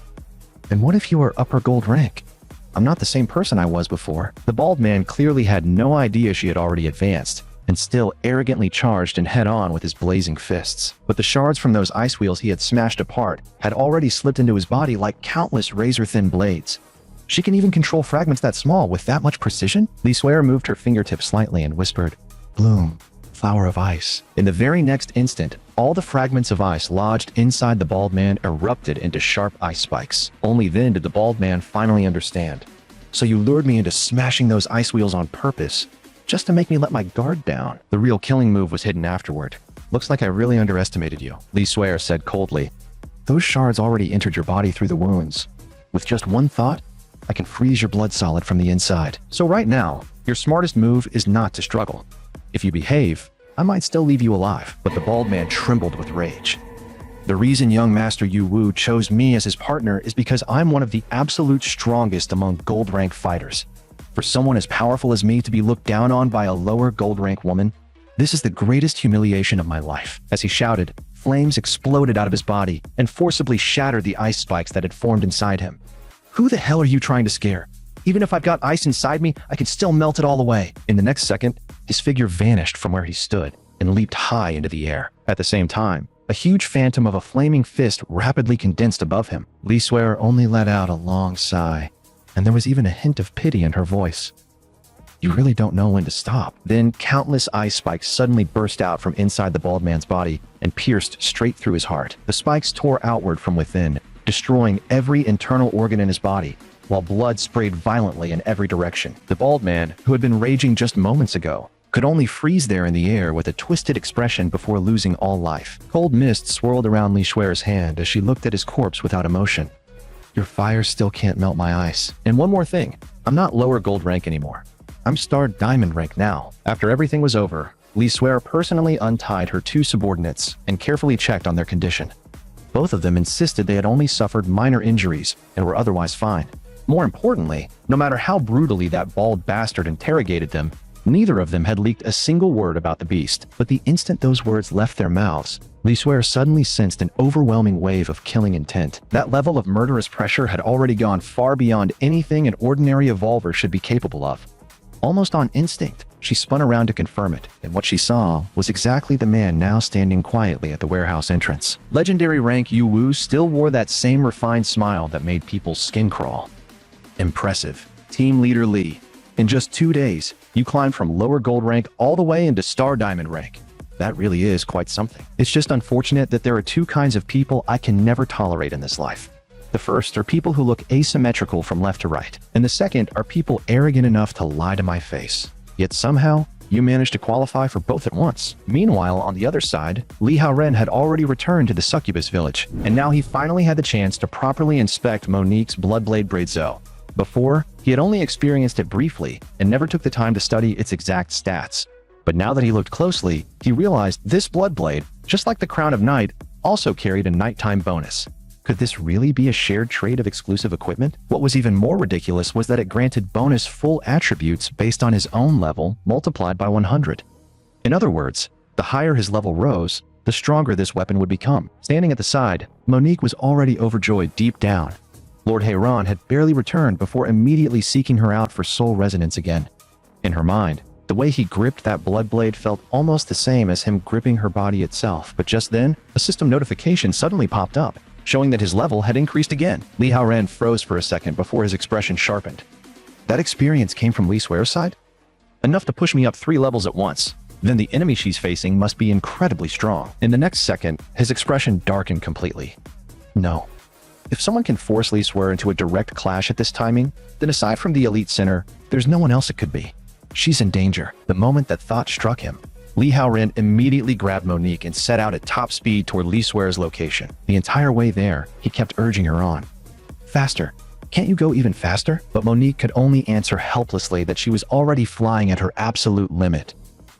And what if you were upper gold rank? I'm not the same person I was before. The bald man clearly had no idea she had already advanced, and still arrogantly charged and head-on with his blazing fists. But the shards from those ice wheels he had smashed apart had already slipped into his body like countless razor-thin blades. She can even control fragments that small with that much precision? Lee Swear moved her fingertips slightly and whispered, "Bloom, flower of ice." In the very next instant, all the fragments of ice lodged inside the bald man erupted into sharp ice spikes. Only then did the bald man finally understand. So you lured me into smashing those ice wheels on purpose, just to make me let my guard down. The real killing move was hidden afterward. Looks like I really underestimated you, Lee Swear said coldly. Those shards already entered your body through the wounds. With just one thought, I can freeze your blood solid from the inside. So right now, your smartest move is not to struggle. If you behave, I might still leave you alive. But the bald man trembled with rage. The reason young Master Yu Wu chose me as his partner is because I'm one of the absolute strongest among gold rank fighters. For someone as powerful as me to be looked down on by a lower gold rank woman, this is the greatest humiliation of my life. As he shouted, flames exploded out of his body and forcibly shattered the ice spikes that had formed inside him. Who the hell are you trying to scare? Even if I've got ice inside me, I can still melt it all away. In the next second, his figure vanished from where he stood and leaped high into the air. At the same time, a huge phantom of a flaming fist rapidly condensed above him. Lee Swear only let out a long sigh, and there was even a hint of pity in her voice. You really don't know when to stop. Then countless ice spikes suddenly burst out from inside the bald man's body and pierced straight through his heart. The spikes tore outward from within, destroying every internal organ in his body, while blood sprayed violently in every direction. The bald man, who had been raging just moments ago, could only freeze there in the air with a twisted expression before losing all life. Cold mist swirled around Lee Swear's hand as she looked at his corpse without emotion. Your fire still can't melt my ice. And one more thing, I'm not lower gold rank anymore. I'm star diamond rank now. After everything was over, Lee Swear personally untied her two subordinates and carefully checked on their condition. Both of them insisted they had only suffered minor injuries and were otherwise fine. More importantly, no matter how brutally that bald bastard interrogated them, neither of them had leaked a single word about the beast. But the instant those words left their mouths, Lee Swear suddenly sensed an overwhelming wave of killing intent. That level of murderous pressure had already gone far beyond anything an ordinary evolver should be capable of. Almost on instinct, she spun around to confirm it, and what she saw was exactly the man now standing quietly at the warehouse entrance. Legendary rank Yu Wu still wore that same refined smile that made people's skin crawl. Impressive. Team Leader Lee, In just 2 days, you climbed from lower gold rank all the way into star diamond rank. That really is quite something. It's just unfortunate that there are two kinds of people I can never tolerate in this life. The first are people who look asymmetrical from left to right, and the second are people arrogant enough to lie to my face. Yet somehow, you managed to qualify for both at once. Meanwhile, on the other side, Li Haoren had already returned to the Succubus village, and now he finally had the chance to properly inspect Monique's Bloodblade Braid Zo. Before, he had only experienced it briefly and never took the time to study its exact stats. But now that he looked closely, he realized this Bloodblade, just like the Crown of Night, also carried a nighttime bonus. Could this really be a shared trait of exclusive equipment? What was even more ridiculous was that it granted bonus full attributes based on his own level multiplied by 100. In other words, the higher his level rose, the stronger this weapon would become. Standing at the side, Monique was already overjoyed deep down. Lord Heiran had barely returned before immediately seeking her out for soul resonance again. In her mind, the way he gripped that Bloodblade felt almost the same as him gripping her body itself, but just then, a system notification suddenly popped up, showing that his level had increased again. Li Haoren froze for a second before his expression sharpened. That experience came from Li Suer's side? Enough to push me up 3 levels at once. Then the enemy she's facing must be incredibly strong. In the next second, his expression darkened completely. No. If someone can force Li Suer into a direct clash at this timing, then aside from the elite sinner, there's no one else it could be. She's in danger. The moment that thought struck him, Li Haoren immediately grabbed Monique and set out at top speed toward Li Suer's location. The entire way there, he kept urging her on. Faster. Can't you go even faster? But Monique could only answer helplessly that she was already flying at her absolute limit.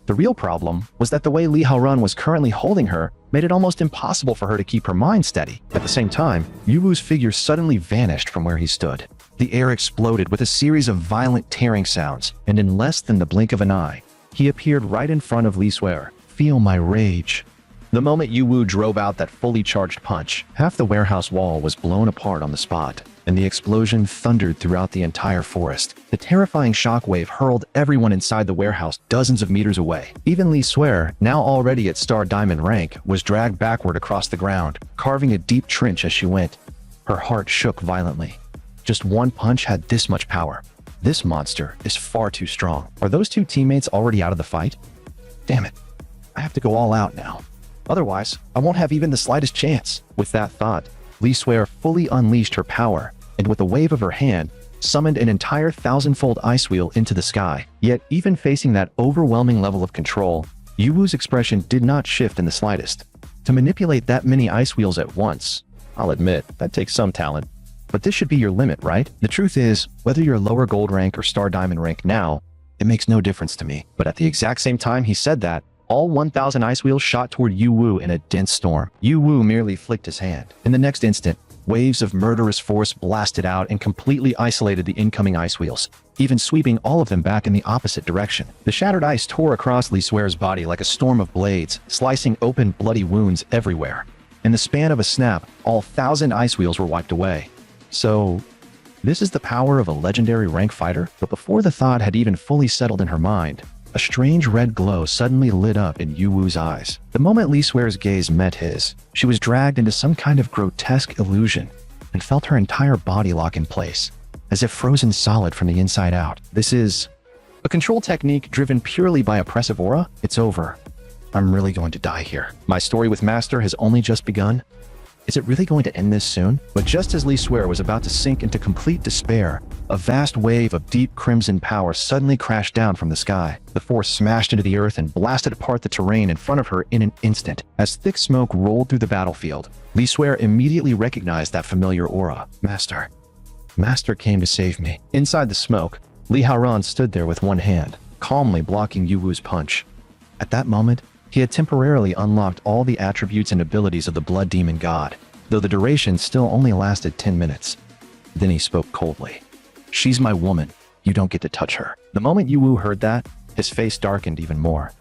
The real problem was that the way Li Haoren was currently holding her made it almost impossible for her to keep her mind steady. At the same time, Yuwu's figure suddenly vanished from where he stood. The air exploded with a series of violent tearing sounds, and in less than the blink of an eye, he appeared right in front of Li Suer. Feel my rage. The moment Yuwu drove out that fully charged punch, half the warehouse wall was blown apart on the spot, and the explosion thundered throughout the entire forest. The terrifying shockwave hurled everyone inside the warehouse dozens of meters away. Even Li Suer, now already at Star Diamond rank, was dragged backward across the ground, carving a deep trench as she went. Her heart shook violently. Just one punch had this much power. This monster is far too strong. Are those two teammates already out of the fight? Damn it. I have to go all out now. Otherwise, I won't have even the slightest chance. With that thought, Li Suer fully unleashed her power, and with a wave of her hand, summoned an entire 1,000-fold ice wheel into the sky. Yet, even facing that overwhelming level of control, Yuwu's expression did not shift in the slightest. To manipulate that many ice wheels at once, I'll admit, that takes some talent. But this should be your limit, right? The truth is, whether you're lower gold rank or star diamond rank now, it makes no difference to me. But at the exact same time he said that, all 1,000 ice wheels shot toward Yuwu in a dense storm. Yuwu merely flicked his hand. In the next instant, waves of murderous force blasted out and completely isolated the incoming ice wheels, even sweeping all of them back in the opposite direction. The shattered ice tore across Li Suer's body like a storm of blades, slicing open bloody wounds everywhere. In the span of a snap, all 1,000 ice wheels were wiped away. So, this is the power of a legendary rank fighter? But before the thought had even fully settled in her mind, a strange red glow suddenly lit up in Yuwu's eyes. The moment Li Suer's gaze met his, she was dragged into some kind of grotesque illusion and felt her entire body lock in place, as if frozen solid from the inside out. This is a control technique driven purely by oppressive aura. It's over. I'm really going to die here. My story with Master has only just begun. Is it really going to end this soon? But just as Li Suer was about to sink into complete despair, a vast wave of deep crimson power suddenly crashed down from the sky. The force smashed into the earth and blasted apart the terrain in front of her in an instant. As thick smoke rolled through the battlefield, Li Suer immediately recognized that familiar aura. Master. Master came to save me. Inside the smoke, Li Haoren stood there with one hand, calmly blocking Yuwu's punch. At that moment, he had temporarily unlocked all the attributes and abilities of the Blood Demon God, though the duration still only lasted 10 minutes. Then he spoke coldly. She's my woman. You don't get to touch her. The moment Yuwu heard that, his face darkened even more.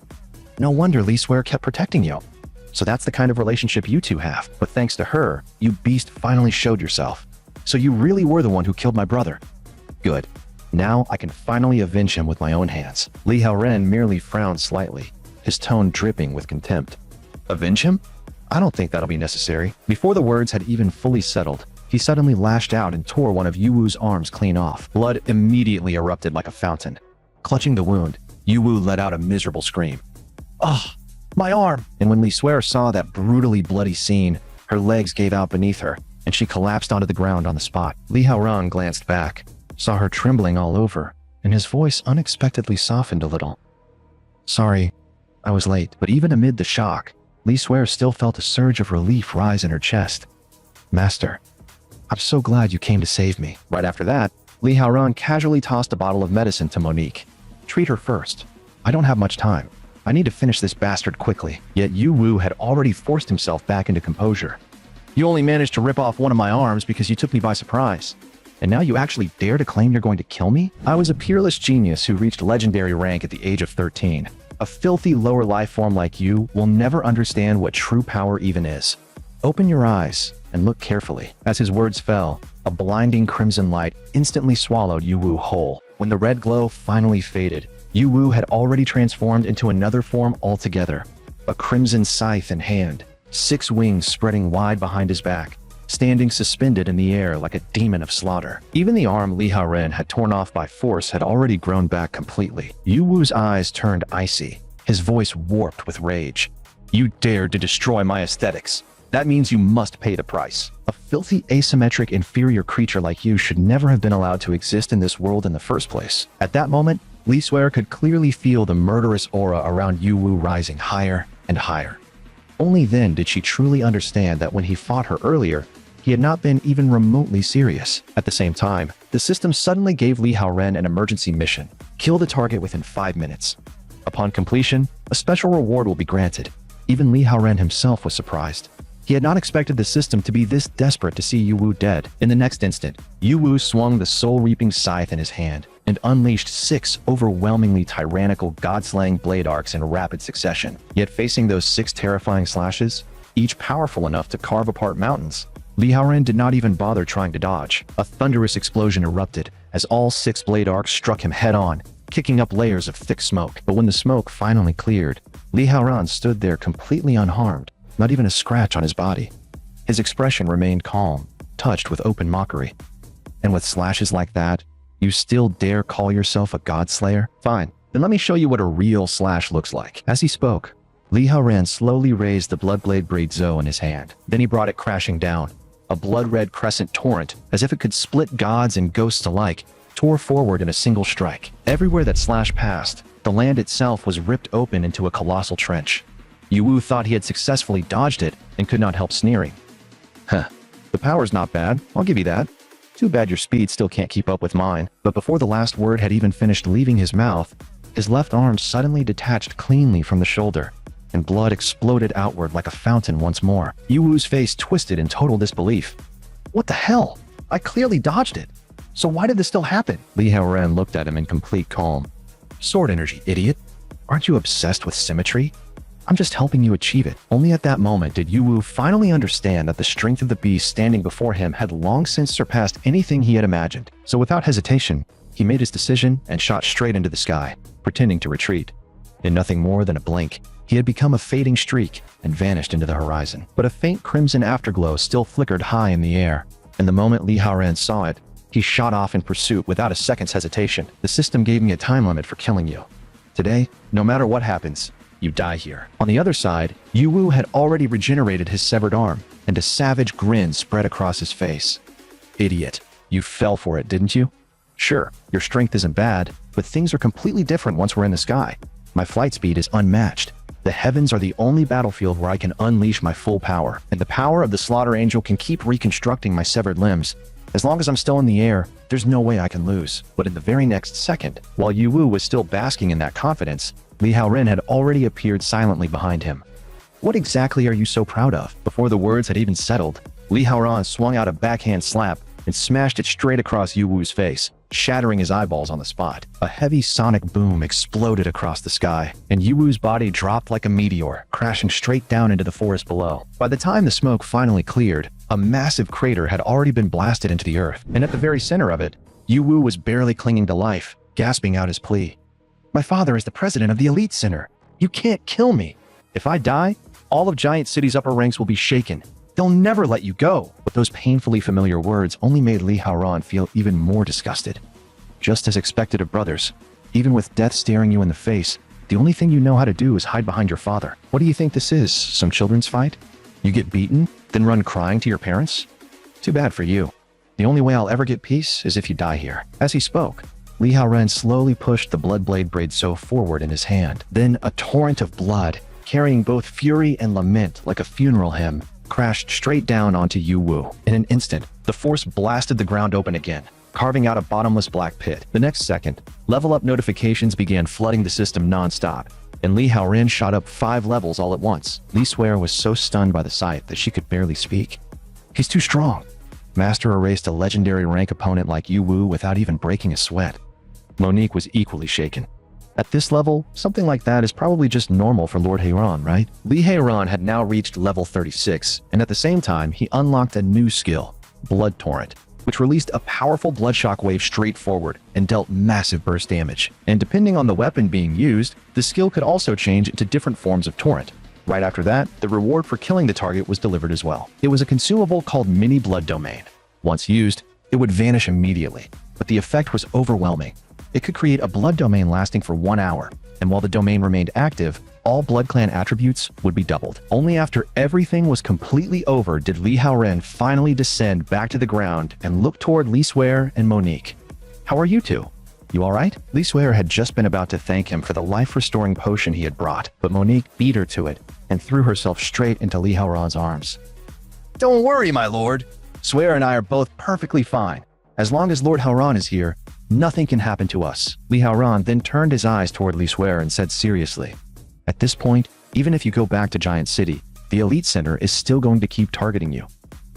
No wonder Li Suer kept protecting you. So that's the kind of relationship you two have. But thanks to her, you beast finally showed yourself. So you really were the one who killed my brother. Good. Now I can finally avenge him with my own hands. Li Haoren merely frowned slightly, his tone dripping with contempt. Avenge him? I don't think that'll be necessary. Before the words had even fully settled, he suddenly lashed out and tore one of Yuwu's arms clean off. Blood immediately erupted like a fountain. Clutching the wound, Yuwu let out a miserable scream. "Ugh, my arm!" And when Li Suer saw that brutally bloody scene, her legs gave out beneath her, and she collapsed onto the ground on the spot. Li Haoran glanced back, saw her trembling all over, and his voice unexpectedly softened a little. "Sorry, I was late." But even amid the shock, Li Suer still felt a surge of relief rise in her chest. "Master, I'm so glad you came to save me." Right after that, Li Haoran casually tossed a bottle of medicine to Monique. "Treat her first. I don't have much time. I need to finish this bastard quickly." Yet Yuwu had already forced himself back into composure. "You only managed to rip off one of my arms because you took me by surprise. And now you actually dare to claim you're going to kill me? I was a peerless genius who reached legendary rank at the age of 13. A filthy lower life form like you will never understand what true power even is. Open your eyes and look carefully." As his words fell, a blinding crimson light instantly swallowed Yuwu whole. When the red glow finally faded, Yuwu had already transformed into another form altogether. A crimson scythe in hand, 6 wings spreading wide behind his back, standing suspended in the air like a demon of slaughter. Even the arm Li Haoran had torn off by force had already grown back completely. Yuwu's eyes turned icy, his voice warped with rage. "You dared to destroy my aesthetics. That means you must pay the price. A filthy, asymmetric, inferior creature like you should never have been allowed to exist in this world in the first place." At that moment, Li Suer could clearly feel the murderous aura around Yuwu rising higher and higher. Only then did she truly understand that when he fought her earlier, he had not been even remotely serious. At the same time, the system suddenly gave Li Haoran an emergency mission: kill the target within 5 minutes. Upon completion, a special reward will be granted. Even Li Haoran himself was surprised. He had not expected the system to be this desperate to see Yuwu dead. In the next instant, Yuwu swung the soul-reaping scythe in his hand and unleashed 6 overwhelmingly tyrannical god-slaying blade arcs in rapid succession. Yet facing those 6 terrifying slashes, each powerful enough to carve apart mountains, Li Haoran did not even bother trying to dodge. A thunderous explosion erupted as all 6 blade arcs struck him head-on, kicking up layers of thick smoke. But when the smoke finally cleared, Li Haoran stood there completely unharmed, not even a scratch on his body. His expression remained calm, touched with open mockery. "And with slashes like that, you still dare call yourself a godslayer? Fine, then let me show you what a real slash looks like." As he spoke, Li Haoran slowly raised the Bloodblade Braid Zo in his hand. Then he brought it crashing down. A blood-red crescent torrent, as if it could split gods and ghosts alike, tore forward in a single strike. Everywhere that slash passed, the land itself was ripped open into a colossal trench. Yuwu thought he had successfully dodged it and could not help sneering. "Huh, the power's not bad, I'll give you that. Too bad your speed still can't keep up with mine." But before the last word had even finished leaving his mouth, his left arm suddenly detached cleanly from the shoulder, and blood exploded outward like a fountain once more. Yuwu's face twisted in total disbelief. "What the hell? I clearly dodged it. So why did this still happen?" Li Haoran looked at him in complete calm. "Sword energy, idiot. Aren't you obsessed with symmetry? I'm just helping you achieve it." Only at that moment did Yuwu finally understand that the strength of the beast standing before him had long since surpassed anything he had imagined. So without hesitation, he made his decision and shot straight into the sky, pretending to retreat. In nothing more than a blink, he had become a fading streak and vanished into the horizon. But a faint crimson afterglow still flickered high in the air, and the moment Li Haoran saw it, he shot off in pursuit without a second's hesitation. "The system gave me a time limit for killing you. Today, no matter what happens, you die here." On the other side, Yuwu had already regenerated his severed arm, and a savage grin spread across his face. "Idiot, you fell for it, didn't you? Sure, your strength isn't bad, but things are completely different once we're in the sky. My flight speed is unmatched. The heavens are the only battlefield where I can unleash my full power, and the power of the Slaughter Angel can keep reconstructing my severed limbs. As long as I'm still in the air, there's no way I can lose." But in the very next second, while Yuwu was still basking in that confidence, Li Haoran had already appeared silently behind him. "What exactly are you so proud of?" Before the words had even settled, Li Haoran swung out a backhand slap and smashed it straight across Yuwu's face, shattering his eyeballs on the spot. A heavy sonic boom exploded across the sky, and Yuwu's body dropped like a meteor, crashing straight down into the forest below. By the time the smoke finally cleared, a massive crater had already been blasted into the earth, and at the very center of it, Yuwu was barely clinging to life, gasping out his plea. "My father is the president of the Elite Center. You can't kill me. If I die, all of Giant City's upper ranks will be shaken. They'll They'll never let you go. But those painfully familiar words only made Li Haoran feel even more disgusted. Just as expected of brothers, even with death staring you in the face, the only thing you know how to do is hide behind your father. What do you think this is, some children's fight? You get beaten, then run crying to your parents? Too bad for you. The only way I'll ever get peace is if you die here. As he spoke, Li Haoran slowly pushed the blood blade braidso forward in his hand. Then a torrent of blood, carrying both fury and lament like a funeral hymn, crashed straight down onto Yu Wu. In an instant, the force blasted the ground open again, carving out a bottomless black pit. The next second, level up notifications began flooding the system non-stop, and Li Haoran shot up 5 levels all at once. Li Suer was so stunned by the sight that she could barely speak. He's too strong. Master erased a legendary rank opponent like Yu Wu without even breaking a sweat. Monique was equally shaken. At this level, something like that is probably just normal for Lord Haoran, right? Li Haoran had now reached level 36, and at the same time, he unlocked a new skill, Blood Torrent, which released a powerful blood shock wave straight forward and dealt massive burst damage. And depending on the weapon being used, the skill could also change into different forms of torrent. Right after that, the reward for killing the target was delivered as well. It was a consumable called Mini Blood Domain. Once used, it would vanish immediately, but the effect was overwhelming. It could create a blood domain lasting for 1 hour, and while the domain remained active, all Blood Clan attributes would be doubled. Only after everything was completely over did Li Haoran finally descend back to the ground and look toward Li Suer and Monique. How are you two? You alright? Li Suer had just been about to thank him for the life-restoring potion he had brought, but Monique beat her to it and threw herself straight into Li Haoran's arms. Don't worry, my lord. Suer and I are both perfectly fine. As long as Lord Haoran is here, nothing can happen to us. Li Haoran then turned his eyes toward Li Suer and said seriously, at this point, even if you go back to Giant City, the Elite Center is still going to keep targeting you.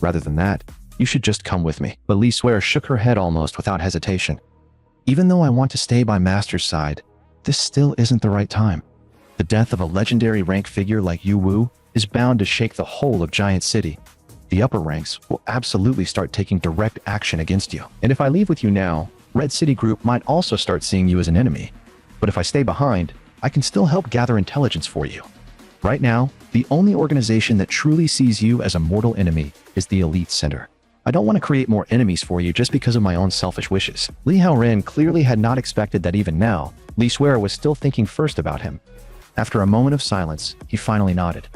Rather than that, you should just come with me. But Li Suer shook her head almost without hesitation. Even though I want to stay by Master's side, this still isn't the right time. The death of a legendary rank figure like Yu Wu is bound to shake the whole of Giant City. The upper ranks will absolutely start taking direct action against you. And if I leave with you now, Red City Group might also start seeing you as an enemy. But if I stay behind, I can still help gather intelligence for you. Right now, the only organization that truly sees you as a mortal enemy is the Elite Center. I don't want to create more enemies for you just because of my own selfish wishes. Li Haoran clearly had not expected that even now, Li Suer was still thinking first about him. After a moment of silence, he finally nodded.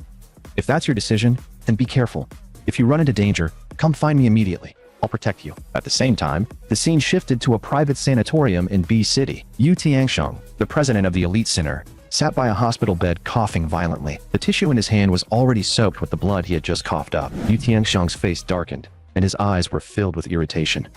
If that's your decision, then be careful. If you run into danger, come find me immediately. I'll protect you. At the same time, the scene shifted to a private sanatorium in B City. Yu Tiangsheng, the president of the Elite Center, sat by a hospital bed coughing violently. The tissue in his hand was already soaked with the blood he had just coughed up. Yu Tiangsheng's face darkened, and his eyes were filled with irritation.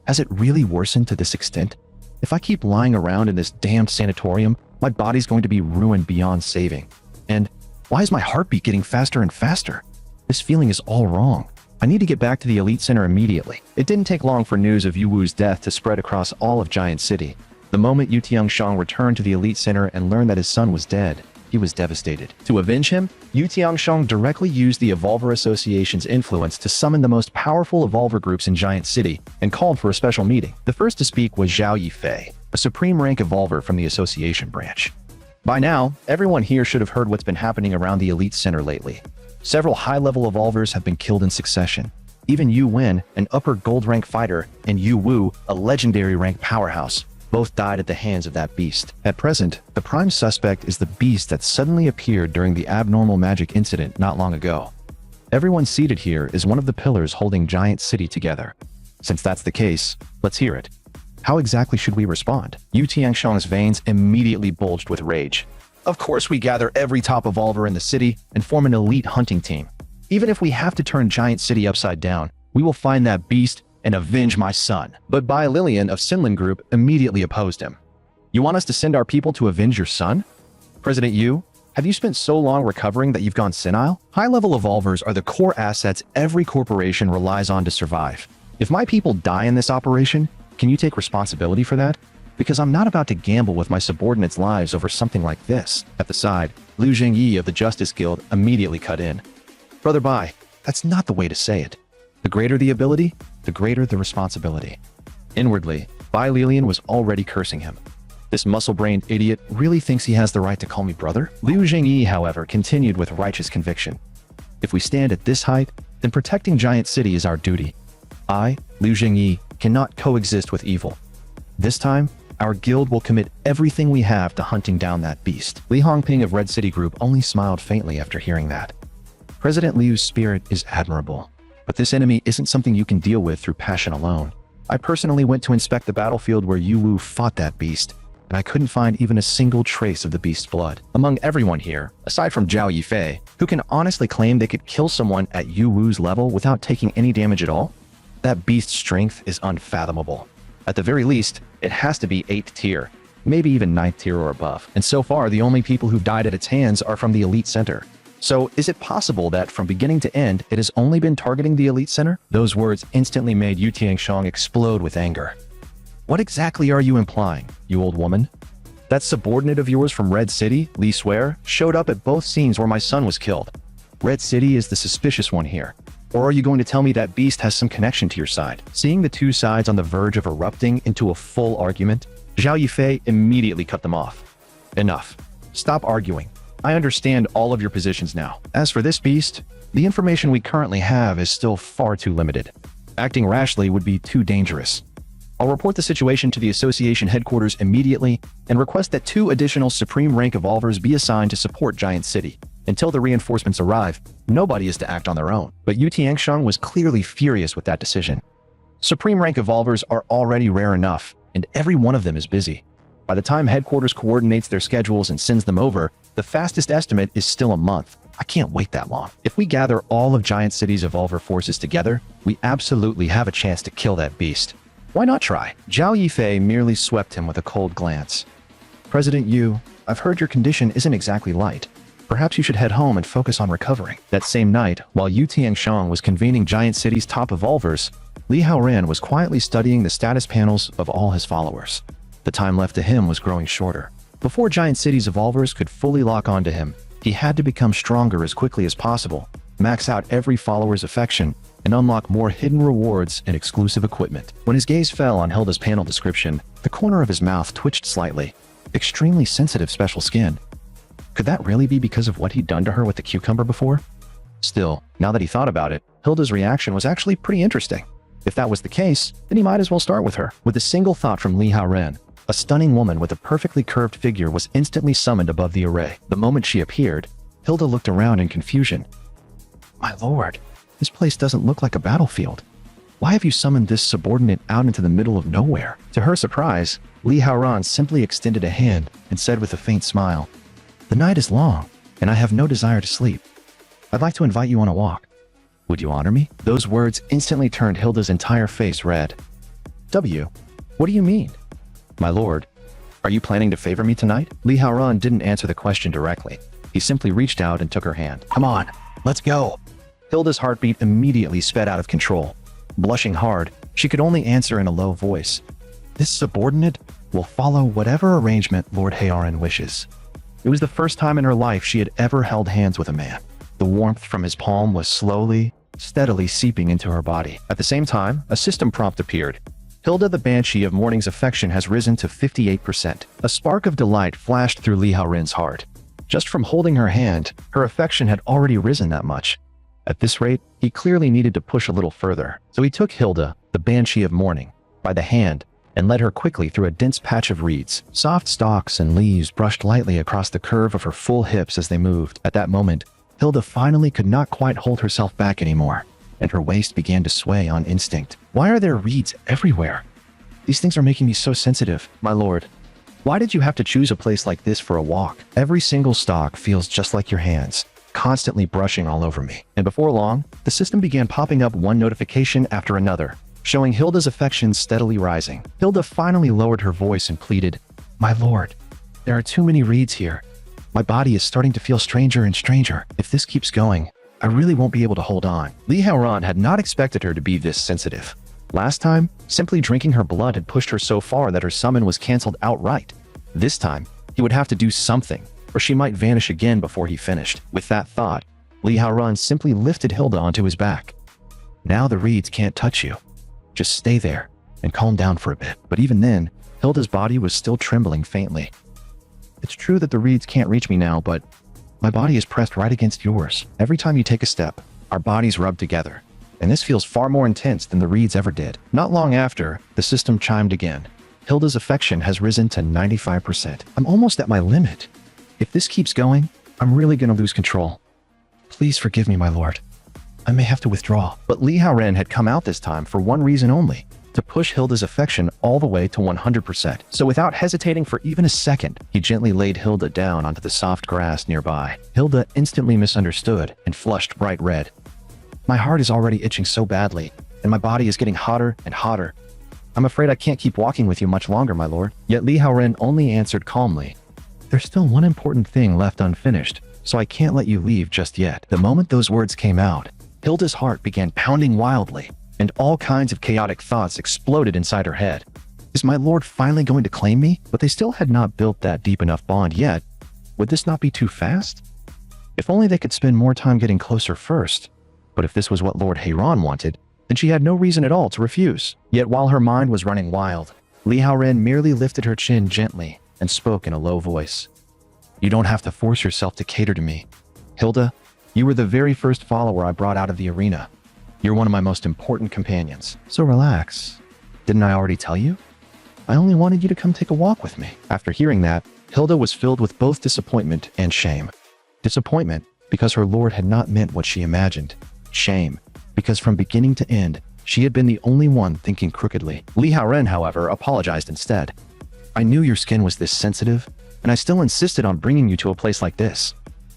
Has it really worsened to this extent? If I keep lying around in this damned sanatorium, my body's going to be ruined beyond saving. And why is my heartbeat getting faster and faster? This feeling is all wrong. I need to get back to the Elite Center immediately. It didn't take long for news of Yu Wu's death to spread across all of Giant City. The moment Yu Tiangsheng returned to the Elite Center and learned that his son was dead, he was devastated. To avenge him, Yu Tiangsheng directly used the Evolver Association's influence to summon the most powerful Evolver groups in Giant City and called for a special meeting. The first to speak was Zhao Yifei, a supreme rank Evolver from the Association branch. By now, everyone here should have heard what's been happening around the Elite Center lately. Several high-level Evolvers have been killed in succession. Even Yu Wen, an upper gold rank fighter, and Yu Wu, a legendary rank powerhouse, both died at the hands of that beast. At present, the prime suspect is the beast that suddenly appeared during the abnormal magic incident not long ago. Everyone seated here is one of the pillars holding Giant City together. Since that's the case, let's hear it. How exactly should we respond? Yu Tiangsheng's veins immediately bulged with rage. Of course, we gather every top Evolver in the city and form an elite hunting team. Even if we have to turn Giant City upside down, we will find that beast and avenge my son. But Bai Lilian of Sinlin Group immediately opposed him. You want us to send our people to avenge your son? President Yu, have you spent so long recovering that you've gone senile? High-level Evolvers are the core assets every corporation relies on to survive. If my people die in this operation, can you take responsibility for that? Because I'm not about to gamble with my subordinates' lives over something like this. At the side, Liu Zhengyi of the Justice Guild immediately cut in. Brother Bai, that's not the way to say it. The greater the ability, the greater the responsibility. Inwardly, Bai Lilian was already cursing him. This muscle-brained idiot really thinks he has the right to call me brother? Liu Zhengyi, however, continued with righteous conviction. If we stand at this height, then protecting Giant City is our duty. I, Liu Jingyi, cannot coexist with evil. This time, our guild will commit everything we have to hunting down that beast." Li Hongping of Red City Group only smiled faintly after hearing that. President Liu's spirit is admirable, but this enemy isn't something you can deal with through passion alone. I personally went to inspect the battlefield where Yu Wu fought that beast, and I couldn't find even a single trace of the beast's blood. Among everyone here, aside from Zhao Yifei, who can honestly claim they could kill someone at Yu Wu's level without taking any damage at all, that beast's strength is unfathomable. At the very least, it has to be 8th tier, maybe even 9th tier or above. And so far, the only people who've died at its hands are from the Elite Center. So is it possible that from beginning to end, it has only been targeting the Elite Center? Those words instantly made Yu Tianxiong explode with anger. What exactly are you implying, you old woman? That subordinate of yours from Red City, Li Swear, showed up at both scenes where my son was killed. Red City is the suspicious one here. Or are you going to tell me that beast has some connection to your side? Seeing the two sides on the verge of erupting into a full argument, Zhao Yifei immediately cut them off. Enough. Stop arguing. I understand all of your positions now. As for this beast, the information we currently have is still far too limited. Acting rashly would be too dangerous. I'll report the situation to the association headquarters immediately and request that 2 additional Supreme rank Evolvers be assigned to support Giant City. Until the reinforcements arrive, nobody is to act on their own. But Yu Tianxiong was clearly furious with that decision. Supreme rank Evolvers are already rare enough, and every one of them is busy. By the time headquarters coordinates their schedules and sends them over, the fastest estimate is still a month. I can't wait that long. If we gather all of Giant City's Evolver forces together, we absolutely have a chance to kill that beast. Why not try? Zhao Yifei merely swept him with a cold glance. President Yu, I've heard your condition isn't exactly light. Perhaps you should head home and focus on recovering. That same night, while Yu Tianxiong was convening Giant City's top Evolvers, Li Haoran was quietly studying the status panels of all his followers. The time left to him was growing shorter. Before Giant City's Evolvers could fully lock onto him, he had to become stronger as quickly as possible, max out every follower's affection, and unlock more hidden rewards and exclusive equipment. When his gaze fell on Hilda's panel description, the corner of his mouth twitched slightly. Extremely sensitive special skin. Could that really be because of what he'd done to her with the cucumber before? Still, now that he thought about it, Hilda's reaction was actually pretty interesting. If that was the case, then he might as well start with her. With a single thought from Li Haoran, a stunning woman with a perfectly curved figure was instantly summoned above the array. The moment she appeared, Hilda looked around in confusion. My lord, this place doesn't look like a battlefield. Why have you summoned this subordinate out into the middle of nowhere? To her surprise, Li Haoran simply extended a hand and said with a faint smile, The night is long, and I have no desire to sleep. I'd like to invite you on a walk. Would you honor me? Those words instantly turned Hilda's entire face red. What do you mean? My lord, are you planning to favor me tonight? Li Haoran didn't answer the question directly. He simply reached out and took her hand. Come on, let's go. Hilda's heartbeat immediately sped out of control. Blushing hard, she could only answer in a low voice. This subordinate will follow whatever arrangement Lord Haoran wishes. It was the first time in her life she had ever held hands with a man. The warmth from his palm was slowly, steadily seeping into her body. At the same time, a system prompt appeared. Hilda the Banshee of Morning's affection has risen to 58%. A spark of delight flashed through Li Haoran's heart. Just from holding her hand, her affection had already risen that much. At this rate, he clearly needed to push a little further. So he took Hilda, the Banshee of Morning, by the hand and led her quickly through a dense patch of reeds. Soft stalks and leaves brushed lightly across the curve of her full hips as they moved. At that moment, Hilda finally could not quite hold herself back anymore, and her waist began to sway on instinct. Why are there reeds everywhere? These things are making me so sensitive, my lord. Why did you have to choose a place like this for a walk? Every single stalk feels just like your hands, constantly brushing all over me. And before long, the system began popping up one notification after another, showing Hilda's affections steadily rising. Hilda finally lowered her voice and pleaded, My lord, there are too many reeds here. My body is starting to feel stranger and stranger. If this keeps going, I really won't be able to hold on. Li Haoran had not expected her to be this sensitive. Last time, simply drinking her blood had pushed her so far that her summon was cancelled outright. This time, he would have to do something, or she might vanish again before he finished. With that thought, Li Haoran simply lifted Hilda onto his back. Now the reeds can't touch you. Just stay there and calm down for a bit. But even then, Hilda's body was still trembling faintly. It's true that the reeds can't reach me now, but my body is pressed right against yours. Every time you take a step, Our bodies rub together, and this feels far more intense than the reeds ever did. Not long after, the system chimed again. Hilda's affection has risen to 95%. I'm almost at my limit. If this keeps going, I'm really gonna lose control. Please forgive me, my lord. I may have to withdraw. But Li Haoren had come out this time for one reason only, to push Hilda's affection all the way to 100%. So without hesitating for even a second, he gently laid Hilda down onto the soft grass nearby. Hilda instantly misunderstood and flushed bright red. My heart is already itching so badly, and my body is getting hotter and hotter. I'm afraid I can't keep walking with you much longer, my lord. Yet Li Haoren only answered calmly, there's still one important thing left unfinished, so I can't let you leave just yet. The moment those words came out, Hilda's heart began pounding wildly, and all kinds of chaotic thoughts exploded inside her head. Is my lord finally going to claim me? But they still had not built that deep enough bond yet. Would this not be too fast? If only they could spend more time getting closer first. But if this was what Lord Heiran wanted, then she had no reason at all to refuse. Yet while her mind was running wild, Li Haoren merely lifted her chin gently and spoke in a low voice. You don't have to force yourself to cater to me. Hilda, you were the very first follower I brought out of the arena. You're one of my most important companions. So relax. Didn't I already tell you? I only wanted you to come take a walk with me. After hearing that, Hilda was filled with both disappointment and shame. Disappointment because her lord had not meant what she imagined. Shame because from beginning to end, she had been the only one thinking crookedly. Li Haoren, however, apologized instead. I knew your skin was this sensitive, and I still insisted on bringing you to a place like this.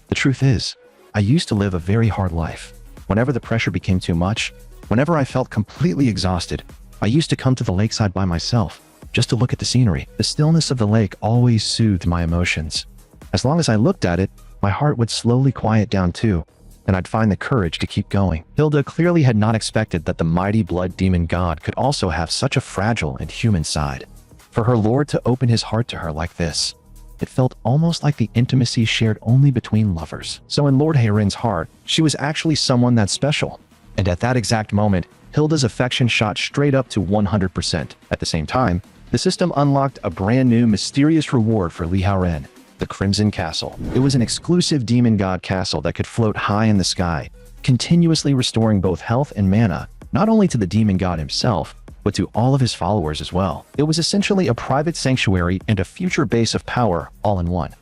The truth is, I used to live a very hard life. Whenever the pressure became too much, whenever I felt completely exhausted, I used to come to the lakeside by myself, just to look at the scenery. The stillness of the lake always soothed my emotions. As long as I looked at it, my heart would slowly quiet down too, and I'd find the courage to keep going. Hilda clearly had not expected that the mighty blood demon god could also have such a fragile and human side. For her lord to open his heart to her like this, it felt almost like the intimacy shared only between lovers. So in Lord Heiran's heart, she was actually someone that's special. And at that exact moment, Hilda's affection shot straight up to 100%. At the same time, the system unlocked a brand new mysterious reward for Li Haoren, the Crimson Castle. It was an exclusive demon god castle that could float high in the sky, continuously restoring both health and mana, not only to the demon god himself, but to all of his followers as well. It was essentially a private sanctuary and a future base of power all in one.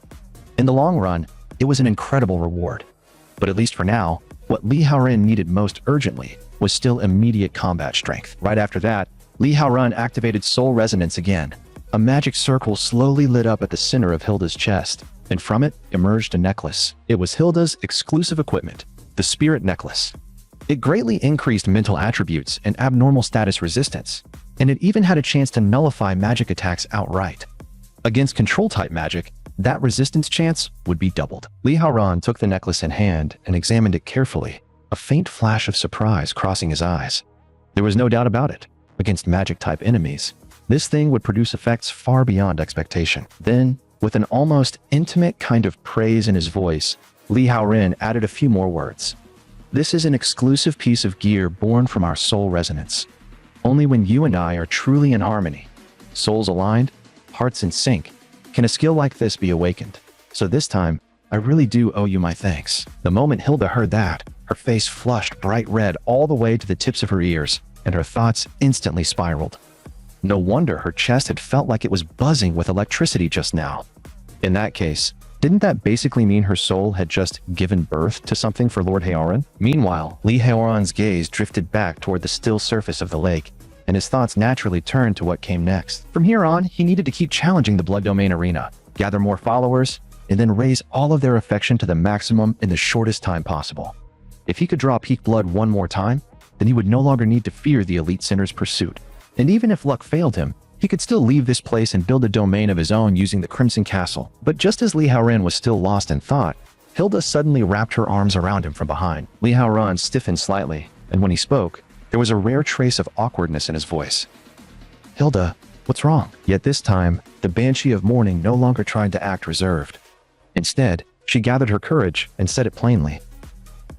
In the long run, it was an incredible reward. But at least for now, what Li Haoren needed most urgently was still immediate combat strength. Right after that, Li Haoren activated Soul Resonance again. A magic circle slowly lit up at the center of Hilda's chest, and from it emerged a necklace. It was Hilda's exclusive equipment, the Spirit Necklace. It greatly increased mental attributes and abnormal status resistance, and it even had a chance to nullify magic attacks outright. Against control-type magic, that resistance chance would be doubled. Li Haoren took the necklace in hand and examined it carefully, a faint flash of surprise crossing his eyes. There was no doubt about it. Against magic-type enemies, this thing would produce effects far beyond expectation. Then, with an almost intimate kind of praise in his voice, Li Haoren added a few more words. This is an exclusive piece of gear born from our soul resonance. Only when you and I are truly in harmony, souls aligned, hearts in sync, can a skill like this be awakened. So this time, I really do owe you my thanks. The moment Hilda heard that, her face flushed bright red all the way to the tips of her ears, and her thoughts instantly spiraled. No wonder her chest had felt like it was buzzing with electricity just now. In that case, didn't that basically mean her soul had just given birth to something for Lord Heiran? Meanwhile, Li Haoren's gaze drifted back toward the still surface of the lake, and his thoughts naturally turned to what came next. From here on, he needed to keep challenging the Blood Domain arena, gather more followers, and then raise all of their affection to the maximum in the shortest time possible. If he could draw peak blood one more time, then he would no longer need to fear the Elite Sinner's pursuit. And even if luck failed him, he could still leave this place and build a domain of his own using the Crimson Castle. But just as Li Haoren was still lost in thought, Hilda suddenly wrapped her arms around him from behind. Li Haoren stiffened slightly, and when he spoke, there was a rare trace of awkwardness in his voice. Hilda, what's wrong? Yet this time, the Banshee of Mourning no longer tried to act reserved. Instead, she gathered her courage and said it plainly.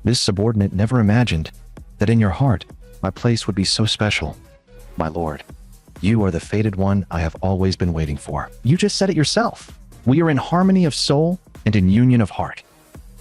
This subordinate never imagined that in your heart, my place would be so special. My lord, you are the fated one I have always been waiting for. You just said it yourself. We are in harmony of soul and in union of heart.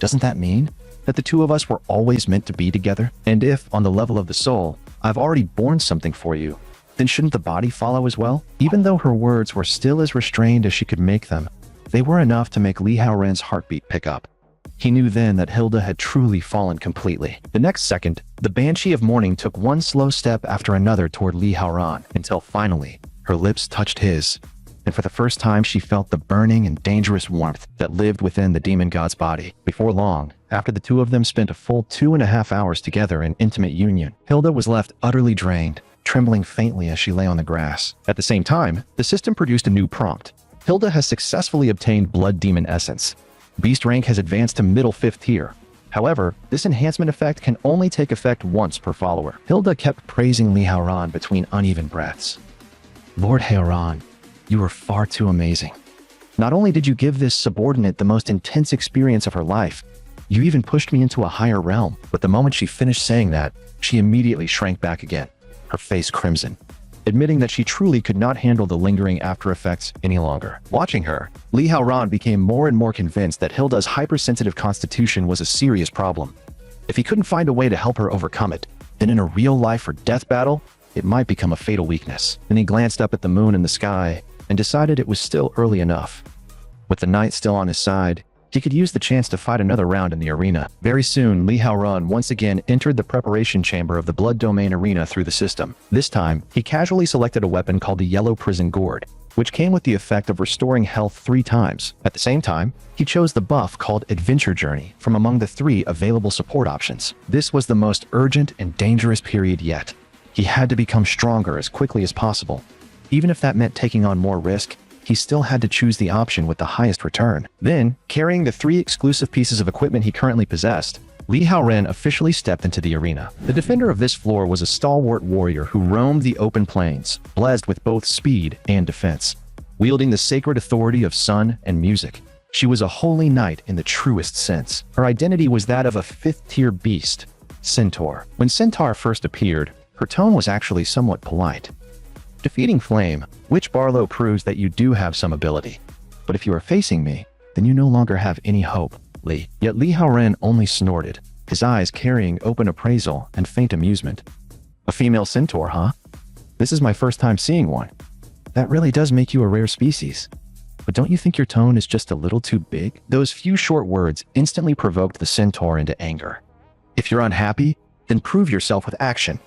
Doesn't that mean That the two of us were always meant to be together? And if, on the level of the soul, I've already borne something for you, then shouldn't the body follow as well? Even though her words were still as restrained as she could make them, they were enough to make Li Haoran's heartbeat pick up. He knew then that Hilda had truly fallen completely. The next second, the Banshee of Morning took one slow step after another toward Li Haoran, until finally, her lips touched his. And for the first time she felt the burning and dangerous warmth that lived within the demon god's body. Before long, after the two of them spent a full 2.5 hours together in intimate union, Hilda was left utterly drained, trembling faintly as she lay on the grass. At the same time, the system produced a new prompt. Hilda has successfully obtained Blood Demon Essence. Beast rank has advanced to middle 5th tier. However, this enhancement effect can only take effect once per follower. Hilda kept praising Li Haoran between uneven breaths. Lord Haoran, you are far too amazing. Not only did you give this subordinate the most intense experience of her life, you even pushed me into a higher realm. But the moment she finished saying that, she immediately shrank back again, her face crimson, admitting that she truly could not handle the lingering after effects any longer. Watching her, Li Haoran became more and more convinced that Hilda's hypersensitive constitution was a serious problem. If he couldn't find a way to help her overcome it, then in a real life or death battle, it might become a fatal weakness. Then he glanced up at the moon in the sky and decided it was still early enough. With the night still on his side, he could use the chance to fight another round in the arena. Very soon, Li Haoran once again entered the preparation chamber of the Blood Domain arena through the system. This time, he casually selected a weapon called the Yellow Prison Gourd, which came with the effect of restoring health 3 times. At the same time, he chose the buff called Adventure Journey from among the 3 available support options. This was the most urgent and dangerous period yet. He had to become stronger as quickly as possible. Even if that meant taking on more risk, he still had to choose the option with the highest return. Then, carrying the 3 exclusive pieces of equipment he currently possessed, Li Haoran officially stepped into the arena. The defender of this floor was a stalwart warrior who roamed the open plains, blessed with both speed and defense. Wielding the sacred authority of sun and music, she was a holy knight in the truest sense. Her identity was that of a 5th-tier beast, Centaur. When Centaur first appeared, her tone was actually somewhat polite. Defeating Flame, Witch Barlow proves that you do have some ability. But if you are facing me, then you no longer have any hope, Li. Yet Li Haoran only snorted, his eyes carrying open appraisal and faint amusement. A female centaur, huh? This is my first time seeing one. That really does make you a rare species. But don't you think your tone is just a little too big? Those few short words instantly provoked the centaur into anger. If you're unhappy, then prove yourself with action.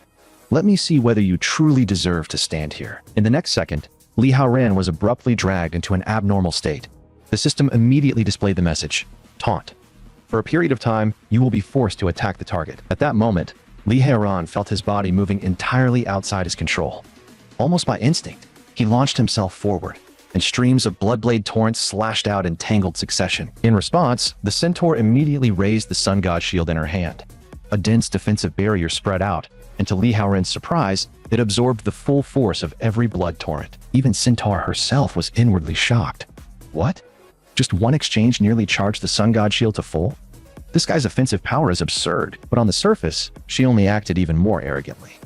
Let me see whether you truly deserve to stand here. In the next second, Li Haoran was abruptly dragged into an abnormal state. The system immediately displayed the message, Taunt. For a period of time, you will be forced to attack the target. At that moment, Li Haoran felt his body moving entirely outside his control. Almost by instinct, he launched himself forward, and streams of bloodblade torrents slashed out in tangled succession. In response, the centaur immediately raised the sun god shield in her hand. A dense defensive barrier spread out, and to Li Haoran's surprise, it absorbed the full force of every blood torrent. Even Centaur herself was inwardly shocked. What? Just one exchange nearly charged the sun god shield to full? This guy's offensive power is absurd, but on the surface, she only acted even more arrogantly.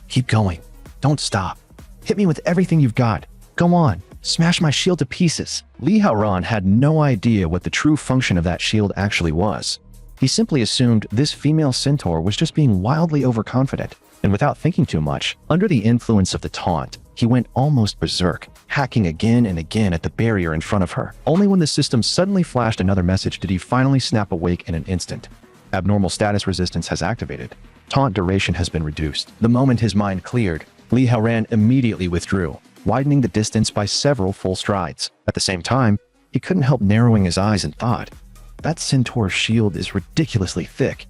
Keep going. Don't stop. Hit me with everything you've got. Go on. Smash my shield to pieces. Li Haoran had no idea what the true function of that shield actually was. He simply assumed this female centaur was just being wildly overconfident, and without thinking too much, under the influence of the taunt, he went almost berserk, hacking again and again at the barrier in front of her. Only when the system suddenly flashed another message did he finally snap awake in an instant. Abnormal status resistance has activated. Taunt duration has been reduced. The moment his mind cleared, Li Haoran immediately withdrew, widening the distance by several full strides. At the same time, he couldn't help narrowing his eyes in thought. That centaur's shield is ridiculously thick.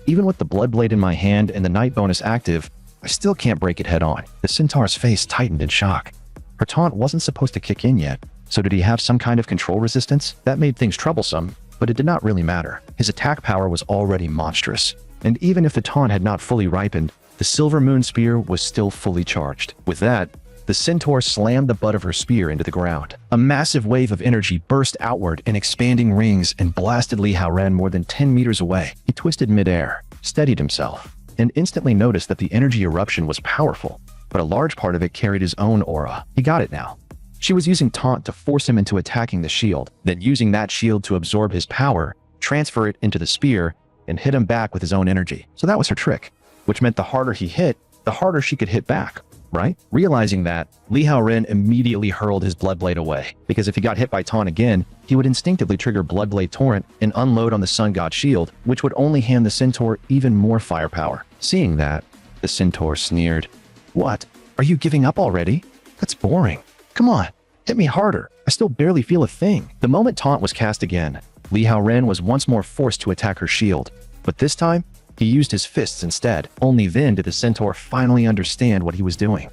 Even with the bloodblade in my hand and the night bonus active, I still can't break it head on. The centaur's face tightened in shock. Her taunt wasn't supposed to kick in yet, so did he have some kind of control resistance? That made things troublesome, but it did not really matter. His attack power was already monstrous, and even if the taunt had not fully ripened, the Silver Moon Spear was still fully charged. With that, the centaur slammed the butt of her spear into the ground. A massive wave of energy burst outward in expanding rings and blasted Li Haoran more than 10 meters away. He twisted midair, steadied himself, and instantly noticed that the energy eruption was powerful, but a large part of it carried his own aura. He got it now. She was using taunt to force him into attacking the shield, then using that shield to absorb his power, transfer it into the spear, and hit him back with his own energy. So that was her trick, which meant the harder he hit, the harder she could hit back, right? Realizing that, Li Haoren immediately hurled his Bloodblade away, because if he got hit by taunt again, he would instinctively trigger Bloodblade Torrent and unload on the Sun God Shield, which would only hand the Centaur even more firepower. Seeing that, the Centaur sneered. "What? Are you giving up already? That's boring. Come on, hit me harder. I still barely feel a thing." The moment taunt was cast again, Li Haoren was once more forced to attack her shield, but this time, he used his fists instead. Only then did the Centaur finally understand what he was doing.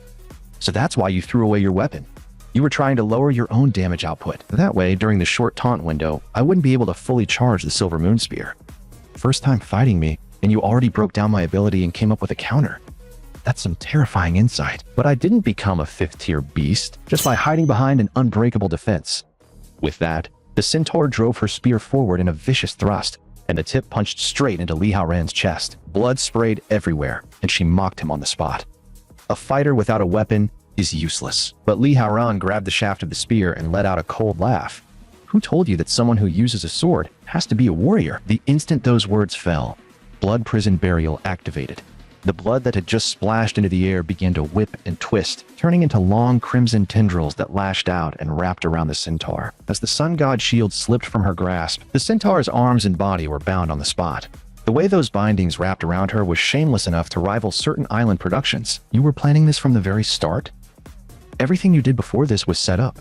"So that's why you threw away your weapon. You were trying to lower your own damage output. That way, during the short taunt window, I wouldn't be able to fully charge the Silver Moon Spear. First time fighting me, and you already broke down my ability and came up with a counter. That's some terrifying insight. But I didn't become a 5th-tier beast just by hiding behind an unbreakable defense." With that, the Centaur drove her spear forward in a vicious thrust, and the tip punched straight into Li Haoren's chest. Blood sprayed everywhere, and she mocked him on the spot. A fighter without a weapon is useless. But Li Haoren grabbed the shaft of the spear and let out a cold laugh. "Who told you that someone who uses a sword has to be a warrior?" The instant those words fell, Blood Prison Burial activated. The blood that had just splashed into the air began to whip and twist, turning into long crimson tendrils that lashed out and wrapped around the Centaur. As the Sun God Shield slipped from her grasp, the Centaur's arms and body were bound on the spot. The way those bindings wrapped around her was shameless enough to rival certain island productions. "You were planning this from the very start? Everything you did before this was set up.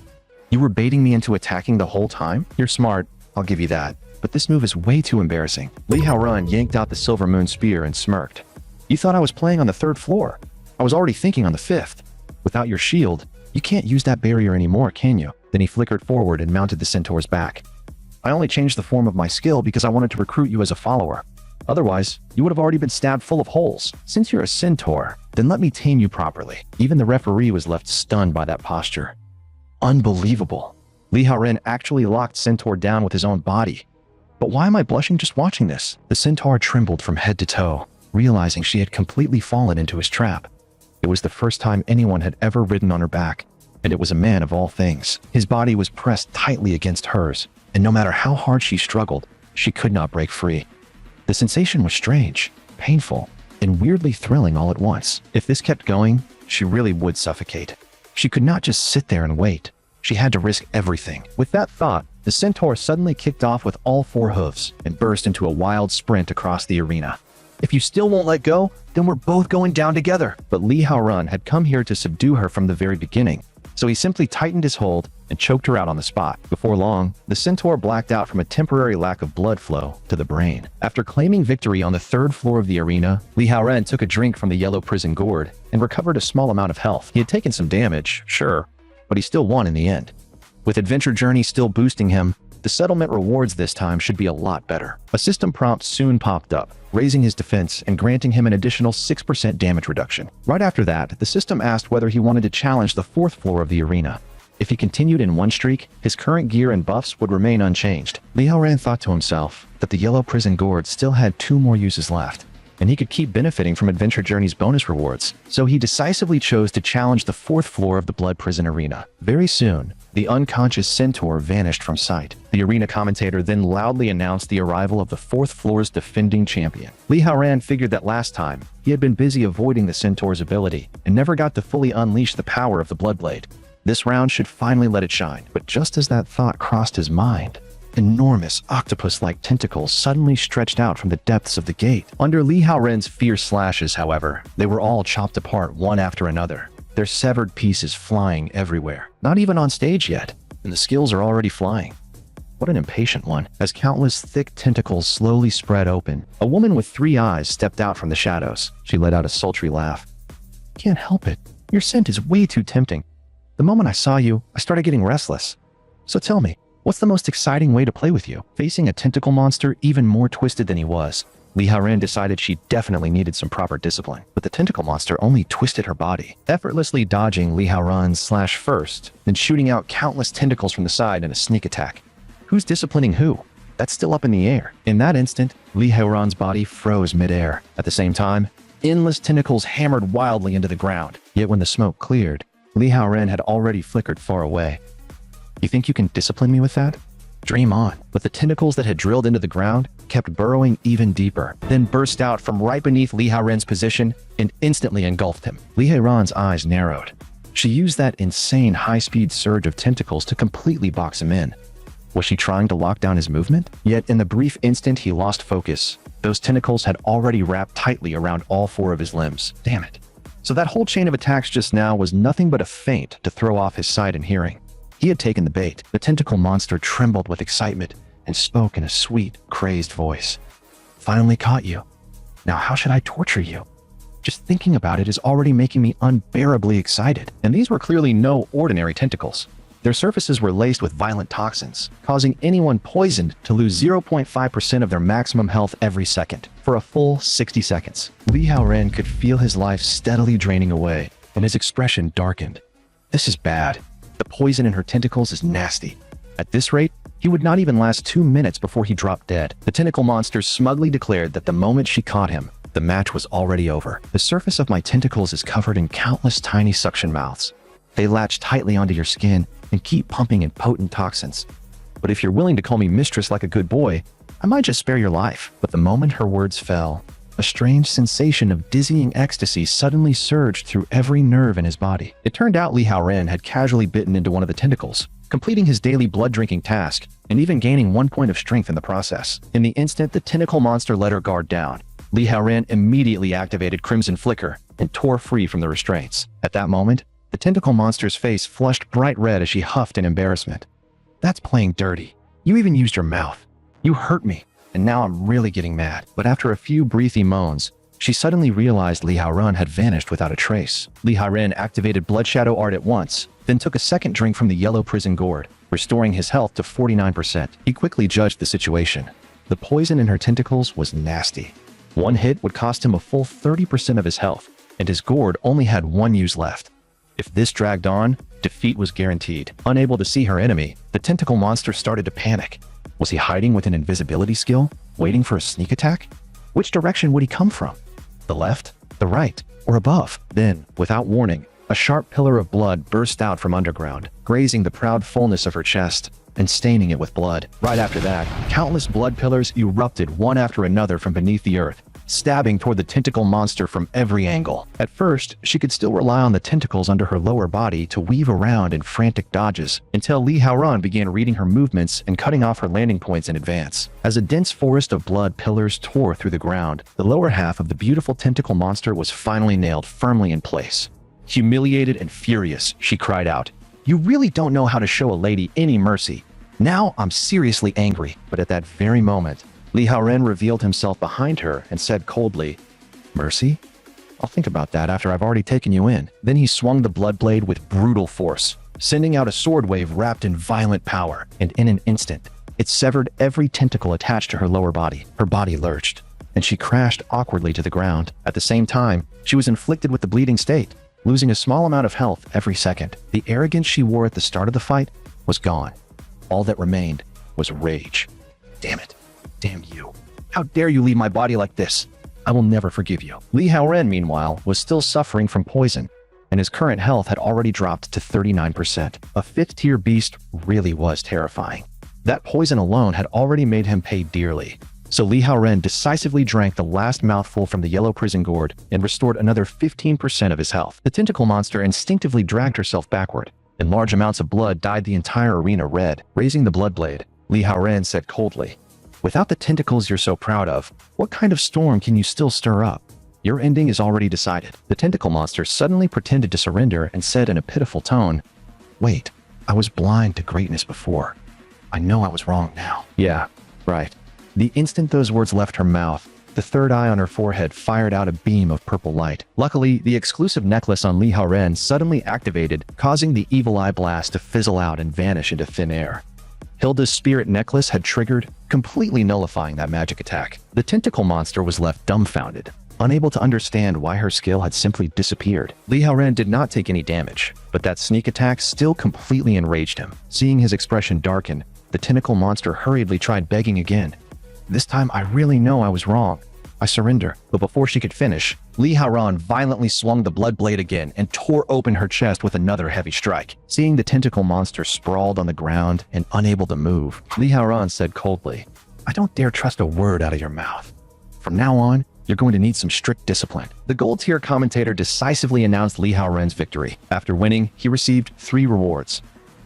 You were baiting me into attacking the whole time? You're smart, I'll give you that. But this move is way too embarrassing." Li Haoren yanked out the Silver Moon Spear and smirked. "You thought I was playing on the 3rd floor. I was already thinking on the 5th. Without your shield, you can't use that barrier anymore, can you?" Then he flickered forward and mounted the Centaur's back. "I only changed the form of my skill because I wanted to recruit you as a follower. Otherwise, you would have already been stabbed full of holes. Since you're a Centaur, then let me tame you properly." Even the referee was left stunned by that posture. Unbelievable. Li Haoren actually locked Centaur down with his own body. But why am I blushing just watching this? The Centaur trembled from head to toe, realizing she had completely fallen into his trap. It was the first time anyone had ever ridden on her back, and it was a man of all things. His body was pressed tightly against hers, and no matter how hard she struggled, she could not break free. The sensation was strange, painful, and weirdly thrilling all at once. If this kept going, she really would suffocate. She could not just sit there and wait. She had to risk everything. With that thought, the Centaur suddenly kicked off with all 4 hooves and burst into a wild sprint across the arena. "If you still won't let go, then we're both going down together." But Li Haoren had come here to subdue her from the very beginning, so he simply tightened his hold and choked her out on the spot. Before long, the Centaur blacked out from a temporary lack of blood flow to the brain. After claiming victory on the 3rd floor of the arena, Li Haoren took a drink from the yellow prison gourd and recovered a small amount of health. He had taken some damage, sure, but he still won in the end. With Adventure Journey still boosting him, the settlement rewards this time should be a lot better. A system prompt soon popped up, raising his defense and granting him an additional 6% damage reduction. Right after that, the system asked whether he wanted to challenge the 4th floor of the arena. If he continued in one streak, his current gear and buffs would remain unchanged. Li Haoren thought to himself that the yellow prison gourd still had 2 more uses left, and he could keep benefiting from Adventure Journey's bonus rewards. So he decisively chose to challenge the 4th floor of the Blood Prison Arena. Very soon, the unconscious Centaur vanished from sight. The arena commentator then loudly announced the arrival of the 4th floor's defending champion. Li Haoren figured that last time, he had been busy avoiding the Centaur's ability and never got to fully unleash the power of the Bloodblade. This round should finally let it shine. But just as that thought crossed his mind, enormous octopus-like tentacles suddenly stretched out from the depths of the gate. Under Li Haoren's fierce slashes, however, they were all chopped apart one after another, their severed pieces flying everywhere. Not even on stage yet, and the skills are already flying. What an impatient one. As countless thick tentacles slowly spread open, a woman with 3 eyes stepped out from the shadows. She let out a sultry laugh. "Can't help it. Your scent is way too tempting. The moment I saw you, I started getting restless. So tell me, what's the most exciting way to play with you?" Facing a tentacle monster even more twisted than he was, Li Haoren decided she definitely needed some proper discipline. But the tentacle monster only twisted her body, effortlessly dodging Li Haoren's slash first, then shooting out countless tentacles from the side in a sneak attack. Who's disciplining who? That's still up in the air. In that instant, Li Haoren's body froze midair. At the same time, endless tentacles hammered wildly into the ground. Yet when the smoke cleared, Li Haoren had already flickered far away. "You think you can discipline me with that? Dream on. But the tentacles that had drilled into the ground kept burrowing even deeper, then burst out from right beneath Li Haoren's position and instantly engulfed him. Li Haoren's eyes narrowed. She used that insane high-speed surge of tentacles to completely box him in. Was she trying to lock down his movement? Yet in the brief instant he lost focus, those tentacles had already wrapped tightly around all 4 of his limbs. Damn it. So that whole chain of attacks just now was nothing but a feint to throw off his sight and hearing. He had taken the bait. The tentacle monster trembled with excitement and spoke in a sweet, crazed voice. Finally caught you. Now how should I torture you? Just thinking about it is already making me unbearably excited. And these were clearly no ordinary tentacles. Their surfaces were laced with violent toxins, causing anyone poisoned to lose 0.5% of their maximum health every second, for a full 60 seconds. Li Haoren could feel his life steadily draining away, and his expression darkened. This is bad. The poison in her tentacles is nasty. At this rate, he would not even last 2 minutes before he dropped dead. The tentacle monster smugly declared that the moment she caught him, the match was already over. The surface of my tentacles is covered in countless tiny suction mouths. They latch tightly onto your skin and keep pumping in potent toxins. But if you're willing to call me mistress like a good boy, I might just spare your life. But the moment her words fell, a strange sensation of dizzying ecstasy suddenly surged through every nerve in his body. It turned out Li Haoren had casually bitten into one of the tentacles, completing his daily blood-drinking task, and even gaining 1 point of strength in the process. In the instant the tentacle monster let her guard down, Li Haoren immediately activated Crimson Flicker and tore free from the restraints. At that moment, the tentacle monster's face flushed bright red as she huffed in embarrassment. That's playing dirty. You even used your mouth. You hurt me, and now I'm really getting mad. But after a few breathy moans, she suddenly realized Li Haoren had vanished without a trace. Li Haoren activated Blood Shadow Art at once, then took a second drink from the yellow prison gourd, restoring his health to 49%. He quickly judged the situation. The poison in her tentacles was nasty. 1 hit would cost him a full 30% of his health, and his gourd only had 1 use left. If this dragged on, defeat was guaranteed. Unable to see her enemy, the tentacle monster started to panic. Was he hiding with an invisibility skill, waiting for a sneak attack? Which direction would he come from? The left, the right, or above? Then, without warning, a sharp pillar of blood burst out from underground, grazing the proud fullness of her chest and staining it with blood. Right after that, countless blood pillars erupted one after another from beneath the earth, stabbing toward the tentacle monster from every angle. At first, she could still rely on the tentacles under her lower body to weave around in frantic dodges, until Li Haoren began reading her movements and cutting off her landing points in advance. As a dense forest of blood pillars tore through the ground, the lower half of the beautiful tentacle monster was finally nailed firmly in place. Humiliated and furious, she cried out, "You really don't know how to show a lady any mercy. Now I'm seriously angry." But at that very moment, Li Haoren revealed himself behind her and said coldly, "Mercy? I'll think about that after I've already taken you in." Then he swung the blood blade with brutal force, sending out a sword wave wrapped in violent power, and in an instant, it severed every tentacle attached to her lower body. Her body lurched, and she crashed awkwardly to the ground. At the same time, she was inflicted with the bleeding state, losing a small amount of health every second. The arrogance she wore at the start of the fight was gone. All that remained was rage. Damn it. Damn you. How dare you leave my body like this? I will never forgive you. Li Haoren, meanwhile, was still suffering from poison, and his current health had already dropped to 39%. A 5th-tier beast really was terrifying. That poison alone had already made him pay dearly. So Li Haoren decisively drank the last mouthful from the yellow prison gourd and restored another 15% of his health. The tentacle monster instinctively dragged herself backward, and large amounts of blood dyed the entire arena red. Raising the blood blade, Li Haoren said coldly, "Without the tentacles you're so proud of, what kind of storm can you still stir up? Your ending is already decided." The tentacle monster suddenly pretended to surrender and said in a pitiful tone, "Wait, I was blind to greatness before. I know I was wrong now." Yeah, right. The instant those words left her mouth, the third eye on her forehead fired out a beam of purple light. Luckily, the exclusive necklace on Li Haoren suddenly activated, causing the evil eye blast to fizzle out and vanish into thin air. Hilda's spirit necklace had triggered, completely nullifying that magic attack. The tentacle monster was left dumbfounded, unable to understand why her skill had simply disappeared. Li Haoren did not take any damage, but that sneak attack still completely enraged him. Seeing his expression darken, the tentacle monster hurriedly tried begging again. "This time I really know I was wrong. I surrender. But before she could finish, Li Haoran violently swung the blood blade again and tore open her chest with another heavy strike. Seeing the tentacle monster sprawled on the ground and unable to move, Li Haoran said coldly, I don't dare trust a word out of your mouth. From now on, you're going to need some strict discipline. The gold tier commentator decisively announced Li Haoran's victory. After winning, he received 3 rewards.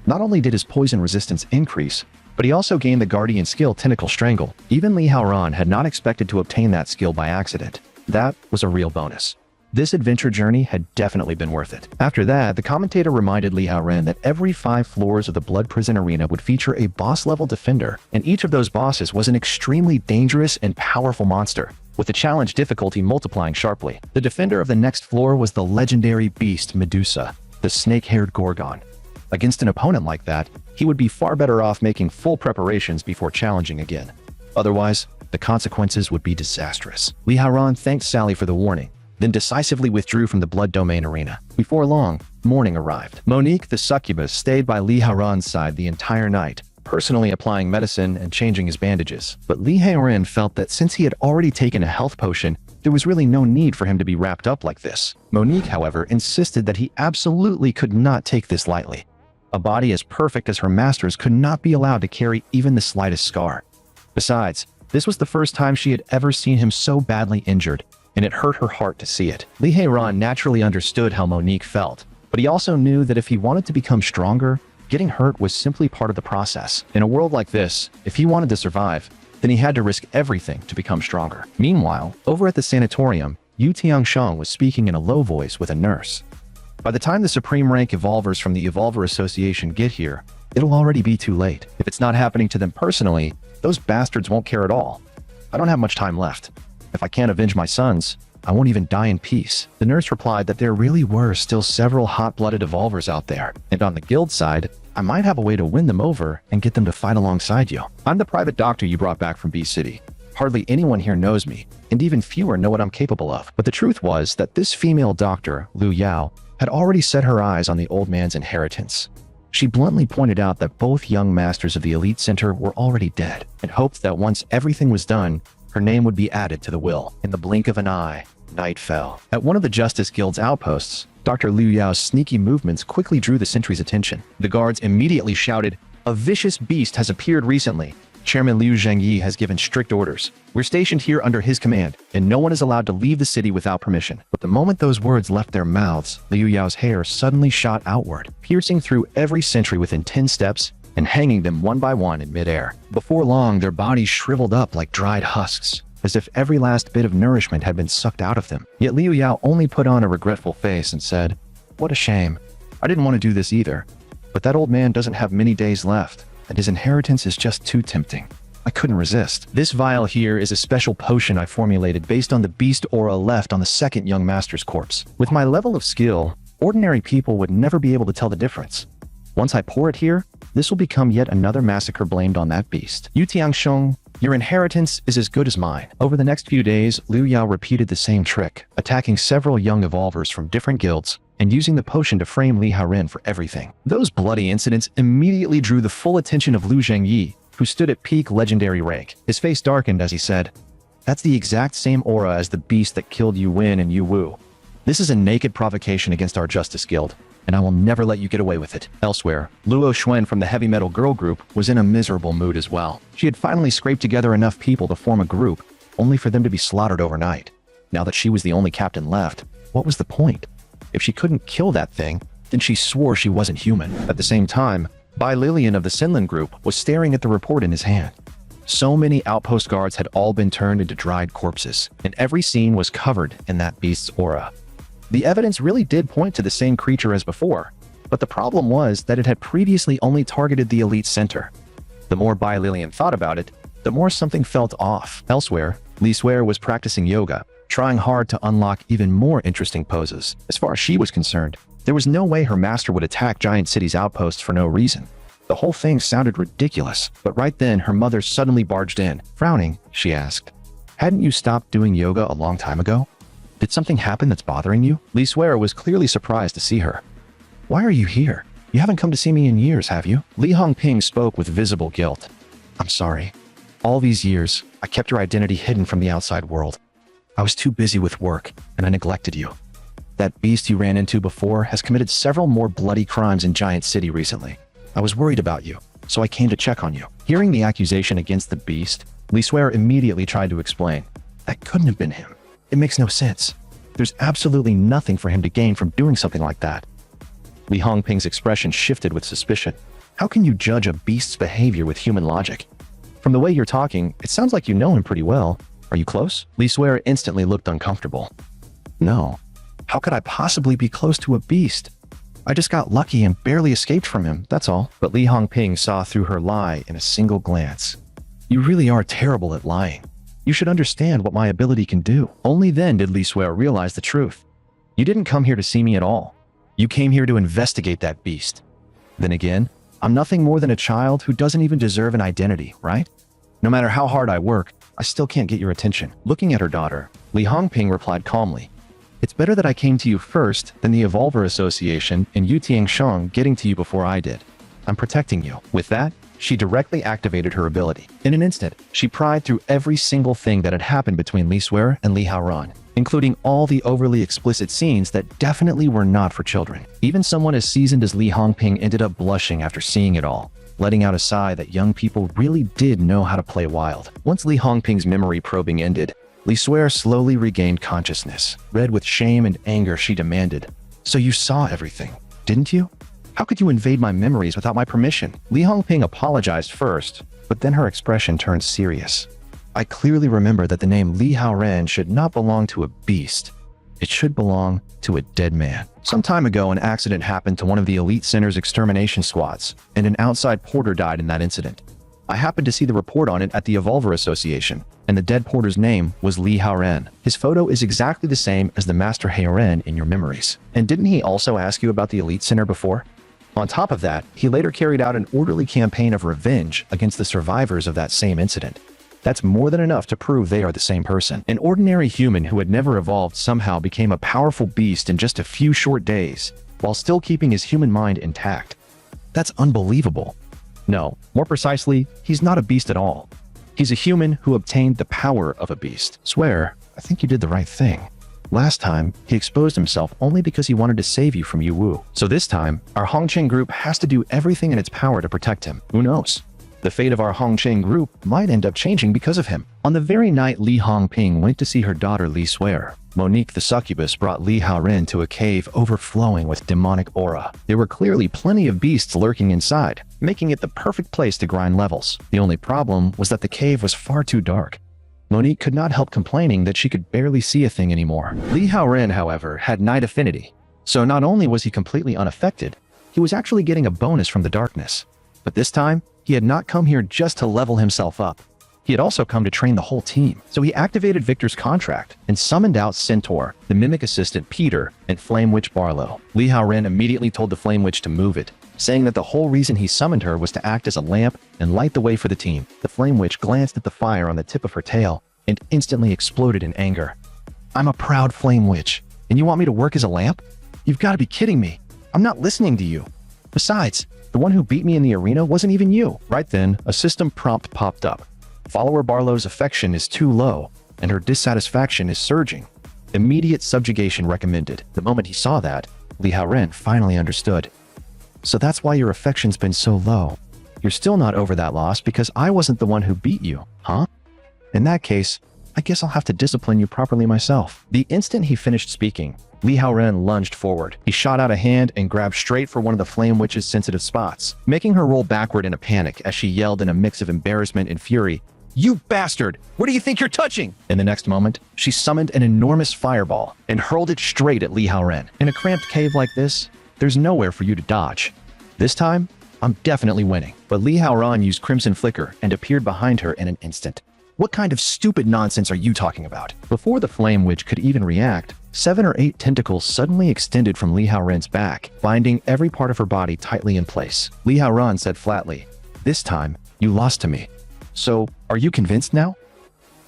Not only did his poison resistance increase, but he also gained the guardian skill Tentacle Strangle. Even Li Haoran had not expected to obtain that skill by accident. That was a real bonus. This adventure journey had definitely been worth it. After that, the commentator reminded Li Haoran that every 5 floors of the Blood Prison Arena would feature a boss-level defender, and each of those bosses was an extremely dangerous and powerful monster, with the challenge difficulty multiplying sharply. The defender of the next floor was the legendary beast Medusa, the snake-haired Gorgon. Against an opponent like that, he would be far better off making full preparations before challenging again. Otherwise, the consequences would be disastrous. Li Haoran thanked Sally for the warning, then decisively withdrew from the Blood Domain arena. Before long, morning arrived. Monique the succubus stayed by Li Haoran's side the entire night, personally applying medicine and changing his bandages. But Li Haoran felt that since he had already taken a health potion, there was really no need for him to be wrapped up like this. Monique, however, insisted that he absolutely could not take this lightly. A body as perfect as her master's could not be allowed to carry even the slightest scar. Besides, this was the first time she had ever seen him so badly injured, and it hurt her heart to see it. Li Haoran naturally understood how Monique felt, but he also knew that if he wanted to become stronger, getting hurt was simply part of the process. In a world like this, if he wanted to survive, then he had to risk everything to become stronger. Meanwhile, over at the sanatorium, Yu Tiangsheng was speaking in a low voice with a nurse. By the time the supreme rank evolvers from the Evolver Association get here, it'll already be too late. If it's not happening to them personally, those bastards won't care at all. I don't have much time left. If I can't avenge my sons, I won't even die in peace. The nurse replied that there really were still several hot-blooded evolvers out there, and on the guild side, I might have a way to win them over and get them to fight alongside you. I'm the private doctor you brought back from B City. Hardly anyone here knows me, and even fewer know what I'm capable of. But the truth was that this female doctor, Lu Yao, had already set her eyes on the old man's inheritance. She bluntly pointed out that both young masters of the Elite Center were already dead, and hoped that once everything was done, her name would be added to the will. In the blink of an eye, night fell. At one of the Justice Guild's outposts, Dr. Liu Yao's sneaky movements quickly drew the sentry's attention. The guards immediately shouted, "A vicious beast has appeared recently. Chairman Liu Zhengyi has given strict orders. We're stationed here under his command, and no one is allowed to leave the city without permission." But the moment those words left their mouths, Liu Yao's hair suddenly shot outward, piercing through every sentry within 10 steps and hanging them one by one in midair. Before long, their bodies shriveled up like dried husks, as if every last bit of nourishment had been sucked out of them. Yet Liu Yao only put on a regretful face and said, "What a shame. I didn't want to do this either. But that old man doesn't have many days left, and his inheritance is just too tempting. I couldn't resist. This vial here is a special potion I formulated based on the beast aura left on the second young master's corpse. With my level of skill, ordinary people would never be able to tell the difference. Once I pour it here, this will become yet another massacre blamed on that beast. Yu Tiangsheng, your inheritance is as good as mine." Over the next few days, Liu Yao repeated the same trick, attacking several young evolvers from different guilds, and using the potion to frame Li Haoran for everything. Those bloody incidents immediately drew the full attention of Liu Zhengyi, who stood at peak legendary rank. His face darkened as he said, "That's the exact same aura as the beast that killed Yu Wen and Yu Wu. This is a naked provocation against our Justice Guild, and I will never let you get away with it." Elsewhere, Luo Xuan from the Heavy Metal Girl group was in a miserable mood as well. She had finally scraped together enough people to form a group, only for them to be slaughtered overnight. Now that she was the only captain left, what was the point? If she couldn't kill that thing, then she swore she wasn't human. At the same time, Bai Lilian of the Sinlin group was staring at the report in his hand. So many outpost guards had all been turned into dried corpses, and every scene was covered in that beast's aura. The evidence really did point to the same creature as before, but the problem was that it had previously only targeted the Elite Center. The more Bai Lilian thought about it, the more something felt off. Elsewhere, Li Suer was practicing yoga, trying hard to unlock even more interesting poses. As far as she was concerned, there was no way her master would attack Giant City's outposts for no reason. The whole thing sounded ridiculous, but right then her mother suddenly barged in. Frowning, she asked, "Hadn't you stopped doing yoga a long time ago? Did something happen that's bothering you?" Li Suer was clearly surprised to see her. "Why are you here? You haven't come to see me in years, have you?" Li Hongping spoke with visible guilt. "I'm sorry. All these years, I kept your identity hidden from the outside world. I was too busy with work, and I neglected you. That beast you ran into before has committed several more bloody crimes in Giant City recently. I was worried about you, so I came to check on you." Hearing the accusation against the beast, Li Suer immediately tried to explain. "That couldn't have been him. It makes no sense. There's absolutely nothing for him to gain from doing something like that." Li Hongping's expression shifted with suspicion. "How can you judge a beast's behavior with human logic? From the way you're talking, it sounds like you know him pretty well. Are you close?" Li Suer instantly looked uncomfortable. "No. How could I possibly be close to a beast? I just got lucky and barely escaped from him, that's all." But Li Hongping saw through her lie in a single glance. "You really are terrible at lying. You should understand what my ability can do." Only then did Li Suer realize the truth. "You didn't come here to see me at all. You came here to investigate that beast. Then again, I'm nothing more than a child who doesn't even deserve an identity, right? No matter how hard I work, I still can't get your attention." Looking at her daughter, Li Hongping replied calmly, "It's better that I came to you first than the Evolver Association and Yu Tiangsheng getting to you before I did. I'm protecting you." With that, she directly activated her ability. In an instant, she pried through every single thing that had happened between Li Suer and Li Haoran, including all the overly explicit scenes that definitely were not for children. Even someone as seasoned as Li Hongping ended up blushing after seeing it all, letting out a sigh that young people really did know how to play wild. Once Li Hongping's memory probing ended, Li Suer slowly regained consciousness. Red with shame and anger, she demanded, "So you saw everything, didn't you? How could you invade my memories without my permission?" Li Hongping apologized first, but then her expression turned serious. "I clearly remember that the name Li Haoran should not belong to a beast. It should belong to a dead man. Some time ago, an accident happened to one of the Elite Center's extermination squads, and an outside porter died in that incident. I happened to see the report on it at the Evolver Association, and the dead porter's name was Li Haoran. His photo is exactly the same as the Master Haoran in your memories. And didn't he also ask you about the Elite Center before? On top of that, he later carried out an orderly campaign of revenge against the survivors of that same incident. That's more than enough to prove they are the same person. An ordinary human who had never evolved somehow became a powerful beast in just a few short days, while still keeping his human mind intact. That's unbelievable. No, more precisely, he's not a beast at all. He's a human who obtained the power of a beast." "Swear, I think you did the right thing. Last time, he exposed himself only because he wanted to save you from Yu Wu. So this time, our Hongqing group has to do everything in its power to protect him. Who knows? The fate of our Hongqing group might end up changing because of him." On the very night Li Hongping went to see her daughter Li Suer, Monique the succubus brought Li Haoran to a cave overflowing with demonic aura. There were clearly plenty of beasts lurking inside, making it the perfect place to grind levels. The only problem was that the cave was far too dark. Monique could not help complaining that she could barely see a thing anymore. Li Haoran, however, had night affinity, so not only was he completely unaffected, he was actually getting a bonus from the darkness. But this time, he had not come here just to level himself up. He had also come to train the whole team. So he activated Victor's contract and summoned out Centaur, the mimic assistant Peter, and Flame Witch Barlow. Li Haoran immediately told the Flame Witch to move it, saying that the whole reason he summoned her was to act as a lamp and light the way for the team. The Flame Witch glanced at the fire on the tip of her tail and instantly exploded in anger. "I'm a proud Flame Witch, and you want me to work as a lamp? You've got to be kidding me. I'm not listening to you. Besides, the one who beat me in the arena wasn't even you." Right then, a system prompt popped up. Follower Barlow's affection is too low, and her dissatisfaction is surging. Immediate subjugation recommended. The moment he saw that, Li Haoran finally understood. "So that's why your affection's been so low. You're still not over that loss because I wasn't the one who beat you, huh? In that case, I guess I'll have to discipline you properly myself." The instant he finished speaking, Li Haoran lunged forward. He shot out a hand and grabbed straight for one of the Flame Witch's sensitive spots, making her roll backward in a panic as she yelled in a mix of embarrassment and fury, "You bastard! What do you think you're touching?" In the next moment, she summoned an enormous fireball and hurled it straight at Li Haoran. In a cramped cave like this, there's nowhere for you to dodge. This time, I'm definitely winning. But Li Haoran used Crimson Flicker and appeared behind her in an instant. "What kind of stupid nonsense are you talking about?" Before the Flame Witch could even react, 7 or 8 tentacles suddenly extended from Li Haoran's back, binding every part of her body tightly in place. Li Haoran said flatly, "This time, you lost to me. So, are you convinced now?"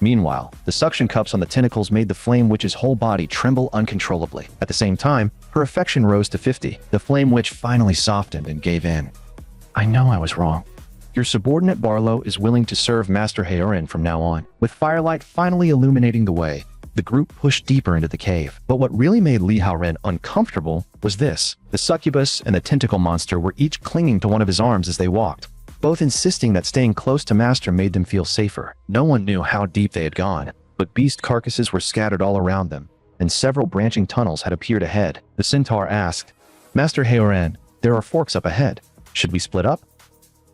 Meanwhile, the suction cups on the tentacles made the Flame Witch's whole body tremble uncontrollably. At the same time, her affection rose to 50. The Flame Witch finally softened and gave in. "I know I was wrong. Your subordinate Barlow is willing to serve Master Haoran from now on." With firelight finally illuminating the way, The group pushed deeper into the cave. But what really made Li Haoren uncomfortable was this. The succubus and the tentacle monster were each clinging to one of his arms as they walked, both insisting that staying close to Master made them feel safer. No one knew how deep they had gone, but beast carcasses were scattered all around them, and several branching tunnels had appeared ahead. The centaur asked, "Master Haoren, there are forks up ahead. Should we split up?"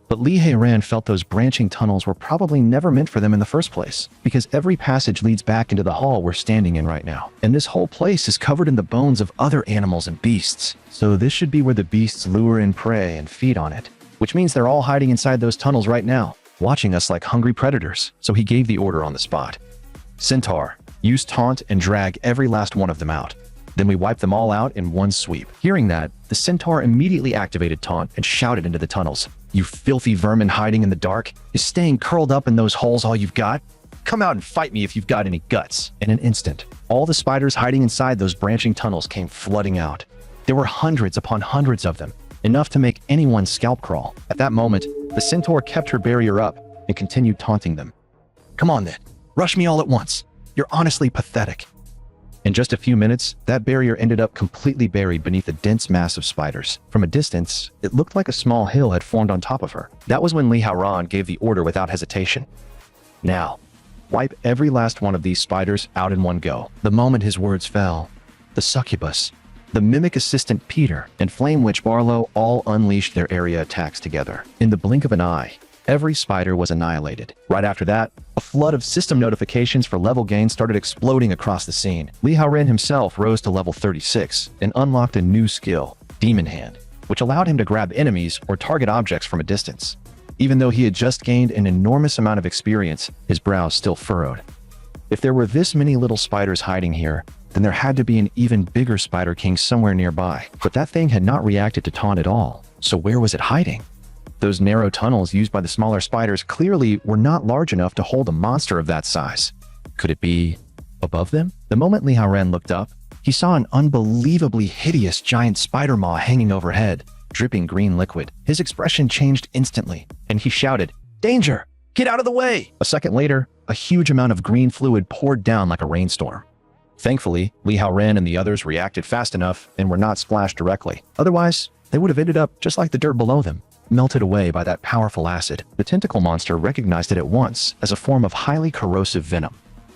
But Li Haoren felt those branching tunnels were probably never meant for them in the first place, because every passage leads back into the hall we're standing in right now. And this whole place is covered in the bones of other animals and beasts. So this should be where the beasts lure in prey and feed on it, which means they're all hiding inside those tunnels right now, watching us like hungry predators. So he gave the order on the spot. "Centaur, use taunt and drag every last one of them out. Then we wipe them all out in one sweep." Hearing that, the centaur immediately activated taunt and shouted into the tunnels, "You filthy vermin hiding in the dark! Is staying curled up in those holes all you've got? Come out and fight me if you've got any guts." In an instant, all the spiders hiding inside those branching tunnels came flooding out. There were hundreds upon hundreds of them, enough to make anyone's scalp crawl. At that moment, the centaur kept her barrier up and continued taunting them. "Come on then, rush me all at once. You're honestly pathetic." In just a few minutes, that barrier ended up completely buried beneath a dense mass of spiders. From a distance, it looked like a small hill had formed on top of her. That was when Li Haoren gave the order without hesitation. "Now, wipe every last one of these spiders out in one go." The moment his words fell, the succubus, the mimic assistant Peter, and Flame Witch Barlow all unleashed their area attacks together. In the blink of an eye, every spider was annihilated. Right after that, a flood of system notifications for level gain started exploding across the scene. Li Haoren himself rose to level 36 and unlocked a new skill, Demon Hand, which allowed him to grab enemies or target objects from a distance. Even though he had just gained an enormous amount of experience, his brows still furrowed. If there were this many little spiders hiding here, then there had to be an even bigger Spider King somewhere nearby. But that thing had not reacted to taunt at all, so where was it hiding? Those narrow tunnels used by the smaller spiders clearly were not large enough to hold a monster of that size. Could it be above them? The moment Li Haoren looked up, he saw an unbelievably hideous giant spider maw hanging overhead, dripping green liquid. His expression changed instantly, and he shouted, "Danger! Get out of the way!" A second later, a huge amount of green fluid poured down like a rainstorm. Thankfully, Li Haoren and the others reacted fast enough and were not splashed directly. Otherwise, they would have ended up just like the dirt below them, melted away by that powerful acid. The tentacle monster recognized it at once as a form of highly corrosive venom.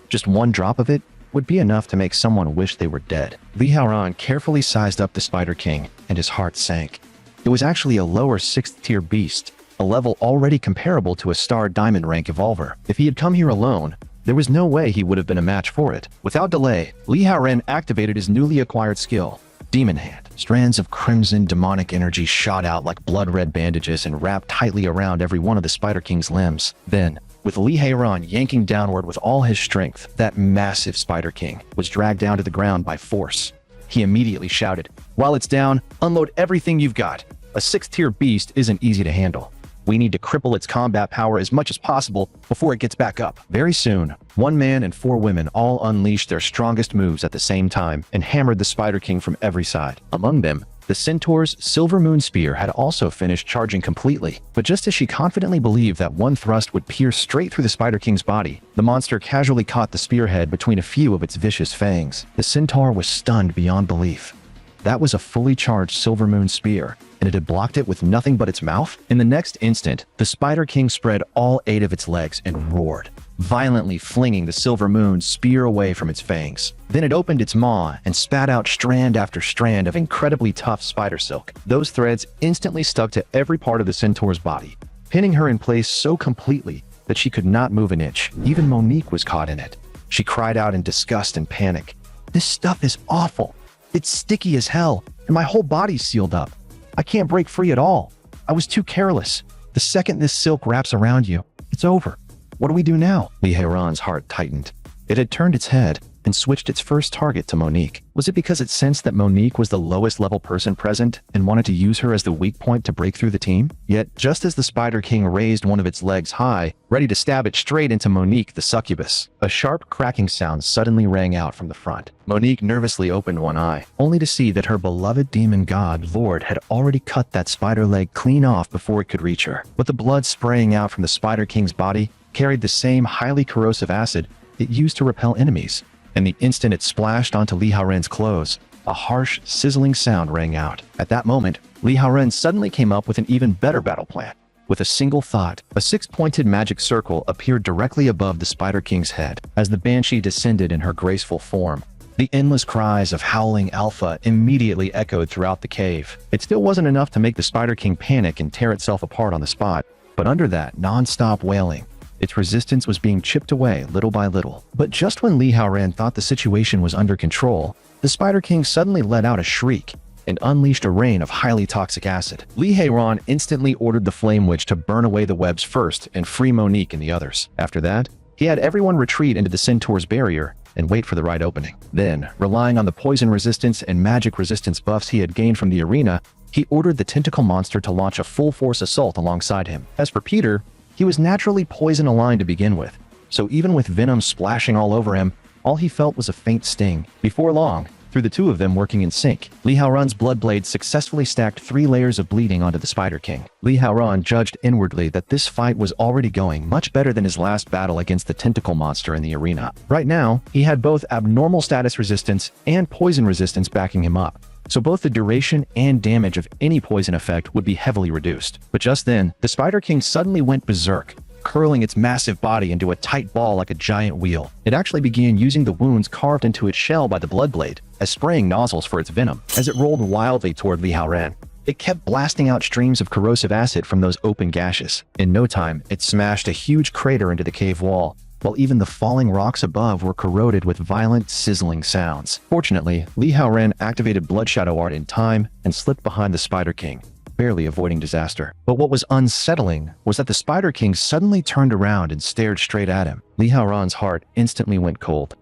Just one drop of it would be enough to make someone wish they were dead. Li Haoren carefully sized up the Spider King, and his heart sank. It was actually a lower 6th tier beast, a level already comparable to a Star Diamond rank evolver. If he had come here alone, there was no way he would have been a match for it. Without delay, Li Haoren activated his newly acquired skill, Demon Hand. Strands of crimson demonic energy shot out like blood-red bandages and wrapped tightly around every one of the Spider King's limbs. Then, with Li Haoren yanking downward with all his strength, that massive Spider King was dragged down to the ground by force. He immediately shouted, "While it's down, unload everything you've got. A 6th tier beast isn't easy to handle. We need to cripple its combat power as much as possible before it gets back up." Very soon, one man and 4 women all unleashed their strongest moves at the same time and hammered the Spider King from every side. Among them, the centaur's Silver Moon Spear had also finished charging completely. But just as she confidently believed that one thrust would pierce straight through the Spider King's body, the monster casually caught the spearhead between a few of its vicious fangs. The centaur was stunned beyond belief. That was a fully charged Silver Moon Spear, and it had blocked it with nothing but its mouth? In the next instant, the Spider King spread all 8 of its legs and roared, violently flinging the Silver Moon Spear away from its fangs. Then it opened its maw and spat out strand after strand of incredibly tough spider silk. Those threads instantly stuck to every part of the centaur's body, pinning her in place so completely that she could not move an inch. Even Monique was caught in it. She cried out in disgust and panic, "This stuff is awful. It's sticky as hell, and my whole body's sealed up. I can't break free at all. I was too careless. The second this silk wraps around you, it's over. What do we do now?" Li Haoren's heart tightened. It had turned its head and switched its first target to Monique. Was it because it sensed that Monique was the lowest level person present and wanted to use her as the weak point to break through the team? Yet, just as the Spider King raised one of its legs high, ready to stab it straight into Monique the succubus, a sharp cracking sound suddenly rang out from the front. Monique nervously opened one eye, only to see that her beloved demon god, Lord, had already cut that spider leg clean off before it could reach her. But the blood spraying out from the Spider King's body carried the same highly corrosive acid it used to repel enemies. and the instant it splashed onto Li Haoren's clothes, a harsh, sizzling sound rang out. At that moment, Li Haoren suddenly came up with an even better battle plan. With a single thought, a six-pointed magic circle appeared directly above the Spider King's head. As the Banshee descended in her graceful form, the endless cries of howling alpha immediately echoed throughout the cave. It still wasn't enough to make the Spider King panic and tear itself apart on the spot, but under that non-stop wailing, its resistance was being chipped away little by little. But just when Li Haoren thought the situation was under control, the Spider King suddenly let out a shriek and unleashed a rain of highly toxic acid. Li Haoren instantly ordered the Flame Witch to burn away the webs first and free Monique and the others. After that, he had everyone retreat into the Centaur's barrier and wait for the right opening. Then, relying on the poison resistance and magic resistance buffs he had gained from the arena, he ordered the tentacle monster to launch a full-force assault alongside him. As for Peter, he was naturally poison-aligned to begin with, so even with venom splashing all over him, all he felt was a faint sting. Before long, through the two of them working in sync, Li Haoren's blood blade successfully stacked 3 layers of bleeding onto the Spider King. Li Haoren judged inwardly that this fight was already going much better than his last battle against the tentacle monster in the arena. Right now, he had both abnormal status resistance and poison resistance backing him up, so both the duration and damage of any poison effect would be heavily reduced. But just then, the Spider King suddenly went berserk, curling its massive body into a tight ball like a giant wheel. It actually began using the wounds carved into its shell by the blood blade as spraying nozzles for its venom. As it rolled wildly toward Li Haoren, it kept blasting out streams of corrosive acid from those open gashes. In no time, it smashed a huge crater into the cave wall, while even the falling rocks above were corroded with violent, sizzling sounds. Fortunately, Li Haoren activated Blood Shadow Art in time and slipped behind the Spider King, barely avoiding disaster. But what was unsettling was that the Spider King suddenly turned around and stared straight at him. Li Haoren's heart instantly went cold.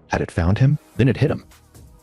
Had it found him? Then it hit him.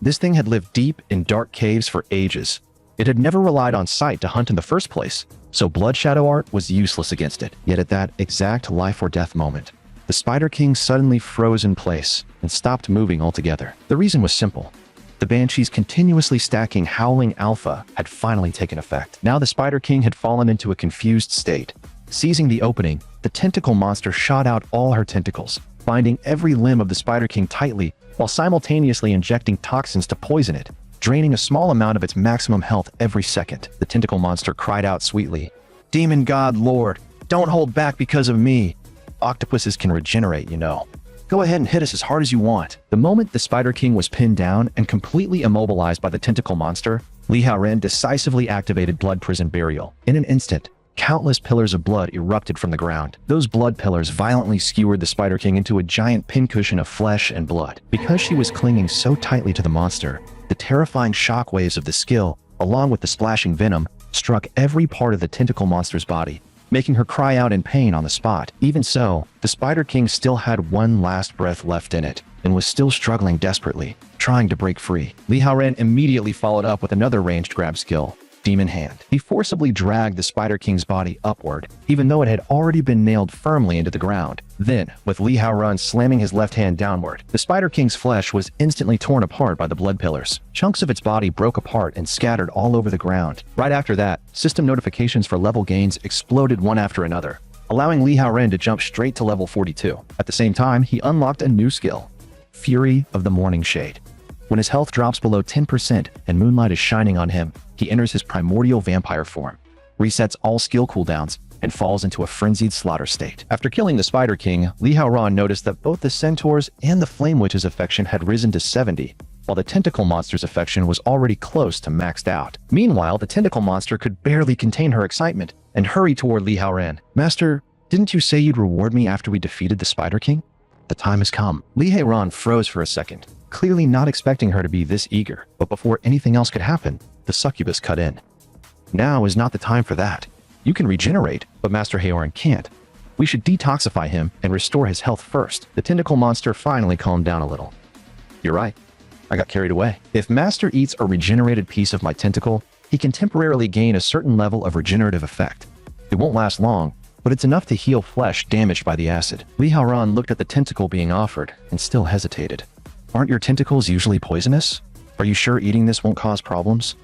This thing had lived deep in dark caves for ages. It had never relied on sight to hunt in the first place, so Blood Shadow Art was useless against it. Yet at that exact life or death moment, the Spider King suddenly froze in place and stopped moving altogether. The reason was simple. The Banshee's continuously stacking howling alpha had finally taken effect. Now the Spider King had fallen into a confused state. Seizing the opening, the tentacle monster shot out all her tentacles, binding every limb of the Spider King tightly while simultaneously injecting toxins to poison it, draining a small amount of its maximum health every second. The tentacle monster cried out sweetly, "Demon God Lord, don't hold back because of me. Octopuses can regenerate, you know. Go ahead and hit us as hard as you want." The moment the Spider King was pinned down and completely immobilized by the tentacle monster, Li Haoren decisively activated Blood Prison Burial. In an instant, countless pillars of blood erupted from the ground. Those blood pillars violently skewered the Spider King into a giant pincushion of flesh and blood. Because she was clinging so tightly to the monster, the terrifying shockwaves of the skill, along with the splashing venom, struck every part of the tentacle monster's body, making her cry out in pain on the spot. Even so, the Spider King still had one last breath left in it, and was still struggling desperately, trying to break free. Li Haoren immediately followed up with another ranged grab skill, Demon Hand. He forcibly dragged the Spider King's body upward, even though it had already been nailed firmly into the ground. Then, with Li Haoren slamming his left hand downward, the Spider King's flesh was instantly torn apart by the blood pillars. Chunks of its body broke apart and scattered all over the ground. Right after that, system notifications for level gains exploded one after another, allowing Li Haoren to jump straight to level 42. At the same time, he unlocked a new skill, Fury of the Morning Shade. When his health drops below 10% and moonlight is shining on him, he enters his primordial vampire form, resets all skill cooldowns, and falls into a frenzied slaughter state. After killing the Spider King, Li Haoren noticed that both the Centaur's and the Flame Witch's affection had risen to 70, while the Tentacle Monster's affection was already close to maxed out. Meanwhile, the Tentacle Monster could barely contain her excitement and hurried toward Li Haoren. "Master, didn't you say you'd reward me after we defeated the Spider King? The time has come." Li Haoren froze for a second, clearly not expecting her to be this eager. But before anything else could happen, the succubus cut in. "Now is not the time for that. You can regenerate, but Master Haoren can't. We should detoxify him and restore his health first." The tentacle monster finally calmed down a little. "You're right. I got carried away. If Master eats a regenerated piece of my tentacle, he can temporarily gain a certain level of regenerative effect. It won't last long, but it's enough to heal flesh damaged by the acid." Li Haoren looked at the tentacle being offered and still hesitated. "Aren't your tentacles usually poisonous? Are you sure eating this won't cause problems?"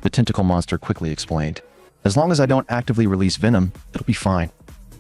The tentacle monster quickly explained. "As long as I don't actively release venom, it'll be fine.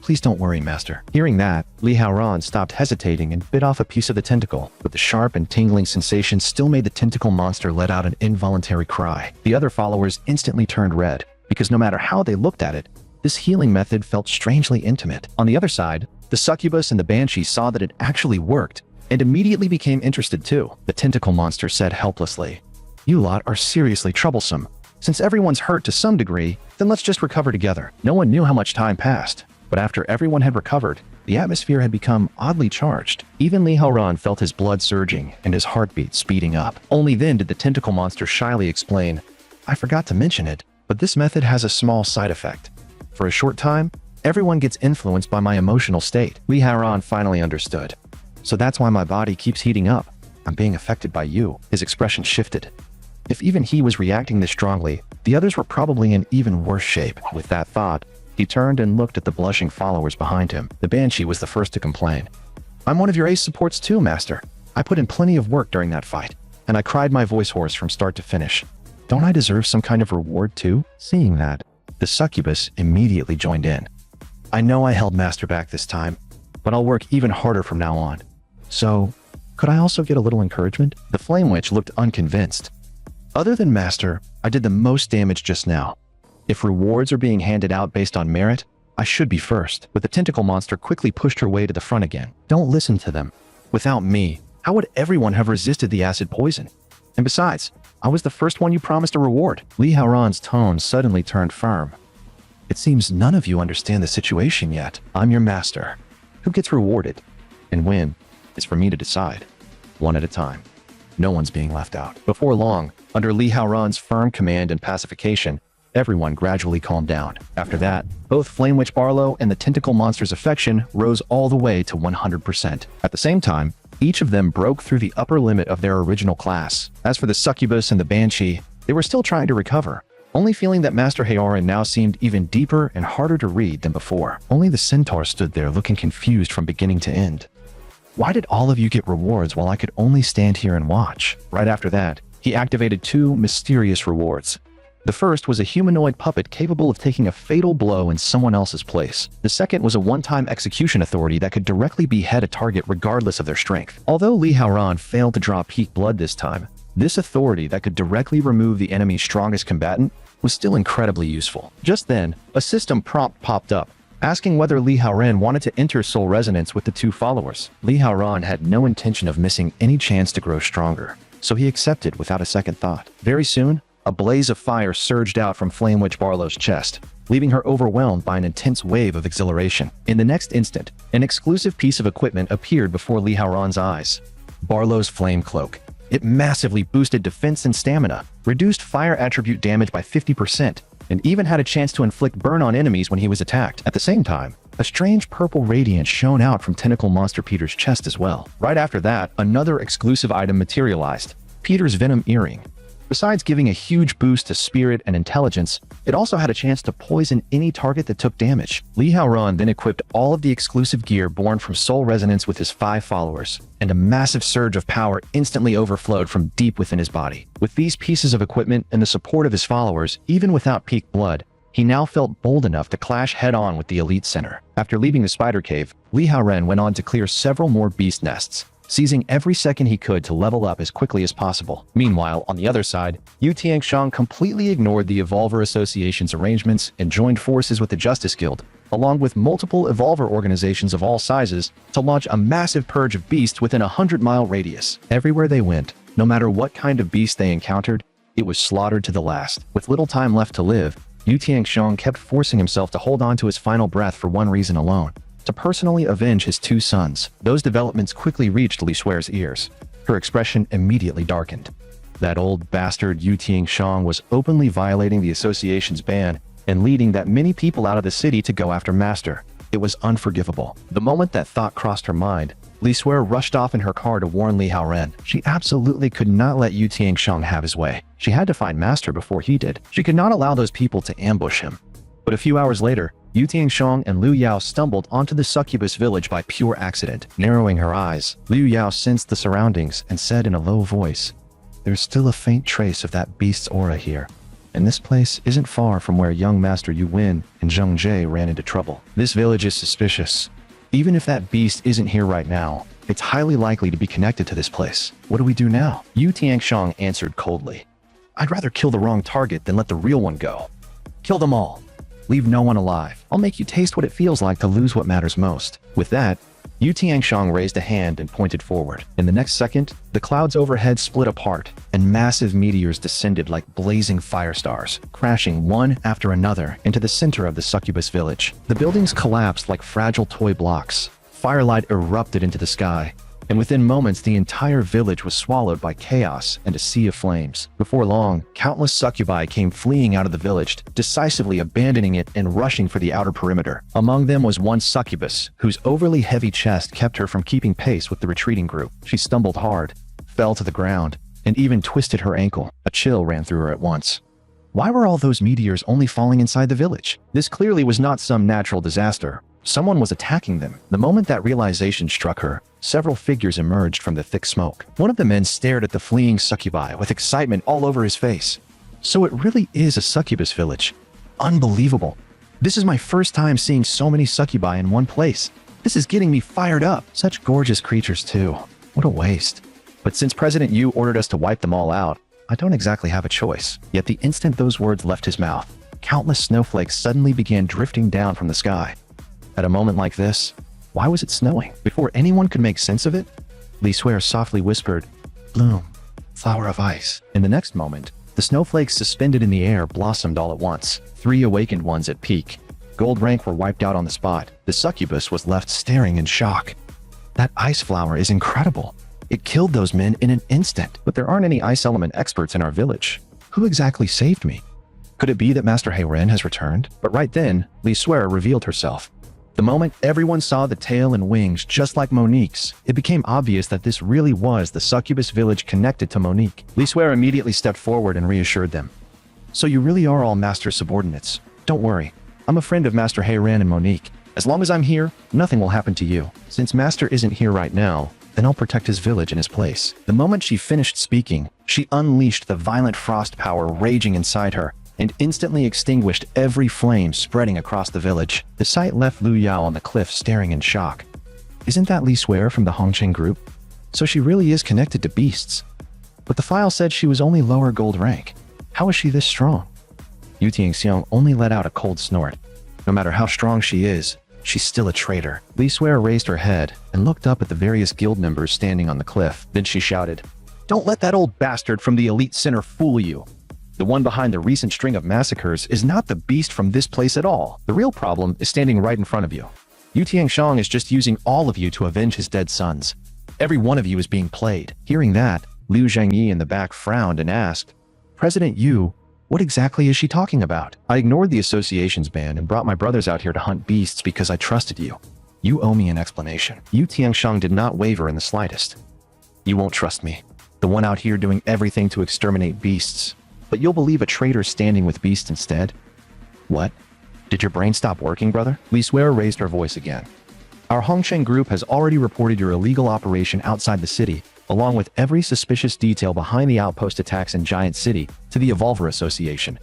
Please don't worry, master. Hearing that, Li Haoran stopped hesitating and bit off a piece of the tentacle, but the sharp and tingling sensation still made the tentacle monster let out an involuntary cry. The other followers instantly turned red, because no matter how they looked at it, this healing method felt strangely intimate. On the other side, the succubus and the banshee saw that it actually worked, and immediately became interested too. The tentacle monster said helplessly, "You lot are seriously troublesome. Since everyone's hurt to some degree, then let's just recover together." No one knew how much time passed, but after everyone had recovered, the atmosphere had become oddly charged. Even Li Haoran felt his blood surging and his heartbeat speeding up. Only then did the tentacle monster shyly explain, "I forgot to mention it, but this method has a small side effect. For a short time, everyone gets influenced by my emotional state." Li Haoran finally understood. "So that's why my body keeps heating up. I'm being affected by you." His expression shifted. If even he was reacting this strongly, the others were probably in even worse shape. With that thought, he turned and looked at the blushing followers behind him. The banshee was the first to complain. "I'm one of your ace supports too, master. I put in plenty of work during that fight, and I cried my voice hoarse from start to finish. Don't I deserve some kind of reward too?" Seeing that, the succubus immediately joined in. "I know I held master back this time, but I'll work even harder from now on. So, could I also get a little encouragement?" The flame witch looked unconvinced. "Other than master, I did the most damage just now. If rewards are being handed out based on merit, I should be first." But the tentacle monster quickly pushed her way to the front again. "Don't listen to them. Without me, how would everyone have resisted the acid poison? And besides, I was the first one you promised a reward." Li Haoran's tone suddenly turned firm. "It seems none of you understand the situation yet. I'm your master. Who gets rewarded and when is for me to decide, one at a time. No one's being left out." Before long, under Li Haoran's firm command and pacification, everyone gradually calmed down. After that, both Flame Witch Barlow and the tentacle monster's affection rose all the way to 100%. At the same time, each of them broke through the upper limit of their original class. As for the succubus and the banshee, they were still trying to recover, only feeling that Master Haoran now seemed even deeper and harder to read than before. Only the centaur stood there looking confused from beginning to end. "Why did all of you get rewards while I could only stand here and watch?" Right after that, he activated two mysterious rewards. The first was a humanoid puppet capable of taking a fatal blow in someone else's place. The second was a one-time execution authority that could directly behead a target regardless of their strength. Although Li Haoran failed to draw peak blood this time, this authority that could directly remove the enemy's strongest combatant was still incredibly useful. Just then, a system prompt popped up, asking whether Li Haoran wanted to enter soul resonance with the two followers. Li Haoran had no intention of missing any chance to grow stronger, so he accepted without a second thought. Very soon, a blaze of fire surged out from Flame Witch Barlow's chest, leaving her overwhelmed by an intense wave of exhilaration. In the next instant, an exclusive piece of equipment appeared before Li Haoran's eyes. Barlow's flame cloak. It massively boosted defense and stamina, reduced fire attribute damage by 50%, and even had a chance to inflict burn on enemies when he was attacked. At the same time, a strange purple radiance shone out from Tentacle Monster Peter's chest as well. Right after that, another exclusive item materialized, Peter's Venom Earring. Besides giving a huge boost to spirit and intelligence, it also had a chance to poison any target that took damage. Li Haoran then equipped all of the exclusive gear born from soul resonance with his 5 followers, and a massive surge of power instantly overflowed from deep within his body. With these pieces of equipment and the support of his followers, even without peak blood, he now felt bold enough to clash head-on with the Elite Center. After leaving the spider cave, Li Haoran went on to clear several more beast nests, seizing every second he could to level up as quickly as possible. Meanwhile, on the other side, Yu Tianxiang completely ignored the Evolver Association's arrangements and joined forces with the Justice Guild, along with multiple Evolver organizations of all sizes, to launch a massive purge of beasts within a 100-mile radius. Everywhere they went, no matter what kind of beast they encountered, it was slaughtered to the last. With little time left to live, Yu Tianxiang kept forcing himself to hold on to his final breath for one reason alone: to personally avenge his 2 sons. Those developments quickly reached Li Suer's ears. Her expression immediately darkened. That old bastard Yu Tianxiang was openly violating the association's ban and leading that many people out of the city to go after Master. It was unforgivable. The moment that thought crossed her mind, Li Suer rushed off in her car to warn Li Haoran. She absolutely could not let Yu Tianxiang have his way. She had to find Master before he did. She could not allow those people to ambush him. But a few hours later, Yu Tianxiang and Liu Yao stumbled onto the succubus village by pure accident. Narrowing her eyes, Liu Yao sensed the surroundings and said in a low voice, "There's still a faint trace of that beast's aura here, and this place isn't far from where young Master Yu Win and Zheng Jie ran into trouble. This village is suspicious. Even if that beast isn't here right now, it's highly likely to be connected to this place. What do we do now? Yu Tianxiang answered coldly. I'd rather kill the wrong target than let the real one go. Kill them all. Leave no one alive. I'll make you taste what it feels like to lose what matters most. With that, Yu Tianxiang raised a hand and pointed forward. In the next second, the clouds overhead split apart, and massive meteors descended like blazing fire stars, crashing one after another into the center of the succubus village. The buildings collapsed like fragile toy blocks. Firelight erupted into the sky, and within moments the entire village was swallowed by chaos and a sea of flames. Before long, countless succubi came fleeing out of the village, decisively abandoning it and rushing for the outer perimeter. Among them was one succubus, whose overly heavy chest kept her from keeping pace with the retreating group. She stumbled hard, fell to the ground, and even twisted her ankle. A chill ran through her at once. Why were all those meteors only falling inside the village? This clearly was not some natural disaster. Someone was attacking them. The moment that realization struck her, several figures emerged from the thick smoke. One of the men stared at the fleeing succubi with excitement all over his face. So it really is a succubus village. Unbelievable. This is my first time seeing so many succubi in one place. This is getting me fired up. Such gorgeous creatures too. What a waste. But since President Yu ordered us to wipe them all out, I don't exactly have a choice. Yet the instant those words left his mouth, countless snowflakes suddenly began drifting down from the sky. At a moment like this, why was it snowing? Before anyone could make sense of it, Li Swear softly whispered, "Bloom, flower of ice." In the next moment, the snowflakes suspended in the air blossomed all at once. 3 awakened ones at peak. Gold rank were wiped out on the spot. The succubus was left staring in shock. That ice flower is incredible. It killed those men in an instant. But there aren't any ice element experts in our village. Who exactly saved me? Could it be that Master Heiren has returned? But right then, Li Swear revealed herself. The moment everyone saw the tail and wings just like Monique's, it became obvious that this really was the succubus village connected to Monique. Li Swear immediately stepped forward and reassured them. So you really are all Master's subordinates. Don't worry. I'm a friend of Master Heiren and Monique. As long as I'm here, nothing will happen to you. Since Master isn't here right now, then I'll protect his village in his place. The moment she finished speaking, she unleashed the violent frost power raging inside her, and instantly extinguished every flame spreading across the village. The sight left Lu Yao on the cliff staring in shock. Isn't that Li Swear from the Hongqing group? So she really is connected to beasts. But the file said she was only lower gold rank. How is she this strong? Yu Tianxiang only let out a cold snort. No matter how strong she is, she's still a traitor. Li Swear raised her head and looked up at the various guild members standing on the cliff. Then she shouted, "Don't let that old bastard from the elite center fool you. The one behind the recent string of massacres is not the beast from this place at all. The real problem is standing right in front of you. Yu Tianxiang is just using all of you to avenge his dead sons. Every one of you is being played." Hearing that, Liu Zhangyi in the back frowned and asked, "President Yu, what exactly is she talking about? I ignored the association's ban and brought my brothers out here to hunt beasts because I trusted you. You owe me an explanation." Yu Tianxiang did not waver in the slightest. "You won't trust me, the one out here doing everything to exterminate beasts. But you'll believe a traitor standing with beasts instead? What? Did your brain stop working, brother?" Li Swear raised her voice again. "Our Hongsheng group has already reported your illegal operation outside the city, along with every suspicious detail behind the outpost attacks in Giant City, to the Evolver Association.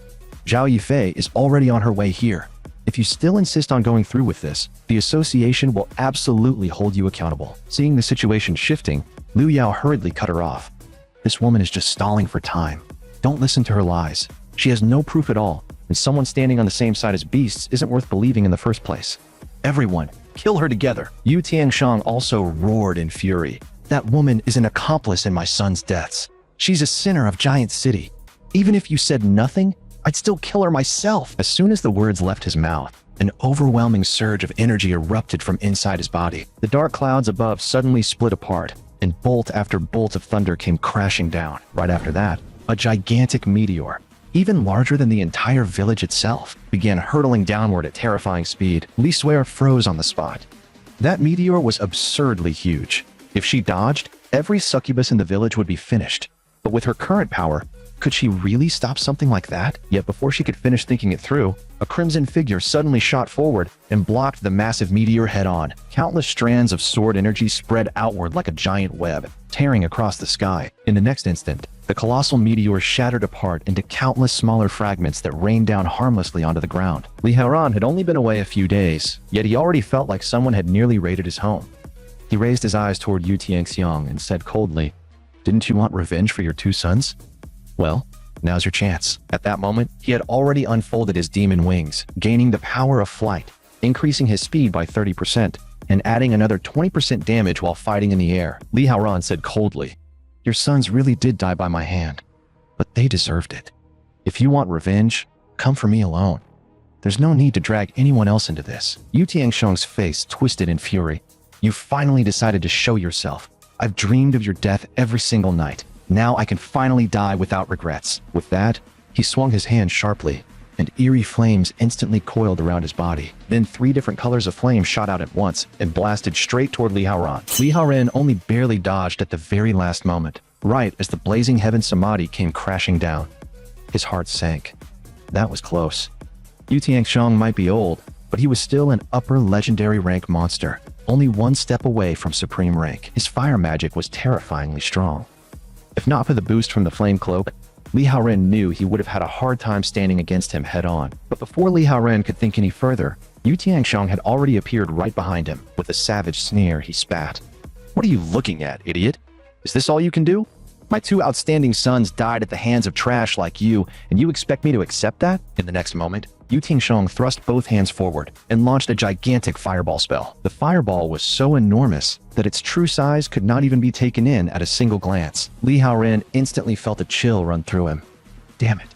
Zhao Yifei is already on her way here. If you still insist on going through with this, the association will absolutely hold you accountable." Seeing the situation shifting, Liu Yao hurriedly cut her off. "This woman is just stalling for time. Don't listen to her lies. She has no proof at all, and someone standing on the same side as beasts isn't worth believing in the first place. Everyone, kill her together." Yu Tianxiang also roared in fury. "That woman is an accomplice in my son's deaths. She's a sinner of Giant City. Even if you said nothing, I'd still kill her myself." As soon as the words left his mouth, an overwhelming surge of energy erupted from inside his body. The dark clouds above suddenly split apart, and bolt after bolt of thunder came crashing down. Right after that, a gigantic meteor, even larger than the entire village itself, began hurtling downward at terrifying speed. Li Swear froze on the spot. That meteor was absurdly huge. If she dodged, every succubus in the village would be finished. But with her current power, could she really stop something like that? Yet before she could finish thinking it through, a crimson figure suddenly shot forward and blocked the massive meteor head-on. Countless strands of sword energy spread outward like a giant web, tearing across the sky. In the next instant, The colossal meteor shattered apart into countless smaller fragments that rained down harmlessly onto the ground. Li Haoran had only been away a few days, yet he already felt like someone had nearly raided his home. He raised his eyes toward Yu Tianxiang and said coldly, "Didn't you want revenge for your two sons? Well, now's your chance." At that moment, he had already unfolded his demon wings, gaining the power of flight, increasing his speed by 30%, and adding another 20% damage while fighting in the air. Li Haoran said coldly, "Your sons really did die by my hand, but they deserved it. If you want revenge, come for me alone. There's no need to drag anyone else into this." Yu Tianxiang's face twisted in fury. "You finally decided to show yourself. I've dreamed of your death every single night. Now I can finally die without regrets." With that, he swung his hand sharply, and eerie flames instantly coiled around his body. Then 3 different colors of flame shot out at once and blasted straight toward Li Haoran. Li Haoran only barely dodged at the very last moment, right as the blazing heaven samadhi came crashing down. His heart sank. That was close. Yu Tianxiang might be old, but he was still an upper legendary rank monster, only 1 step away from supreme rank. His fire magic was terrifyingly strong. If not for the boost from the flame cloak, Li Haoran knew he would have had a hard time standing against him head-on. But before Li Haoran could think any further, Yu Tianxiang had already appeared right behind him. With a savage sneer, he spat. "What are you looking at, idiot? Is this all you can do? My 2 outstanding sons died at the hands of trash like you, and you expect me to accept that?" In the next moment, Yu Tianxiang thrust both hands forward and launched a gigantic fireball spell. The fireball was so enormous that its true size could not even be taken in at a single glance. Li Haoran instantly felt a chill run through him. Damn it.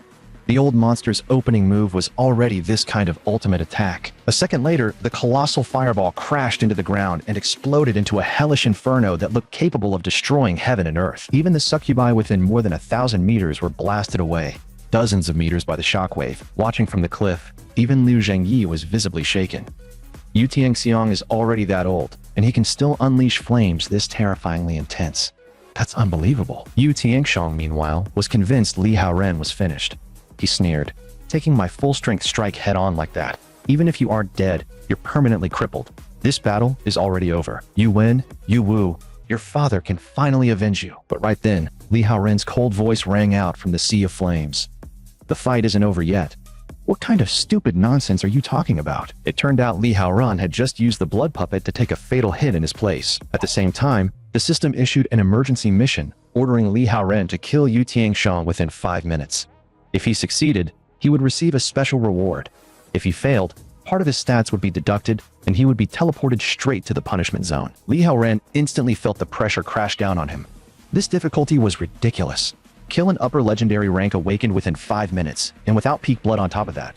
The old monster's opening move was already this kind of ultimate attack. A second later, the colossal fireball crashed into the ground and exploded into a hellish inferno that looked capable of destroying heaven and earth. Even the succubi within more than 1,000 meters were blasted away, dozens of meters by the shockwave. Watching from the cliff, even Liu Zhengyi was visibly shaken. Yu Tianxiang is already that old, and he can still unleash flames this terrifyingly intense. That's unbelievable. Yu Tianxiang, meanwhile, was convinced Li Haoran was finished. He sneered, "Taking my full-strength strike head-on like that. Even if you aren't dead, you're permanently crippled. This battle is already over. You win, you woo. Your father can finally avenge you." But right then, Li Haoran's cold voice rang out from the sea of flames. "The fight isn't over yet. What kind of stupid nonsense are you talking about?" It turned out Li Haoran had just used the blood puppet to take a fatal hit in his place. At the same time, the system issued an emergency mission, ordering Li Haoran to kill Yu Tianxiang within 5 minutes. If he succeeded, he would receive a special reward. If he failed, part of his stats would be deducted, and he would be teleported straight to the punishment zone. Li Haoran instantly felt the pressure crash down on him. This difficulty was ridiculous. Kill an upper legendary rank awakened within 5 minutes, and without peak blood on top of that.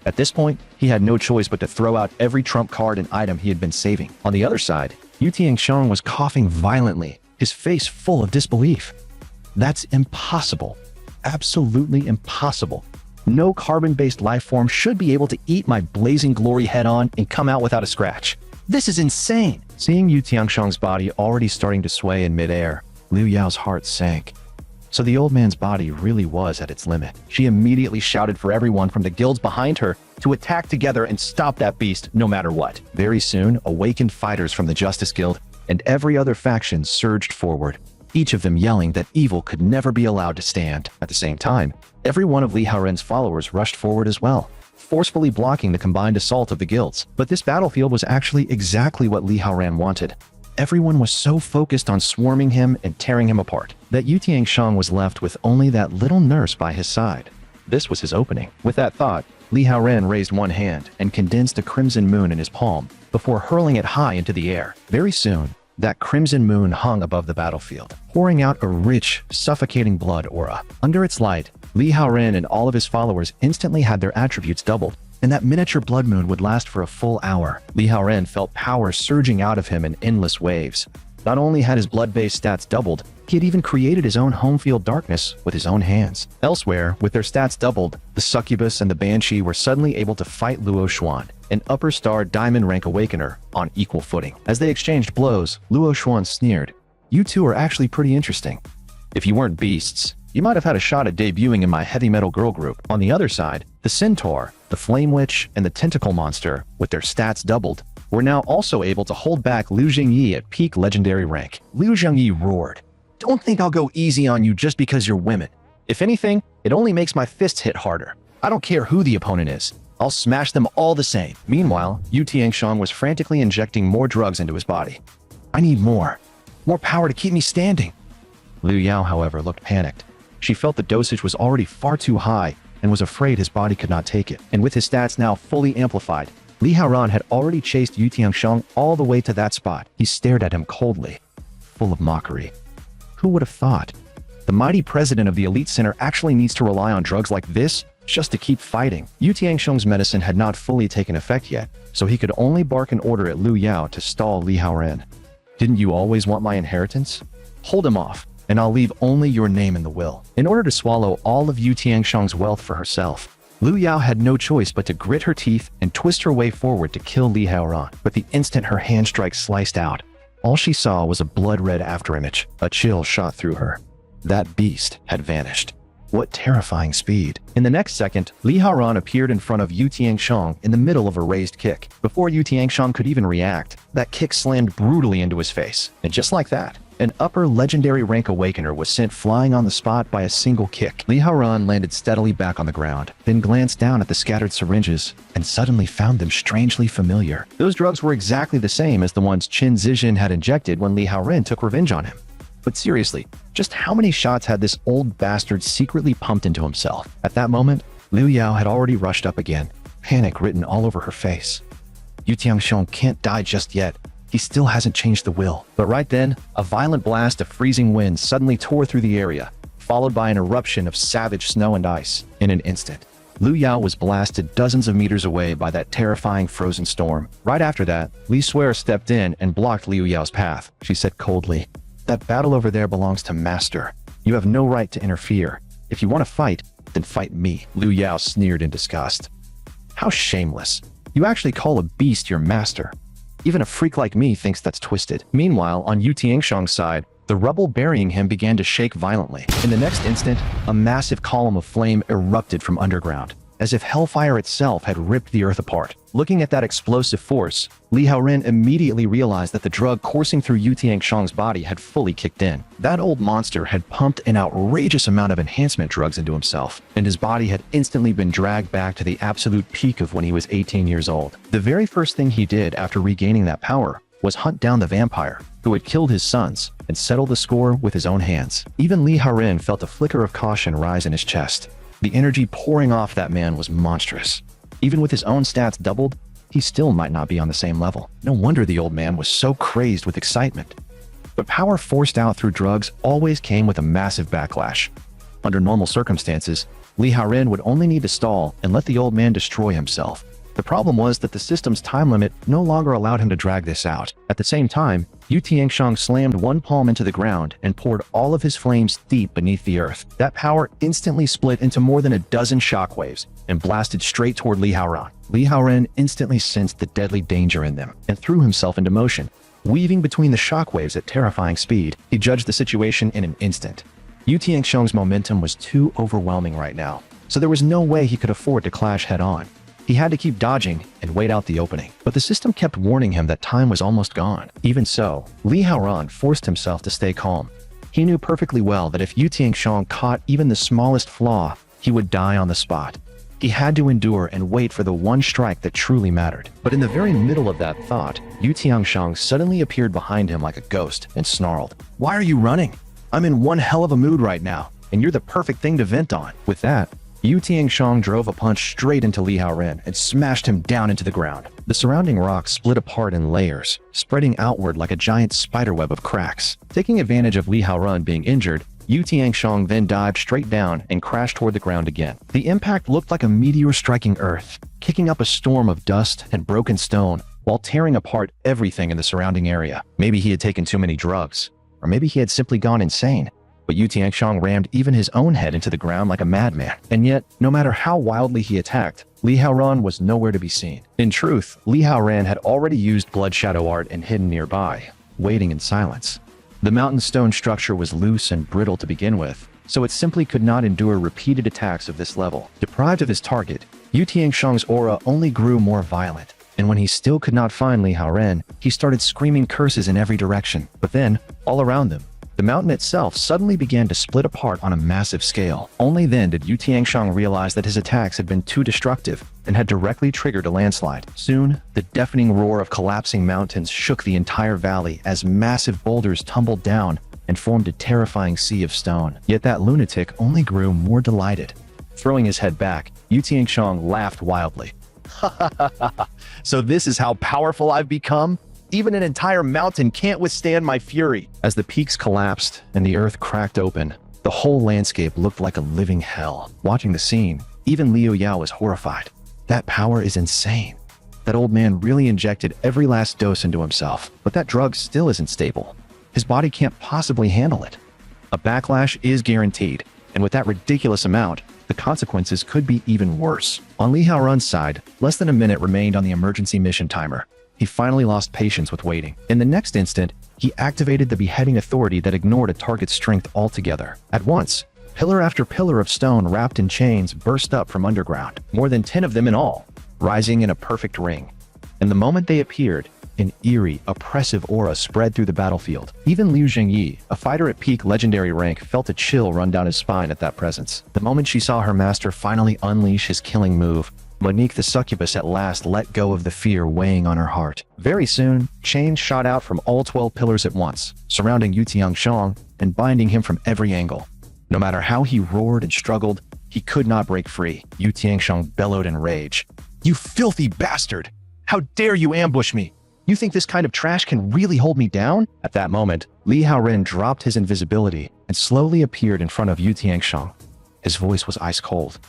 At this point, he had no choice but to throw out every trump card and item he had been saving. On the other side, Yu Tianxiang was coughing violently, his face full of disbelief. That's impossible. Absolutely impossible. No carbon-based life form should be able to eat my blazing glory head-on and come out without a scratch. This is insane! Seeing Yu Tianxiang's body already starting to sway in midair, Liu Yao's heart sank. So the old man's body really was at its limit. She immediately shouted for everyone from the guilds behind her to attack together and stop that beast no matter what. Very soon, awakened fighters from the Justice Guild and every other faction surged forward, each of them yelling that evil could never be allowed to stand. At the same time, every one of Li Haoran's followers rushed forward as well, forcefully blocking the combined assault of the guilds. But this battlefield was actually exactly what Li Haoran wanted. Everyone was so focused on swarming him and tearing him apart that Yu Tianxiang was left with only that little nurse by his side. This was his opening. With that thought, Li Haoran raised one hand and condensed a crimson moon in his palm before hurling it high into the air. Very soon, that crimson moon hung above the battlefield, pouring out a rich, suffocating blood aura. Under its light, Li Haoran and all of his followers instantly had their attributes doubled, and that miniature blood moon would last for a full hour. Li Haoran felt power surging out of him in endless waves. Not only had his blood-based stats doubled, he had even created his own home field darkness with his own hands. Elsewhere, with their stats doubled, the Succubus and the Banshee were suddenly able to fight Luo Xuan, an upper star diamond rank awakener, on equal footing. As they exchanged blows, Luo Xuan sneered, "You two are actually pretty interesting. If you weren't beasts, you might have had a shot at debuting in my heavy metal girl group." On the other side, the Centaur, the Flame Witch, and the Tentacle Monster, with their stats doubled, were now also able to hold back Liu Zhengyi at peak legendary rank. Liu Zhengyi roared, Don't think I'll go easy on you just because you're women. If anything, it only makes my fists hit harder. I don't care who the opponent is. I'll smash them all the same." Meanwhile, Yu Tianxiang was frantically injecting more drugs into his body. "I need more. More power to keep me standing." Liu Yao, however, looked panicked. She felt the dosage was already far too high and was afraid his body could not take it. And with his stats now fully amplified, Li Haoran had already chased Yu Tianxiang all the way to that spot. He stared at him coldly, full of mockery. Who would have thought? The mighty president of the elite center actually needs to rely on drugs like this just to keep fighting. Yu Tianxiang's medicine had not fully taken effect yet, so he could only bark an order at Liu Yao to stall Li Haoran. "Didn't you always want my inheritance? Hold him off, and I'll leave only your name in the will." In order to swallow all of Yu Tianxiang's wealth for herself, Liu Yao had no choice but to grit her teeth and twist her way forward to kill Li Haoran. But the instant her hand strike sliced out, all she saw was a blood-red afterimage. A chill shot through her. That beast had vanished. What terrifying speed. In the next second, Li Haoran appeared in front of Yu Tianxiang in the middle of a raised kick. Before Yu Tianxiang could even react, that kick slammed brutally into his face. And just like that, an upper legendary rank awakener was sent flying on the spot by a single kick. Li Haoran landed steadily back on the ground, then glanced down at the scattered syringes and suddenly found them strangely familiar. Those drugs were exactly the same as the ones Qin Zizhen had injected when Li Haoran took revenge on him. But seriously, just how many shots had this old bastard secretly pumped into himself? At that moment, Liu Yao had already rushed up again, panic written all over her face. Yu Tianxiang can't die just yet. He still hasn't changed the will. But right then, a violent blast of freezing wind suddenly tore through the area, followed by an eruption of savage snow and ice. In an instant, Liu Yao was blasted dozens of meters away by that terrifying frozen storm. Right after that, Li Suer stepped in and blocked Liu Yao's path. She said coldly, "That battle over there belongs to Master. You have no right to interfere. If you want to fight, then fight me." Liu Yao sneered in disgust. "How shameless. You actually call a beast your master. Even a freak like me thinks that's twisted." Meanwhile, on Yu Tianxiang's side, the rubble burying him began to shake violently. In the next instant, a massive column of flame erupted from underground, as if hellfire itself had ripped the earth apart. Looking at that explosive force, Li Haoran immediately realized that the drug coursing through Yu Tianxiang's body had fully kicked in. That old monster had pumped an outrageous amount of enhancement drugs into himself, and his body had instantly been dragged back to the absolute peak of when he was 18 years old. The very first thing he did after regaining that power was hunt down the vampire who had killed his sons and settle the score with his own hands. Even Li Haoran felt a flicker of caution rise in his chest. The energy pouring off that man was monstrous. Even with his own stats doubled, he still might not be on the same level. No wonder the old man was so crazed with excitement. But power forced out through drugs always came with a massive backlash. Under normal circumstances, Li Haoran would only need to stall and let the old man destroy himself. The problem was that the system's time limit no longer allowed him to drag this out. At the same time, Yu Tianxiang slammed one palm into the ground and poured all of his flames deep beneath the earth. That power instantly split into more than a dozen shockwaves and blasted straight toward Li Haoran. Li Haoran instantly sensed the deadly danger in them and threw himself into motion, weaving between the shockwaves at terrifying speed. He judged the situation in an instant. Yu Tianxiang's momentum was too overwhelming right now, so there was no way he could afford to clash head-on. He had to keep dodging and wait out the opening. But the system kept warning him that time was almost gone. Even so, Li Haoran forced himself to stay calm. He knew perfectly well that if Yu Tianxiang caught even the smallest flaw, he would die on the spot. He had to endure and wait for the one strike that truly mattered. But in the very middle of that thought, Yu Tianxiang suddenly appeared behind him like a ghost and snarled, "Why are you running? I'm in one hell of a mood right now, and you're the perfect thing to vent on." With that, Yu Tianxiang drove a punch straight into Li Haoran and smashed him down into the ground. The surrounding rocks split apart in layers, spreading outward like a giant spiderweb of cracks. Taking advantage of Li Haoran being injured, Yu Tianxiang then dived straight down and crashed toward the ground again. The impact looked like a meteor striking Earth, kicking up a storm of dust and broken stone while tearing apart everything in the surrounding area. Maybe he had taken too many drugs, or maybe he had simply gone insane. But Yu Tianxiang rammed even his own head into the ground like a madman. And yet, no matter how wildly he attacked, Li Haoran was nowhere to be seen. In truth, Li Haoran had already used blood shadow art and hidden nearby, waiting in silence. The mountain stone structure was loose and brittle to begin with, so it simply could not endure repeated attacks of this level. Deprived of his target, Yu Tianxiang's aura only grew more violent. And when he still could not find Li Haoran, he started screaming curses in every direction. But then, all around them, The mountain itself suddenly began to split apart on a massive scale. Only then did Yu Tiangshang realize that his attacks had been too destructive and had directly triggered a landslide. Soon, the deafening roar of collapsing mountains shook the entire valley as massive boulders tumbled down and formed a terrifying sea of stone. Yet that lunatic only grew more delighted. Throwing his head back, Yu Tiangshang laughed wildly. So this is how powerful I've become? Even an entire mountain can't withstand my fury. As the peaks collapsed and the earth cracked open, the whole landscape looked like a living hell. Watching the scene, even Liu Yao was horrified. That power is insane. That old man really injected every last dose into himself, but that drug still isn't stable. His body can't possibly handle it. A backlash is guaranteed, and with that ridiculous amount, the consequences could be even worse. On Li Haorun's side, less than a minute remained on the emergency mission timer. He finally lost patience with waiting. In the next instant, he activated the beheading authority that ignored a target's strength altogether. At once, pillar after pillar of stone wrapped in chains burst up from underground, more than 10 of them in all, rising in a perfect ring. And the moment they appeared, an eerie, oppressive aura spread through the battlefield. Even Liu Zhengyi, a fighter at peak legendary rank, felt a chill run down his spine at that presence. The moment she saw her master finally unleash his killing move, Monique the succubus at last let go of the fear weighing on her heart. Very soon, chains shot out from all 12 pillars at once, surrounding Yu Tiangshang and binding him from every angle. No matter how he roared and struggled, he could not break free. Yu Tiangshang bellowed in rage. "You filthy bastard! How dare you ambush me? You think this kind of trash can really hold me down?" At that moment, Li Haoren dropped his invisibility and slowly appeared in front of Yu Tiangshang. His voice was ice cold.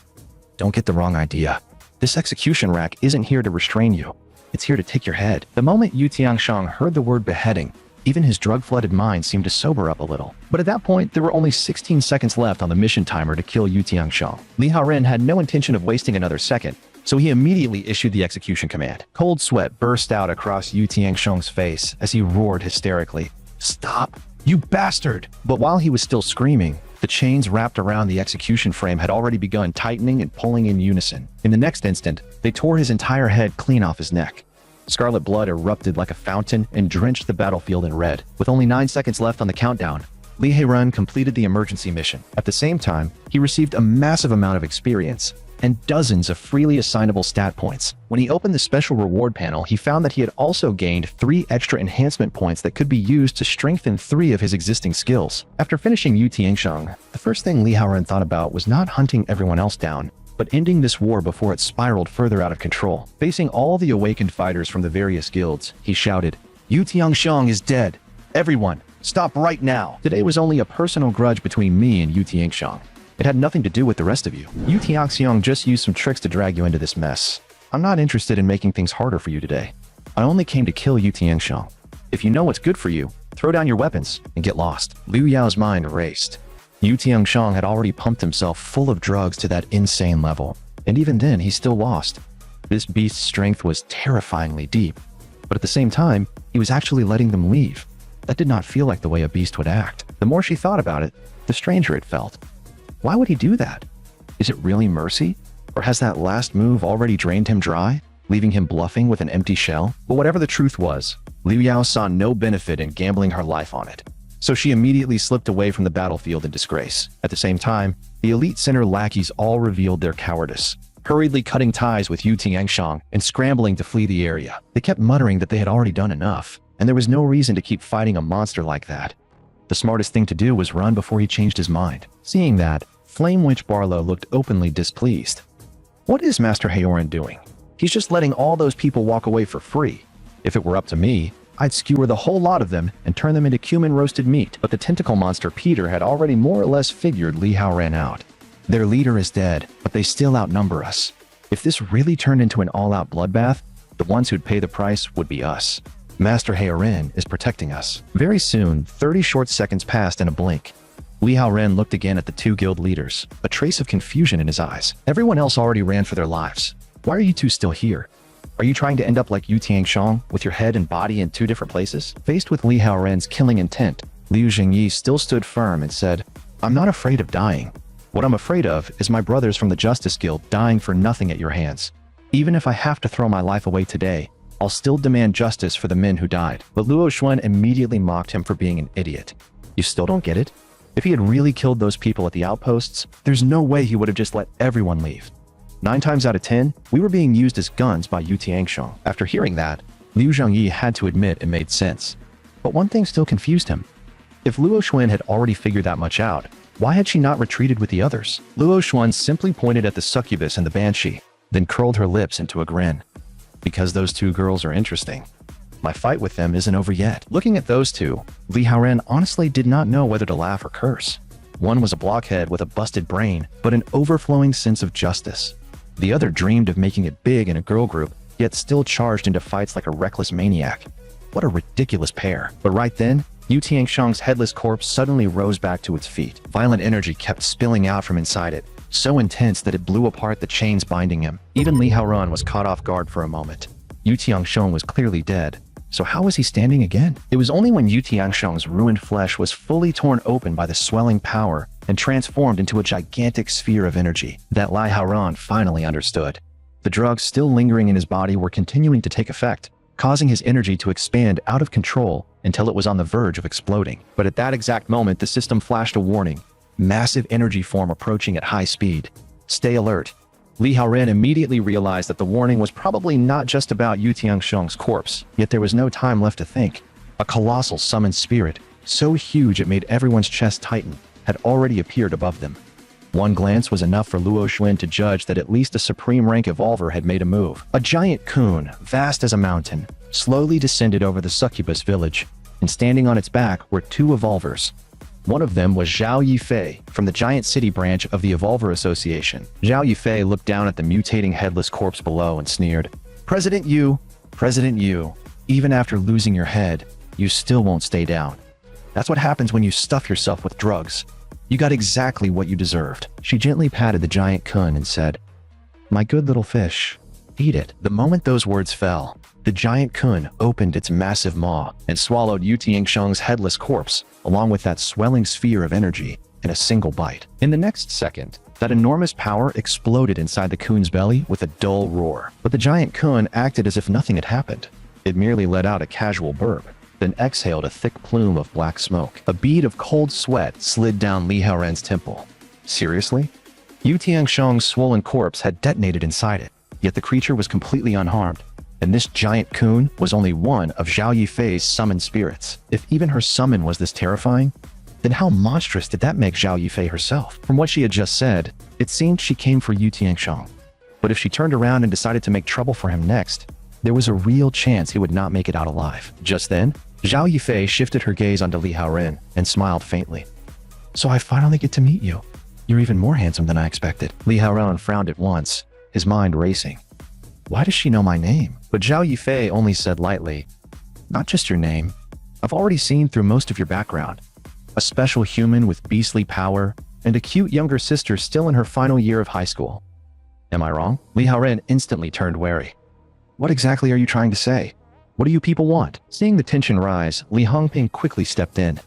"Don't get the wrong idea. This execution rack isn't here to restrain you. It's here to take your head." The moment Yu Tiangshang heard the word beheading, even his drug-flooded mind seemed to sober up a little. But at that point, there were only 16 seconds left on the mission timer to kill Yu Tiangshang. Li Haoren had no intention of wasting another second, so he immediately issued the execution command. Cold sweat burst out across Yu Tiangshang's face as he roared hysterically, "Stop, you bastard!" But while he was still screaming, the chains wrapped around the execution frame had already begun tightening and pulling in unison. In the next instant, they tore his entire head clean off his neck. Scarlet blood erupted like a fountain and drenched the battlefield in red. With only 9 seconds left on the countdown, Li Haorun completed the emergency mission. At the same time, he received a massive amount of experience and dozens of freely assignable stat points. When he opened the special reward panel, he found that he had also gained 3 extra enhancement points that could be used to strengthen 3 of his existing skills. After finishing Yu Tiangshang, the first thing Li Haoren thought about was not hunting everyone else down, but ending this war before it spiraled further out of control. Facing all the awakened fighters from the various guilds, he shouted, "Yu Tiangshang is dead. Everyone, stop right now." Today was only a personal grudge between me and Yu Tiangshang. It had nothing to do with the rest of you. Yu Tiangxiang just used some tricks to drag you into this mess. I'm not interested in making things harder for you today. I only came to kill Yu Tiangxiang. If you know what's good for you, throw down your weapons and get lost. Liu Yao's mind raced. Yu Tiangxiang had already pumped himself full of drugs to that insane level, and even then he still lost. This beast's strength was terrifyingly deep, but at the same time, he was actually letting them leave. That did not feel like the way a beast would act. The more she thought about it, the stranger it felt. Why would he do that? Is it really mercy? Or has that last move already drained him dry, leaving him bluffing with an empty shell? But whatever the truth was, Liu Yao saw no benefit in gambling her life on it. So she immediately slipped away from the battlefield in disgrace. At the same time, the elite center lackeys all revealed their cowardice, hurriedly cutting ties with Yu Tiangshang and scrambling to flee the area. They kept muttering that they had already done enough, and there was no reason to keep fighting a monster like that. The smartest thing to do was run before he changed his mind. Seeing that, Flame Witch Barlow looked openly displeased. What is Master Haoren doing? He's just letting all those people walk away for free. If it were up to me, I'd skewer the whole lot of them and turn them into cumin roasted meat. But the tentacle monster Peter had already more or less figured Li Haoren out. Their leader is dead, but they still outnumber us. If this really turned into an all-out bloodbath, the ones who'd pay the price would be us. Master Haoren is protecting us. Very soon, 30 short seconds passed in a blink. Li Haoren looked again at the 2 guild leaders, a trace of confusion in his eyes. Everyone else already ran for their lives. Why are you 2 still here? Are you trying to end up like Yu Tiangshang, with your head and body in 2 different places? Faced with Li Haoren's killing intent, Liu Zhengyi still stood firm and said, "I'm not afraid of dying. What I'm afraid of is my brothers from the Justice Guild dying for nothing at your hands. Even if I have to throw my life away today, I'll still demand justice for the men who died." But Luo Xuan immediately mocked him for being an idiot. You still don't get it? If he had really killed those people at the outposts, there's no way he would have just let everyone leave. 9 times out of 10, we were being used as guns by Yu Tiangsheng. After hearing that, Liu Zhongyi had to admit it made sense. But one thing still confused him. If Luo Xuan had already figured that much out, why had she not retreated with the others? Luo Xuan simply pointed at the succubus and the banshee, then curled her lips into a grin. Because those 2 girls are interesting. My fight with them isn't over yet. Looking at those 2, Li Haoren honestly did not know whether to laugh or curse. One was a blockhead with a busted brain, but an overflowing sense of justice. The other dreamed of making it big in a girl group, yet still charged into fights like a reckless maniac. What a ridiculous pair. But right then, Yu Tiangsheng's headless corpse suddenly rose back to its feet. Violent energy kept spilling out from inside it, so intense that it blew apart the chains binding him. Even Li Haoran was caught off guard for a moment. Yu Tiangsheng was clearly dead, so how was he standing again? It was only when Yu Tiangsheng's ruined flesh was fully torn open by the swelling power and transformed into a gigantic sphere of energy that Li Haoran finally understood. The drugs still lingering in his body were continuing to take effect, causing his energy to expand out of control until it was on the verge of exploding. But at that exact moment, the system flashed a warning. Massive energy form approaching at high speed. Stay alert. Li Haoren immediately realized that the warning was probably not just about Yu Tiangsheng's corpse, yet there was no time left to think. A colossal summoned spirit, so huge it made everyone's chest tighten, had already appeared above them. One glance was enough for Luo Xuan to judge that at least a supreme rank evolver had made a move. A giant coon, vast as a mountain, slowly descended over the succubus village, and standing on its back were 2 evolvers. One of them was Zhao Yifei from the giant city branch of the Evolver Association. Zhao Yifei looked down at the mutating headless corpse below and sneered, President Yu, even after losing your head, you still won't stay down. That's what happens when you stuff yourself with drugs. You got exactly what you deserved. She gently patted the giant kun and said, My good little fish, eat it. The moment those words fell, the giant kun opened its massive maw and swallowed Yu Tiangsheng's headless corpse, along with that swelling sphere of energy, in a single bite. In the next second, that enormous power exploded inside the kun's belly with a dull roar. But the giant kun acted as if nothing had happened. It merely let out a casual burp, then exhaled a thick plume of black smoke. A bead of cold sweat slid down Li Haoren's temple. Seriously? Yu Tiangsheng's swollen corpse had detonated inside it, yet the creature was completely unharmed. And this giant kun was only one of Zhao Yifei's summoned spirits. If even her summon was this terrifying, then how monstrous did that make Zhao Yifei herself? From what she had just said, it seemed she came for Yu Tiangsheng. But if she turned around and decided to make trouble for him next, there was a real chance he would not make it out alive. Just then, Zhao Yifei shifted her gaze onto Li Haoren and smiled faintly. So I finally get to meet you. You're even more handsome than I expected. Li Haoren frowned at once, his mind racing. Why does she know my name? But Zhao Yifei only said lightly, Not just your name. I've already seen through most of your background. A special human with beastly power, and a cute younger sister still in her final year of high school. Am I wrong? Li Haoren instantly turned wary. What exactly are you trying to say? What do you people want? Seeing the tension rise, Li Hongping quickly stepped in.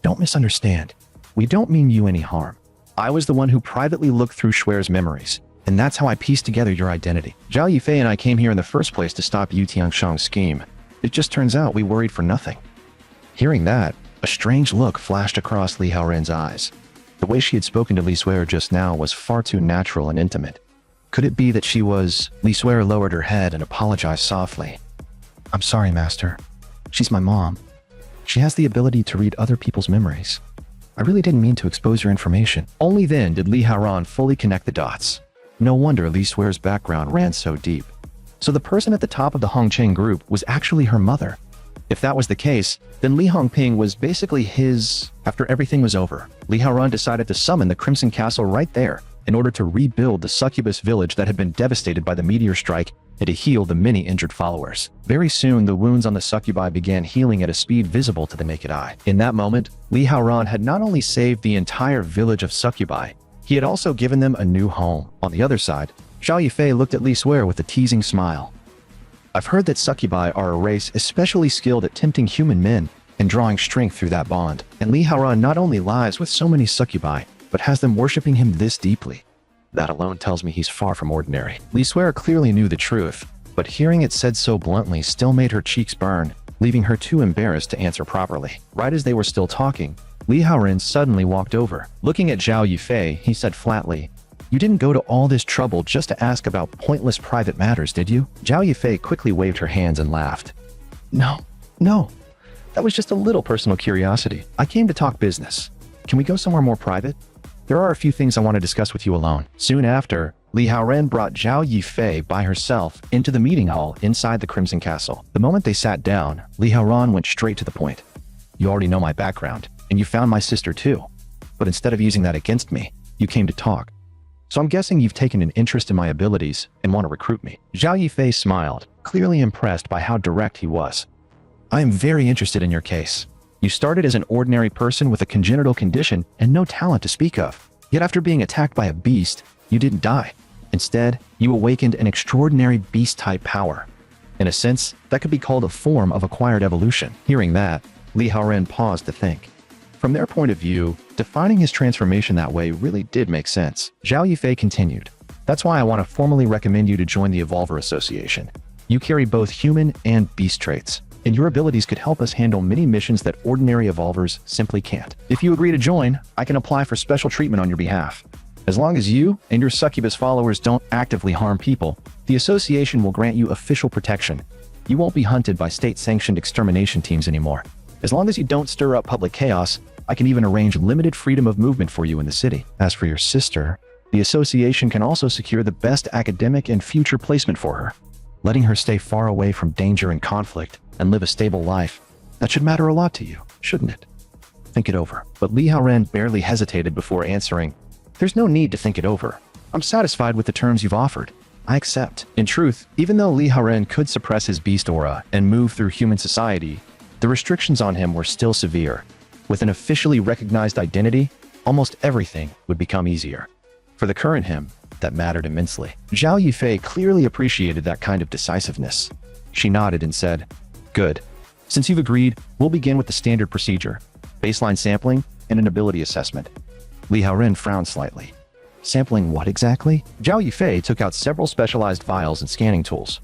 Don't misunderstand. We don't mean you any harm. I was the one who privately looked through Shuer's memories, and that's how I pieced together your identity. Zhao Yifei and I came here in the first place to stop Yu Tiangsheng's scheme. It just turns out we worried for nothing. Hearing that, a strange look flashed across Li Haoren's eyes. The way she had spoken to Li Shuer just now was far too natural and intimate. Could it be that she was... Li Shuer lowered her head and apologized softly. I'm sorry, Master. She's my mom. She has the ability to read other people's memories. I really didn't mean to expose your information. Only then did Li Haoran fully connect the dots. No wonder Li Shuer's background ran so deep. So the person at the top of the Hongqing group was actually her mother. If that was the case, then Li Hongping was basically his... After everything was over, Li Haoran decided to summon the Crimson Castle right there in order to rebuild the succubus village that had been devastated by the meteor strike and to heal the many injured followers. Very soon, the wounds on the succubi began healing at a speed visible to the naked eye. In that moment, Li Haoran had not only saved the entire village of succubi, he had also given them a new home. On the other side, Zhao Yifei looked at Li Shuer with a teasing smile. I've heard that succubi are a race especially skilled at tempting human men and drawing strength through that bond. And Li Haoran not only lies with so many succubi, but has them worshipping him this deeply. That alone tells me he's far from ordinary. Li Shuer clearly knew the truth, but hearing it said so bluntly still made her cheeks burn, leaving her too embarrassed to answer properly. Right as they were still talking, Li Haoren suddenly walked over. Looking at Zhao Yifei, he said flatly, "You didn't go to all this trouble just to ask about pointless private matters, did you?" Zhao Yifei quickly waved her hands and laughed. No. That was just a little personal curiosity. I came to talk business. Can we go somewhere more private? There are a few things I want to discuss with you alone." Soon after, Li Haoren brought Zhao Yifei by herself into the meeting hall inside the Crimson Castle. The moment they sat down, Li Haoren went straight to the point. "You already know my background, and you found my sister too. But instead of using that against me, you came to talk. So I'm guessing you've taken an interest in my abilities and want to recruit me." Zhao Yifei smiled, clearly impressed by how direct he was. "I am very interested in your case. You started as an ordinary person with a congenital condition and no talent to speak of. Yet after being attacked by a beast, you didn't die. Instead, you awakened an extraordinary beast-type power. In a sense, that could be called a form of acquired evolution." Hearing that, Li Haoren paused to think. From their point of view, defining his transformation that way really did make sense. Zhao Yifei continued, "That's why I want to formally recommend you to join the Evolver Association. You carry both human and beast traits, and your abilities could help us handle many missions that ordinary evolvers simply can't. If you agree to join, I can apply for special treatment on your behalf. As long as you and your succubus followers don't actively harm people, the association will grant you official protection. You won't be hunted by state-sanctioned extermination teams anymore. As long as you don't stir up public chaos, I can even arrange limited freedom of movement for you in the city. As for your sister, the association can also secure the best academic and future placement for her, letting her stay far away from danger and conflict and live a stable life. That should matter a lot to you, shouldn't it? Think it over." But Li Haoren barely hesitated before answering, "There's no need to think it over. I'm satisfied with the terms you've offered. I accept." In truth, even though Li Haoren could suppress his beast aura and move through human society, the restrictions on him were still severe. With an officially recognized identity, almost everything would become easier. For the current him, that mattered immensely. Zhao Yifei clearly appreciated that kind of decisiveness. She nodded and said, "Good. Since you've agreed, we'll begin with the standard procedure: baseline sampling and an ability assessment." Li Haoren frowned slightly. "Sampling what exactly?" Zhao Yifei took out several specialized vials and scanning tools.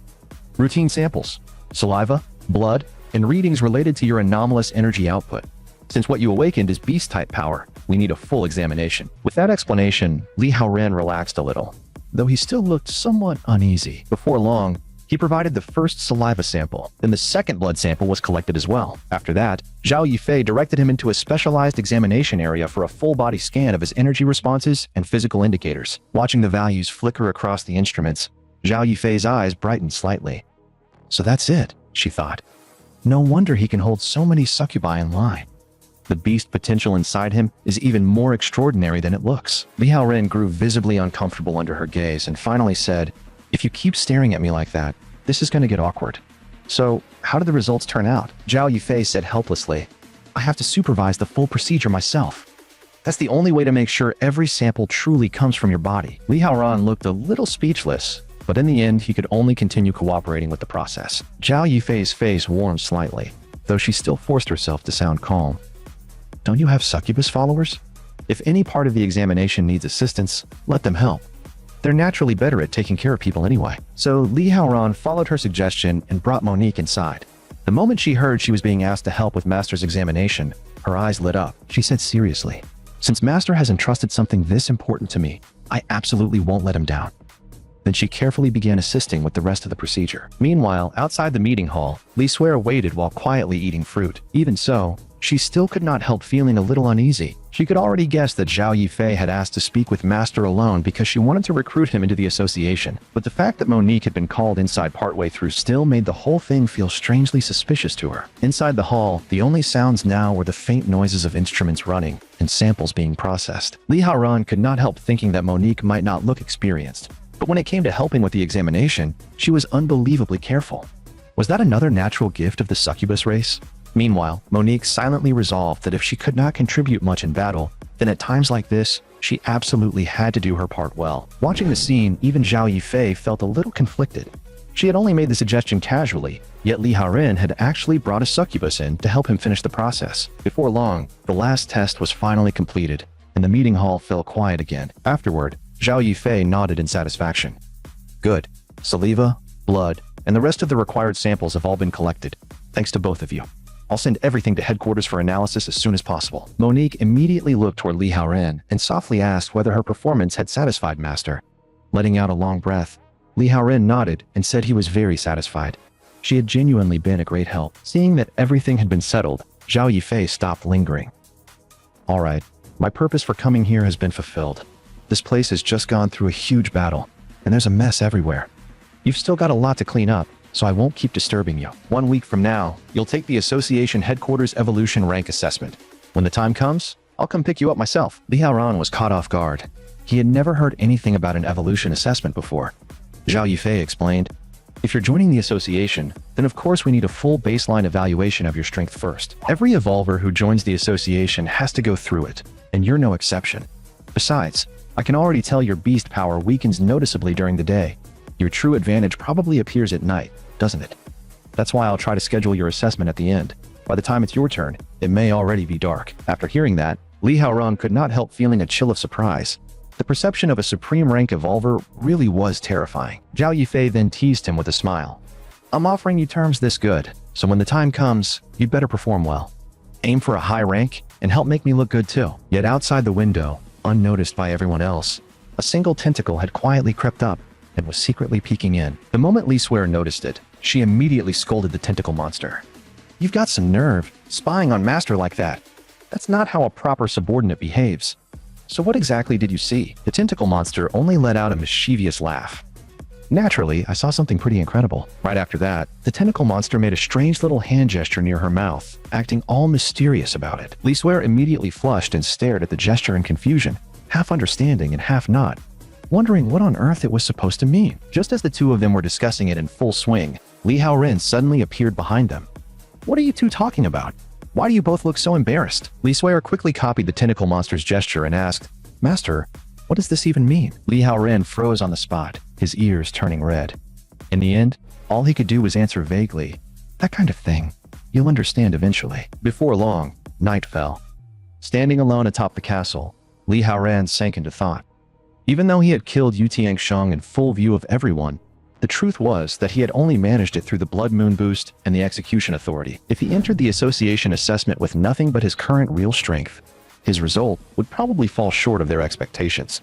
"Routine samples, saliva, blood, and readings related to your anomalous energy output. Since what you awakened is beast-type power, we need a full examination." With that explanation, Li Haoren relaxed a little, though he still looked somewhat uneasy. Before long, he provided the first saliva sample, then the second blood sample was collected as well. After that, Zhao Yifei directed him into a specialized examination area for a full-body scan of his energy responses and physical indicators. Watching the values flicker across the instruments, Zhao Yifei's eyes brightened slightly. "So that's it," she thought. "No wonder he can hold so many succubi in line. The beast potential inside him is even more extraordinary than it looks." Li Haoren grew visibly uncomfortable under her gaze and finally said, "If you keep staring at me like that, this is going to get awkward. So, how did the results turn out?" Zhao Yifei said helplessly, "I have to supervise the full procedure myself. That's the only way to make sure every sample truly comes from your body." Li Haoren looked a little speechless, but in the end he could only continue cooperating with the process. Zhao Yifei's face warmed slightly, though she still forced herself to sound calm. "Don't you have succubus followers? If any part of the examination needs assistance, let them help. They're naturally better at taking care of people anyway." So Li Haoren followed her suggestion and brought Monique inside. The moment she heard she was being asked to help with Master's examination, her eyes lit up. She said seriously, "Since Master has entrusted something this important to me, I absolutely won't let him down." Then she carefully began assisting with the rest of the procedure. Meanwhile, outside the meeting hall, Li Suer waited while quietly eating fruit. Even so, she still could not help feeling a little uneasy. She could already guess that Zhao Yifei had asked to speak with Master alone because she wanted to recruit him into the association. But the fact that Monique had been called inside partway through still made the whole thing feel strangely suspicious to her. Inside the hall, the only sounds now were the faint noises of instruments running and samples being processed. Li Haoren could not help thinking that Monique might not look experienced. But when it came to helping with the examination, she was unbelievably careful. Was that another natural gift of the succubus race? Meanwhile, Monique silently resolved that if she could not contribute much in battle, then at times like this, she absolutely had to do her part well. Watching the scene, even Zhao Yifei felt a little conflicted. She had only made the suggestion casually, yet Li Haoren had actually brought a succubus in to help him finish the process. Before long, the last test was finally completed, and the meeting hall fell quiet again. Afterward, Zhao Yifei nodded in satisfaction. "Good. Saliva, blood, and the rest of the required samples have all been collected. Thanks to both of you. I'll send everything to headquarters for analysis as soon as possible. Monique immediately looked toward Li Haoren and softly asked whether her performance had satisfied Master. Letting out a long breath, Li Haoren nodded and said he was very satisfied. She had genuinely been a great help. Seeing that everything had been settled, Zhao Yifei stopped lingering. All right, my purpose for coming here has been fulfilled. This place has just gone through a huge battle, and there's a mess everywhere. You've still got a lot to clean up, so I won't keep disturbing you. 1 week from now, you'll take the Association Headquarters Evolution Rank Assessment. When the time comes, I'll come pick you up myself. Li Haoran was caught off guard. He had never heard anything about an evolution assessment before. Zhao Yifei explained, if you're joining the association, then of course we need a full baseline evaluation of your strength first. Every evolver who joins the association has to go through it, and you're no exception. Besides, I can already tell your beast power weakens noticeably during the day. Your true advantage probably appears at night, doesn't it? That's why I'll try to schedule your assessment at the end. By the time it's your turn, it may already be dark. After hearing that, Li Haoran could not help feeling a chill of surprise. The perception of a supreme rank evolver really was terrifying. Zhao Yifei then teased him with a smile. I'm offering you terms this good, so when the time comes, you'd better perform well. Aim for a high rank, and help make me look good too. Yet outside the window, unnoticed by everyone else, a single tentacle had quietly crept up and was secretly peeking in. The moment Li Swear noticed it, she immediately scolded the tentacle monster. You've got some nerve, spying on Master like that. That's not how a proper subordinate behaves. So what exactly did you see? The tentacle monster only let out a mischievous laugh. Naturally, I saw something pretty incredible. Right after that, the tentacle monster made a strange little hand gesture near her mouth, acting all mysterious about it. Li Swear immediately flushed and stared at the gesture in confusion, half understanding and half not, wondering what on earth it was supposed to mean. Just as the two of them were discussing it in full swing, Li Haoren suddenly appeared behind them. What are you two talking about? Why do you both look so embarrassed? Li Swear quickly copied the tentacle monster's gesture and asked, Master, what does this even mean? Li Haoren froze on the spot, his ears turning red. In the end, all he could do was answer vaguely, that kind of thing. You'll understand eventually. Before long, night fell. Standing alone atop the castle, Li Haoren sank into thought. Even though he had killed Yu Tiangsheng in full view of everyone, the truth was that he had only managed it through the Blood Moon boost and the Execution Authority. If he entered the association assessment with nothing but his current real strength, his result would probably fall short of their expectations.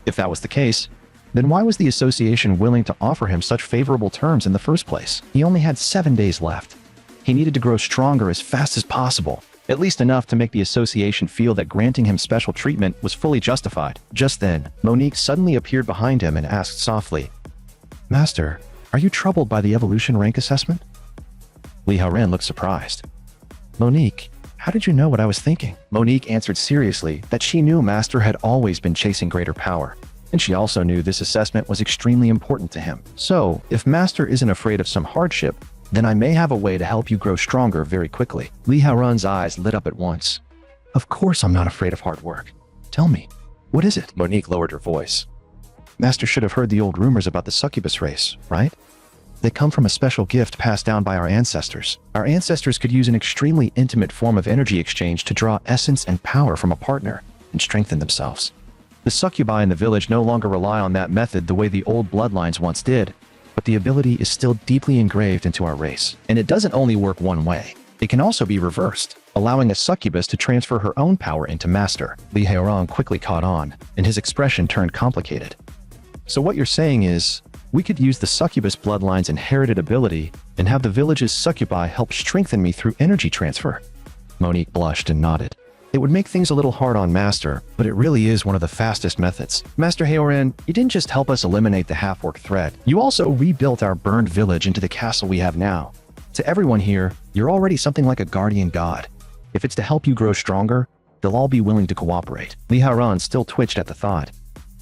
If that was the case, then why was the association willing to offer him such favorable terms in the first place? He only had 7 days left. He needed to grow stronger as fast as possible, at least enough to make the association feel that granting him special treatment was fully justified. Just then, Monique suddenly appeared behind him and asked softly, Master, are you troubled by the evolution rank assessment? Li Haoren looked surprised. Monique, how did you know what I was thinking? Monique answered seriously that she knew Master had always been chasing greater power, and she also knew this assessment was extremely important to him. So, if Master isn't afraid of some hardship, then I may have a way to help you grow stronger very quickly. Li Haoren's eyes lit up at once. Of course I'm not afraid of hard work. Tell me, what is it? Monique lowered her voice. Master should have heard the old rumors about the succubus race, right? They come from a special gift passed down by our ancestors. Our ancestors could use an extremely intimate form of energy exchange to draw essence and power from a partner and strengthen themselves. The succubi in the village no longer rely on that method the way the old bloodlines once did, but the ability is still deeply engraved into our race. And it doesn't only work one way. It can also be reversed, allowing a succubus to transfer her own power into Master. Li Haoran quickly caught on, and his expression turned complicated. So what you're saying is, we could use the succubus bloodline's inherited ability and have the village's succubi help strengthen me through energy transfer. Monique blushed and nodded. It would make things a little hard on Master, but it really is one of the fastest methods. Master Haoren, you didn't just help us eliminate the half-orc threat, you also rebuilt our burned village into the castle we have now. To everyone here, you're already something like a guardian god. If it's to help you grow stronger, they'll all be willing to cooperate. Li Haoran still twitched at the thought.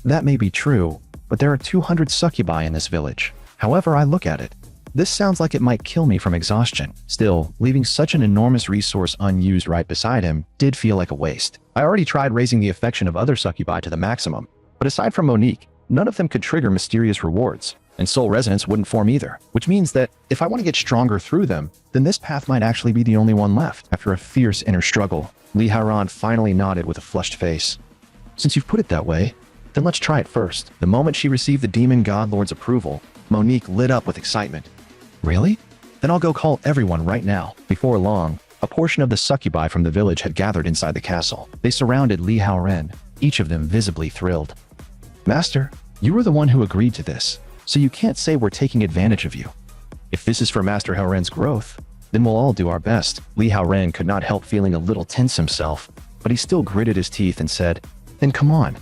That may be true, but there are 200 succubi in this village. However I look at it, this sounds like it might kill me from exhaustion. Still, leaving such an enormous resource unused right beside him did feel like a waste. I already tried raising the affection of other succubi to the maximum, but aside from Monique, none of them could trigger mysterious rewards, and soul resonance wouldn't form either, which means that if I want to get stronger through them, then this path might actually be the only one left. After a fierce inner struggle, Li Haoran finally nodded with a flushed face. Since you've put it that way, then let's try it first. The moment she received the demon god lord's approval, Monique lit up with excitement. Really? Then I'll go call everyone right now. Before long, A portion of the succubi from the village had gathered inside the castle. They surrounded Li Haoren, each of them visibly thrilled. "Master, you were the one who agreed to this, so you can't say we're taking advantage of you. If this is for Master Haoren's growth, then we'll all do our best." Li Haoren could not help feeling a little tense himself, but he still gritted his teeth and said, "Then come on.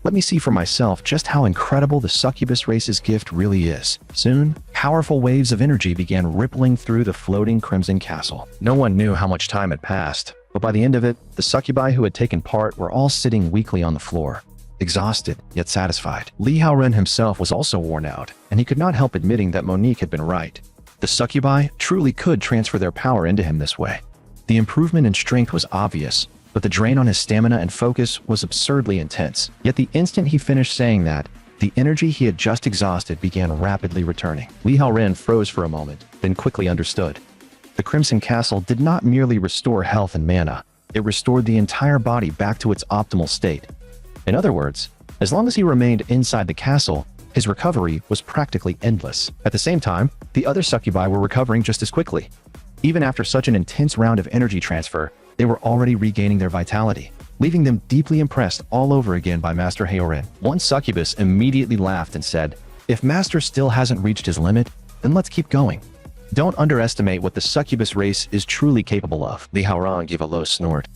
Let me see for myself just how incredible the succubus race's gift really is." Soon, powerful waves of energy began rippling through the floating crimson castle. No one knew how much time had passed, but by the end of it, the succubi who had taken part were all sitting weakly on the floor, exhausted yet satisfied. Li Haoren himself was also worn out, and he could not help admitting that Monique had been right. The succubi truly could transfer their power into him this way. The improvement in strength was obvious, but the drain on his stamina and focus was absurdly intense. Yet the instant he finished saying that, the energy he had just exhausted began rapidly returning. Li Haoren froze for a moment, then quickly understood. The Crimson Castle did not merely restore health and mana, it restored the entire body back to its optimal state. In other words, as long as he remained inside the castle, his recovery was practically endless. At the same time, the other succubi were recovering just as quickly. Even after such an intense round of energy transfer, they were already regaining their vitality, leaving them deeply impressed all over again by Master Haoren. One succubus immediately laughed and said, "If Master still hasn't reached his limit, then let's keep going. Don't underestimate what the succubus race is truly capable of." Li Haoren gave a low snort.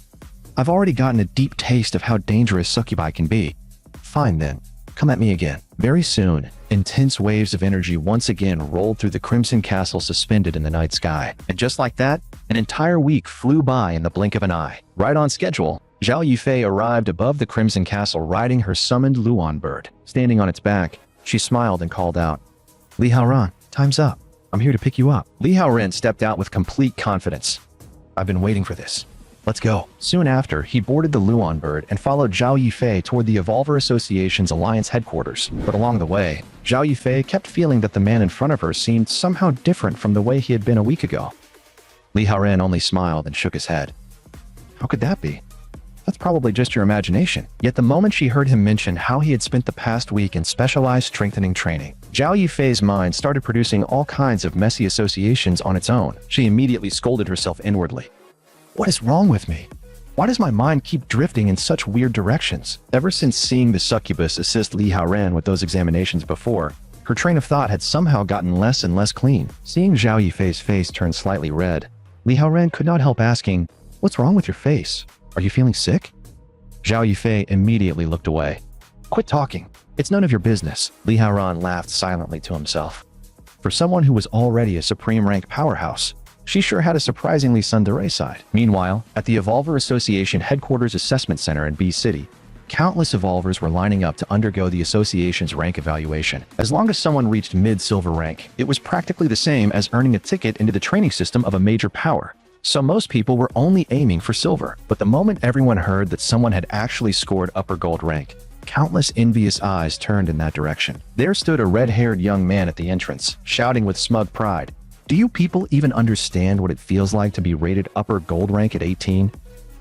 "I've already gotten a deep taste of how dangerous succubi can be. Fine then, come at me again." Very soon, intense waves of energy once again rolled through the Crimson Castle suspended in the night sky. And just like that, an entire week flew by in the blink of an eye. Right on schedule, Zhao Yufei arrived above the Crimson Castle riding her summoned Luan bird. Standing on its back, she smiled and called out, "Li Haoren, time's up. I'm here to pick you up." Li Haoren stepped out with complete confidence. "I've been waiting for this. Let's go." Soon after, he boarded the Luan bird and followed Zhao Yufei toward the Evolver Association's Alliance headquarters. But along the way, Zhao Yufei kept feeling that the man in front of her seemed somehow different from the way he had been a week ago. Li Haoren only smiled and shook his head. "How could that be? That's probably just your imagination." Yet the moment she heard him mention how he had spent the past week in specialized strengthening training, Zhao Yufei's mind started producing all kinds of messy associations on its own. She immediately scolded herself inwardly. What is wrong with me? Why does my mind keep drifting in such weird directions? Ever since seeing the succubus assist Li Haoren with those examinations before, her train of thought had somehow gotten less and less clean. Seeing Zhao Yufei's face turn slightly red, Li Haoren could not help asking, "What's wrong with your face? Are you feeling sick?" Zhao Yufei immediately looked away. "Quit talking. It's none of your business." Li Haoren laughed silently to himself. For someone who was already a supreme rank powerhouse, she sure had a surprisingly tsundere side. Meanwhile, at the Evolver Association Headquarters Assessment Center in B City, countless Evolvers were lining up to undergo the association's rank evaluation. As long as someone reached mid-silver rank, it was practically the same as earning a ticket into the training system of a major power. So most people were only aiming for silver. But the moment everyone heard that someone had actually scored upper gold rank, countless envious eyes turned in that direction. There stood a red-haired young man at the entrance, shouting with smug pride, "Do you people even understand what it feels like to be rated upper gold rank at 18?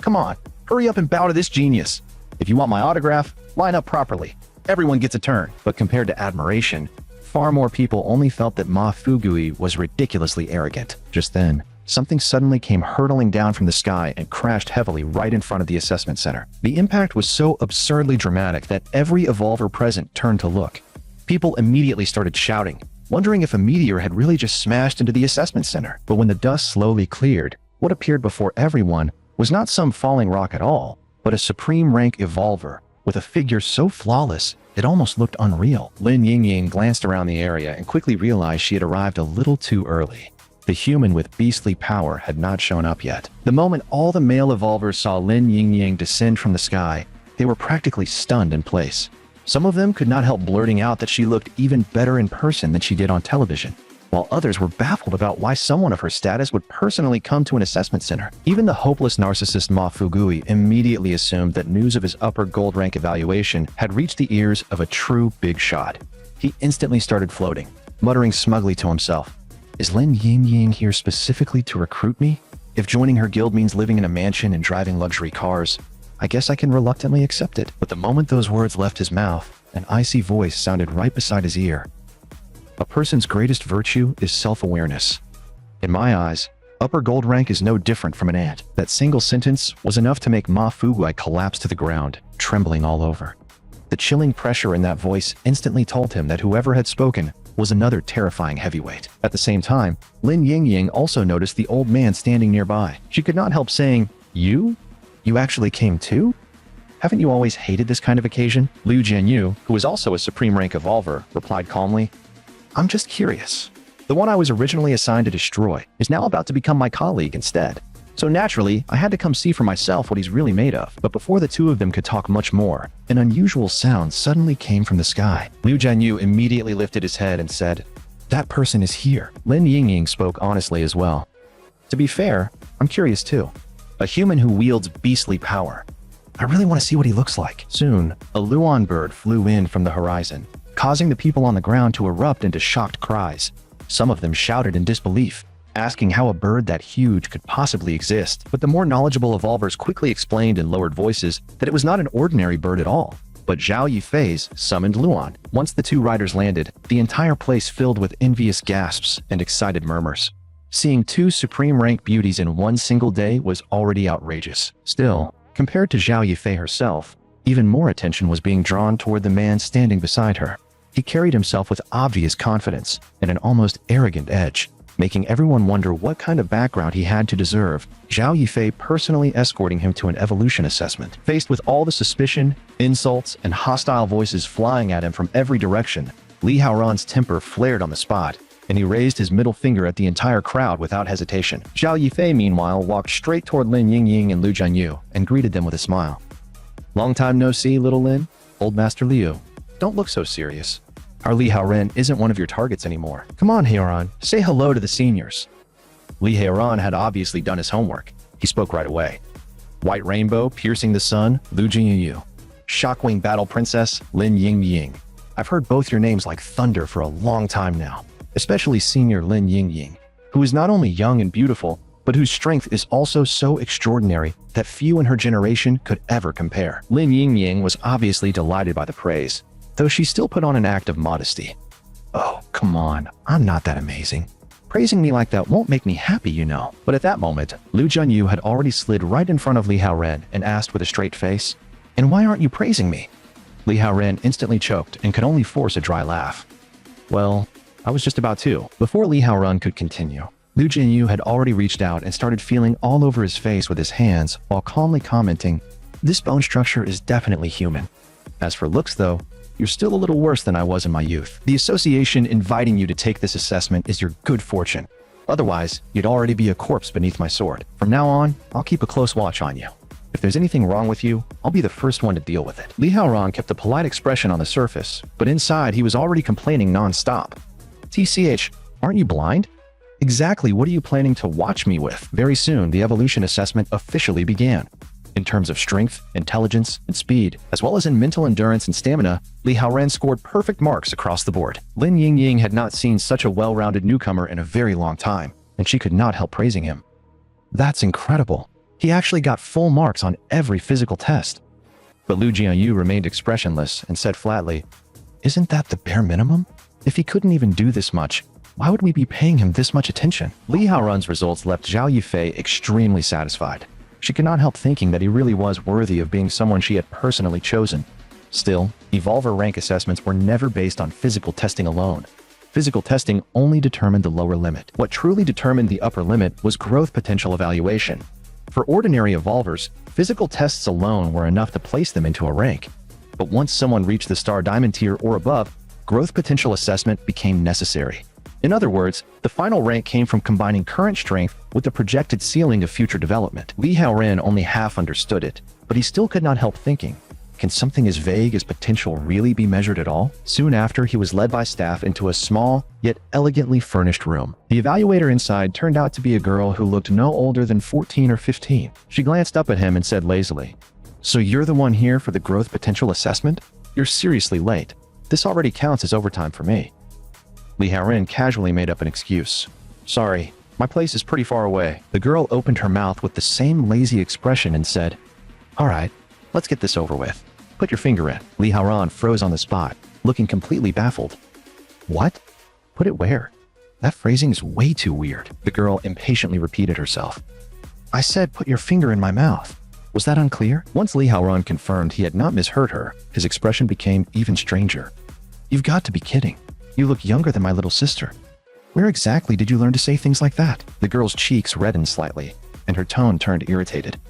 Come on, hurry up and bow to this genius. If you want my autograph, line up properly. Everyone gets a turn." But compared to admiration, far more people only felt that Ma Fugui was ridiculously arrogant. Just then, something suddenly came hurtling down from the sky and crashed heavily right in front of the assessment center. The impact was so absurdly dramatic that every Evolver present turned to look. People immediately started shouting, wondering if a meteor had really just smashed into the assessment center. But when the dust slowly cleared, what appeared before everyone was not some falling rock at all, but a supreme rank Evolver with a figure so flawless it almost looked unreal. Lin Yingying glanced around the area and quickly realized she had arrived a little too early. The human with beastly power had not shown up yet. The moment all the male Evolvers saw Lin Yingying descend from the sky, they were practically stunned in place. Some of them could not help blurting out that she looked even better in person than she did on television, while others were baffled about why someone of her status would personally come to an assessment center. Even the hopeless narcissist Ma Fugui immediately assumed that news of his upper gold rank evaluation had reached the ears of a true big shot. He instantly started floating, muttering smugly to himself, "Is Lin Yingying here specifically to recruit me? If joining her guild means living in a mansion and driving luxury cars, I guess I can reluctantly accept it." But the moment those words left his mouth, an icy voice sounded right beside his ear. "A person's greatest virtue is self-awareness. In my eyes, Upper gold rank is no different from an ant. That single sentence was enough to make Ma Fuguai collapse to the ground, trembling all over. The chilling pressure in that voice instantly told him that whoever had spoken was another terrifying heavyweight. At the same time, Lin Yingying also noticed the old man standing nearby. She could not help saying, "You? You actually came too? Haven't you always hated this kind of occasion?" Liu Jianyu, who was also a supreme rank evolver, replied calmly, "I'm just curious. The one I was originally assigned to destroy is now about to become my colleague instead. So naturally, I had to come see for myself what he's really made of." But before the two of them could talk much more, an unusual sound suddenly came from the sky. Liu Jianyu immediately lifted his head and said, "That person is here." Lin Yingying spoke honestly as well. "To be fair, I'm curious too. A human who wields beastly power. I really want to see what he looks like." Soon, a Luan bird flew in from the horizon, causing the people on the ground to erupt into shocked cries. Some of them shouted in disbelief, asking how a bird that huge could possibly exist. But the more knowledgeable evolvers quickly explained in lowered voices that it was not an ordinary bird at all, but Zhao Yifei's summoned Luan. Once the two riders landed, the entire place filled with envious gasps and excited murmurs. Seeing two supreme rank beauties in one single day was already outrageous. Still, compared to Zhao Yifei herself, even more attention was being drawn toward the man standing beside her. He carried himself with obvious confidence and an almost arrogant edge, making everyone wonder what kind of background he had to deserve Zhao Yifei personally escorting him to an evolution assessment. Faced with all the suspicion, insults, and hostile voices flying at him from every direction, Li Haoran's temper flared on the spot, and he raised his middle finger at the entire crowd without hesitation. Zhao Yifei, meanwhile, walked straight toward Lin Yingying and Liu Jianyu and greeted them with a smile. "Long time no see, little Lin. Old Master Liu. Don't look so serious. Our Li Haoran isn't one of your targets anymore. Come on, Haoran, say hello to the seniors." Li Haoran had obviously done his homework. He spoke right away. "White Rainbow piercing the sun, Liu Jianyu. Shockwing Battle Princess, Lin Yingying. I've heard both your names like thunder for a long time now, especially senior Lin Yingying, who is not only young and beautiful, but whose strength is also so extraordinary that few in her generation could ever compare." Lin Yingying was obviously delighted by the praise, though she still put on an act of modesty. "Oh, come on, I'm not that amazing. Praising me like that won't make me happy, you know." But at that moment, Liu Jianyu had already slid right in front of Li Haoran and asked with a straight face, "And why aren't you praising me?" Li Haoran instantly choked and could only force a dry laugh. "Well, I was just about to." Before Li Haoran could continue, Liu Jianyu had already reached out and started feeling all over his face with his hands while calmly commenting, "This bone structure is definitely human. As for looks though, you're still a little worse than I was in my youth. The association inviting you to take this assessment is your good fortune. Otherwise, you'd already be a corpse beneath my sword. From now on, I'll keep a close watch on you. If there's anything wrong with you, I'll be the first one to deal with it." Li Haoran kept a polite expression on the surface, but inside he was already complaining non-stop. "TCH, aren't you blind? Exactly what are you planning to watch me with?" Very soon, the evolution assessment officially began. In terms of strength, intelligence, and speed, as well as in mental endurance and stamina, Li Haoran scored perfect marks across the board. Lin Yingying had not seen such a well-rounded newcomer in a very long time, and she could not help praising him. "That's incredible. He actually got full marks on every physical test." But Liu Jianyu remained expressionless and said flatly, "Isn't that the bare minimum? If he couldn't even do this much, why would we be paying him this much attention?" Li Haoran's results left Zhao Yifei extremely satisfied. She could not help thinking that he really was worthy of being someone she had personally chosen. Still, evolver rank assessments were never based on physical testing alone. Physical testing only determined the lower limit. What truly determined the upper limit was growth potential evaluation. For ordinary evolvers, physical tests alone were enough to place them into a rank. But once someone reached the Star Diamond tier or above, growth potential assessment became necessary. In other words, the final rank came from combining current strength with the projected ceiling of future development. Li Haoran only half understood it, but he still could not help thinking, can something as vague as potential really be measured at all? Soon after, he was led by staff into a small, yet elegantly furnished room. The evaluator inside turned out to be a girl who looked no older than 14 or 15. She glanced up at him and said lazily, "So you're the one here for the growth potential assessment? You're seriously late. This already counts as overtime for me." Li Haoran casually made up an excuse. "Sorry, my place is pretty far away." The girl opened her mouth with the same lazy expression and said, "All right, let's get this over with. Put your finger in." Li Haoran froze on the spot, looking completely baffled. "What? Put it where?" That phrasing is way too weird. The girl impatiently repeated herself. I said put your finger in my mouth. Was that unclear? Once Li Haoran confirmed he had not misheard her, his expression became even stranger. You've got to be kidding. You look younger than my little sister. Where exactly did you learn to say things like that? The girl's cheeks reddened slightly, and her tone turned irritated.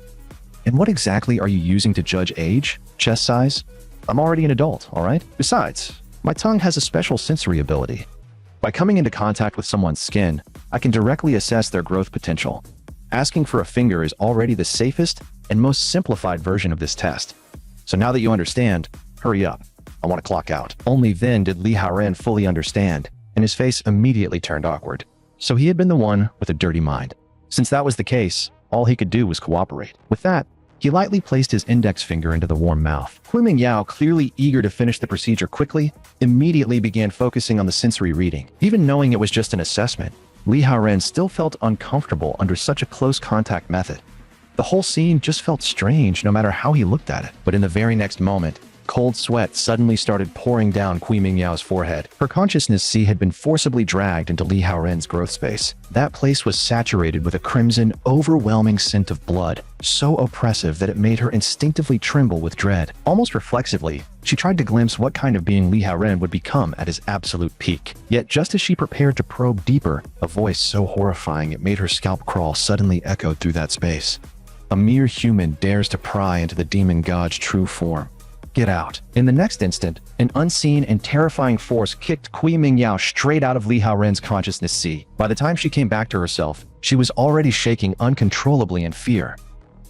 And what exactly are you using to judge age? Chest size? I'm already an adult, all right? Besides, my tongue has a special sensory ability. By coming into contact with someone's skin, I can directly assess their growth potential. Asking for a finger is already the safest and most simplified version of this test. So now that you understand, hurry up. I want to clock out. Only then did Li Haoran fully understand, and his face immediately turned awkward. So he had been the one with a dirty mind. Since that was the case, all he could do was cooperate. With that, he lightly placed his index finger into the warm mouth. Hui Yao, clearly eager to finish the procedure quickly, immediately began focusing on the sensory reading. Even knowing it was just an assessment, Li Haoran still felt uncomfortable under such a close contact method. The whole scene just felt strange no matter how he looked at it. But in the very next moment, cold sweat suddenly started pouring down Hui Mingyao's forehead. Her consciousness sea had been forcibly dragged into Li Haoran's growth space. That place was saturated with a crimson, overwhelming scent of blood, so oppressive that it made her instinctively tremble with dread. Almost reflexively, she tried to glimpse what kind of being Li Haoran would become at his absolute peak. Yet just as she prepared to probe deeper, a voice so horrifying it made her scalp crawl suddenly echoed through that space. A mere human dares to pry into the demon god's true form. Get out. In the next instant, an unseen and terrifying force kicked Hui Mingyao straight out of Li Haoran's consciousness sea. By the time she came back to herself, she was already shaking uncontrollably in fear.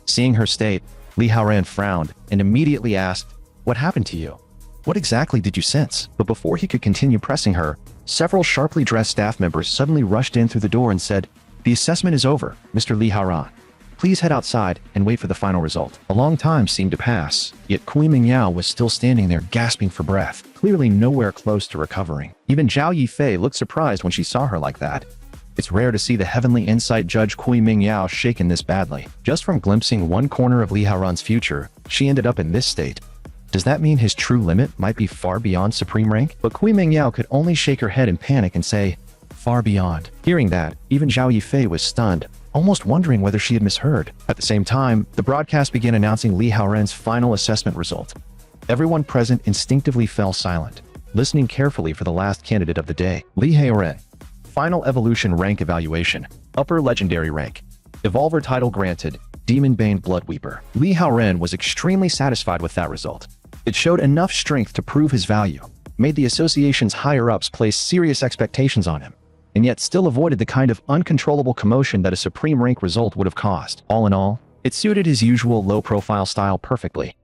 Seeing her state, Li Haoran frowned and immediately asked, "What happened to you? What exactly did you sense?" But before he could continue pressing her, several sharply dressed staff members suddenly rushed in through the door and said, "The assessment is over, Mr. Li Haoran. Please head outside and wait for the final result." A long time seemed to pass, yet Hui Mingyao was still standing there gasping for breath, clearly nowhere close to recovering. Even Zhao Yifei looked surprised when she saw her like that. It's rare to see the heavenly insight judge Hui Mingyao shaken this badly. Just from glimpsing one corner of Li Haoran's future, she ended up in this state. Does that mean his true limit might be far beyond supreme rank? But Hui Mingyao could only shake her head in panic and say, "Far beyond." Hearing that, even Zhao Yifei was stunned, almost wondering whether she had misheard. At the same time, the broadcast began announcing Li Haoran's final assessment result. Everyone present instinctively fell silent, listening carefully for the last candidate of the day. Li Haoran. Final evolution rank evaluation. Upper legendary rank. Evolver title granted. Demon-Bane Bloodweeper. Li Haoran was extremely satisfied with that result. It showed enough strength to prove his value, made the association's higher-ups place serious expectations on him, and yet still avoided the kind of uncontrollable commotion that a supreme rank result would have caused. All in all, it suited his usual low-profile style perfectly.